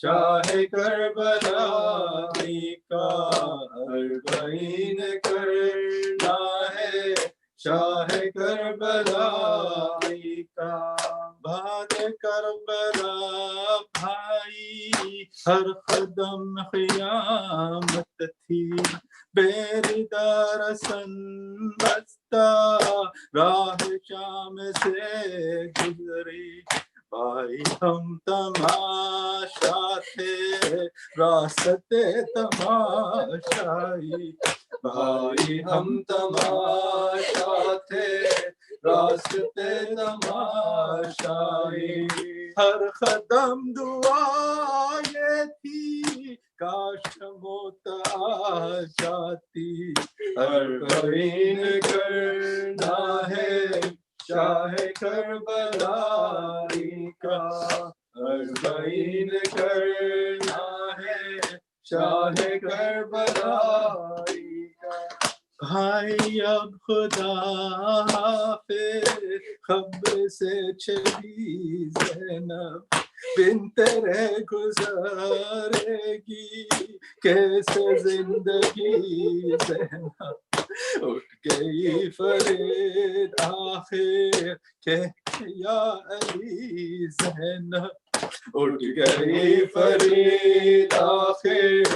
शाह करबलाई का, अरबईन करना है शाह करबलाई का, बाद करबला भाई हर कदम क़यामत थी, बेरिदार सन बस्ता राह शाम से गुजरी, भाई हम तमाशा थे रास्ते तमाशाई, भाई हम तमाशा थे रास्ते तमाशाई, हर कदम दुआ ये थी काश मौत आ जाती, अरबईन करना है शाह करबलाई का, अरबईन करना है शाह करबलाई का, भाई अब खुदा हाफिज़ खब्र से चली ज़ैनब, बिन तेरे गुज़ारेगी कैसे जिंदगी ज़ैनब, उठ गई फरीद आखिर के या अली ज़ैनब, उठ गई फरीद आखिर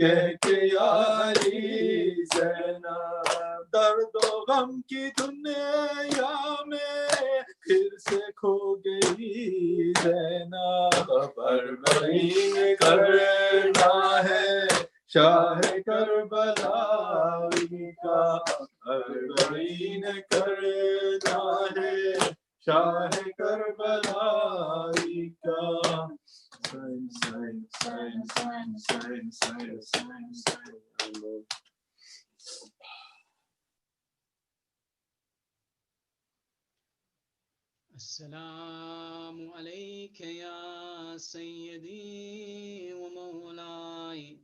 कह के या अली ज़ैनब, दर्द व गम की दुनिया में फिर से खो गई ज़ैनब, अरबईन करना है शाह करबलाई का, अरबईन करना है शाह करबलाई का, Sign, sign, sign, sign, sign, sign, sign, sign. سيدي ومولاي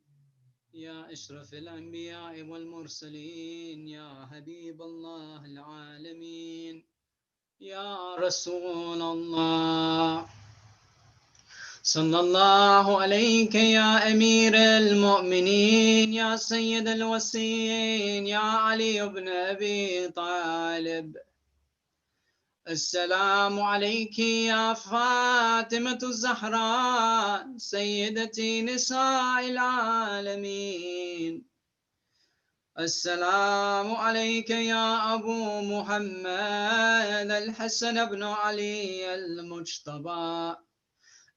يا أشرف الأنبياء والمرسلين يا حبيب الله العالمين يا رسول الله صلى الله عليك يا أمير المؤمنين يا سيد الوصيين يا علي بن أبي طالب. السلام عليك يا فاطمة الزهراء سيدتي نساء العالمين. السلام عليك يا أبو محمد الحسن بن علي المجتبى.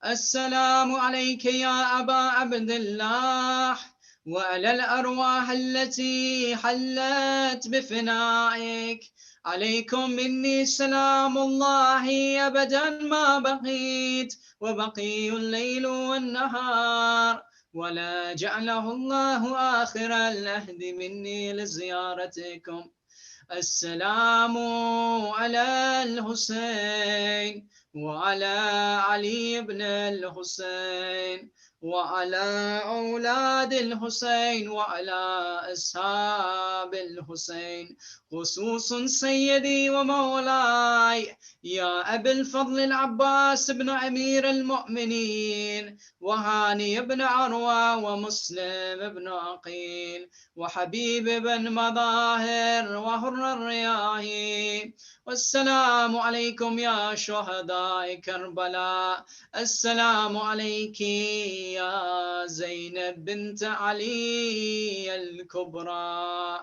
السلام عليك يا أبا عبد الله وعلى الأرواح التي حلت بفنائك. عليكم مني سلام الله أبدا ما بقيت وبقي الليل والنهار، ولا جعله الله آخر العهد مني لزيارتكم. السلام على الحسين وعلى علي بن الحسين وعلى أولاد الحسين وعلى أصحاب الحسين، خصوص سيدي ومولاي يا أبي الفضل العباس بن أمير المؤمنين وهاني بن عروة ومسلم بن عقيل وحبيب بن مظاهر وهر الرياحي. والسلام عليكم يا شهداء كربلاء. السلام عليك يا زينب بنت علي الكبرى.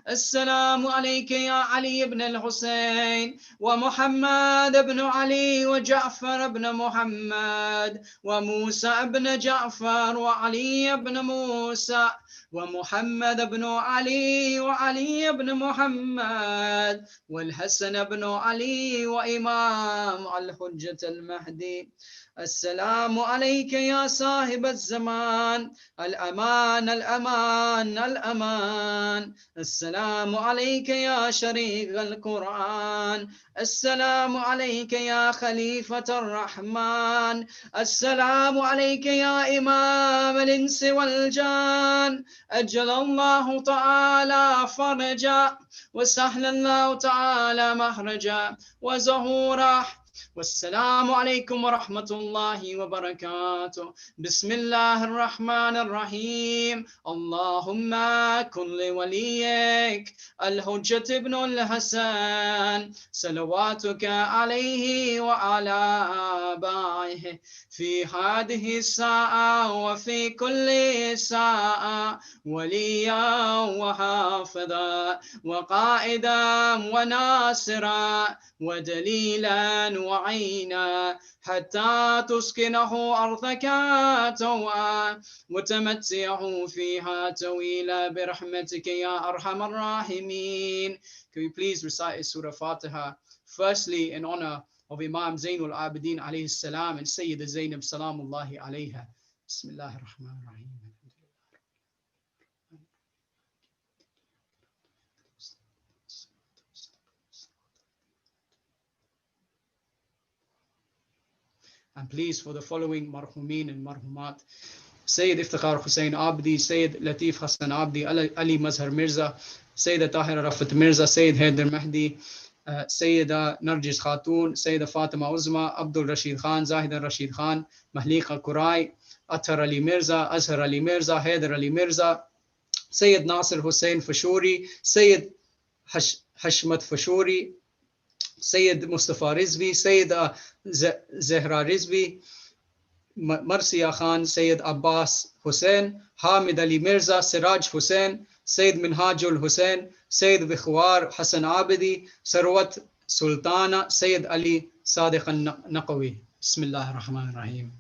السلام عليك يا علي بن الحسين ومحمد بن علي وجعفر بن محمد وموسى بن جعفر وعلي بن موسى ومحمد بن علي وعلي بن محمد والحسن بن علي وإمام الحجة المهدي. السلام عليك يا صاحب الزمان، الأمان الأمان الأمان. السلام عليك يا شريك القرآن. السلام عليك يا خليفة الرحمن. السلام عليك يا إمام الإنس والجان. أجل الله تعالى فرجا وسهل الله تعالى مخرجا وزهورا. والسلام عليكم ورحمة الله وبركاته. بسم الله الرحمن الرحيم. اللهم كن لوليك الحجة بن الحسن صلواتك عليه وعلى آبائه في هذه الساعة وفي كل ساعة وليا وحافظا وقائدا وناصرا ودليلا وعينا حتى تسكنه أرضك توعا وتمتعه فيها طويلا برحمتك يا أرحم الراحمين. Can we please recite Surah Fatiha firstly in honor of Imam Zayn al-Abidin alayhi salam and Sayyid Zaynab salamullahi alayha. Bismillah ar-Rahman ar-Rahim. And please for the following marhumin and marhumat: Syed Iftequar Hussain Abidi, Syed Latif Hassan Abdi, Ali Mazhar Mirza, Syed Tahir Rafat Mirza, Syed Haider Mahdi, Sayyida Narjis Khatun, Sayyida Fatima Uzma, Abdul Rashid Khan, Zahida Rashid Khan, Mahlika Kurai, Athar Ali Mirza, Azhar Ali Mirza, Haider Ali Mirza, Syed Nasir Hussain Fashuri, Syed Hashmat Fashuri, Syed Mustafa Rizvi, Sayyida Zahra Rizvi, Marsiya Khan, Syed Abbas Hussain, Hamid Ali Mirza, Siraj Hussain, Syed Minhajul Hussain, Syed Iftequar Hassan Abidi, Sarwat Sultana, Syed Ali Sadiq al-Naqawi. Bismillah ar-Rahman ar-Rahim.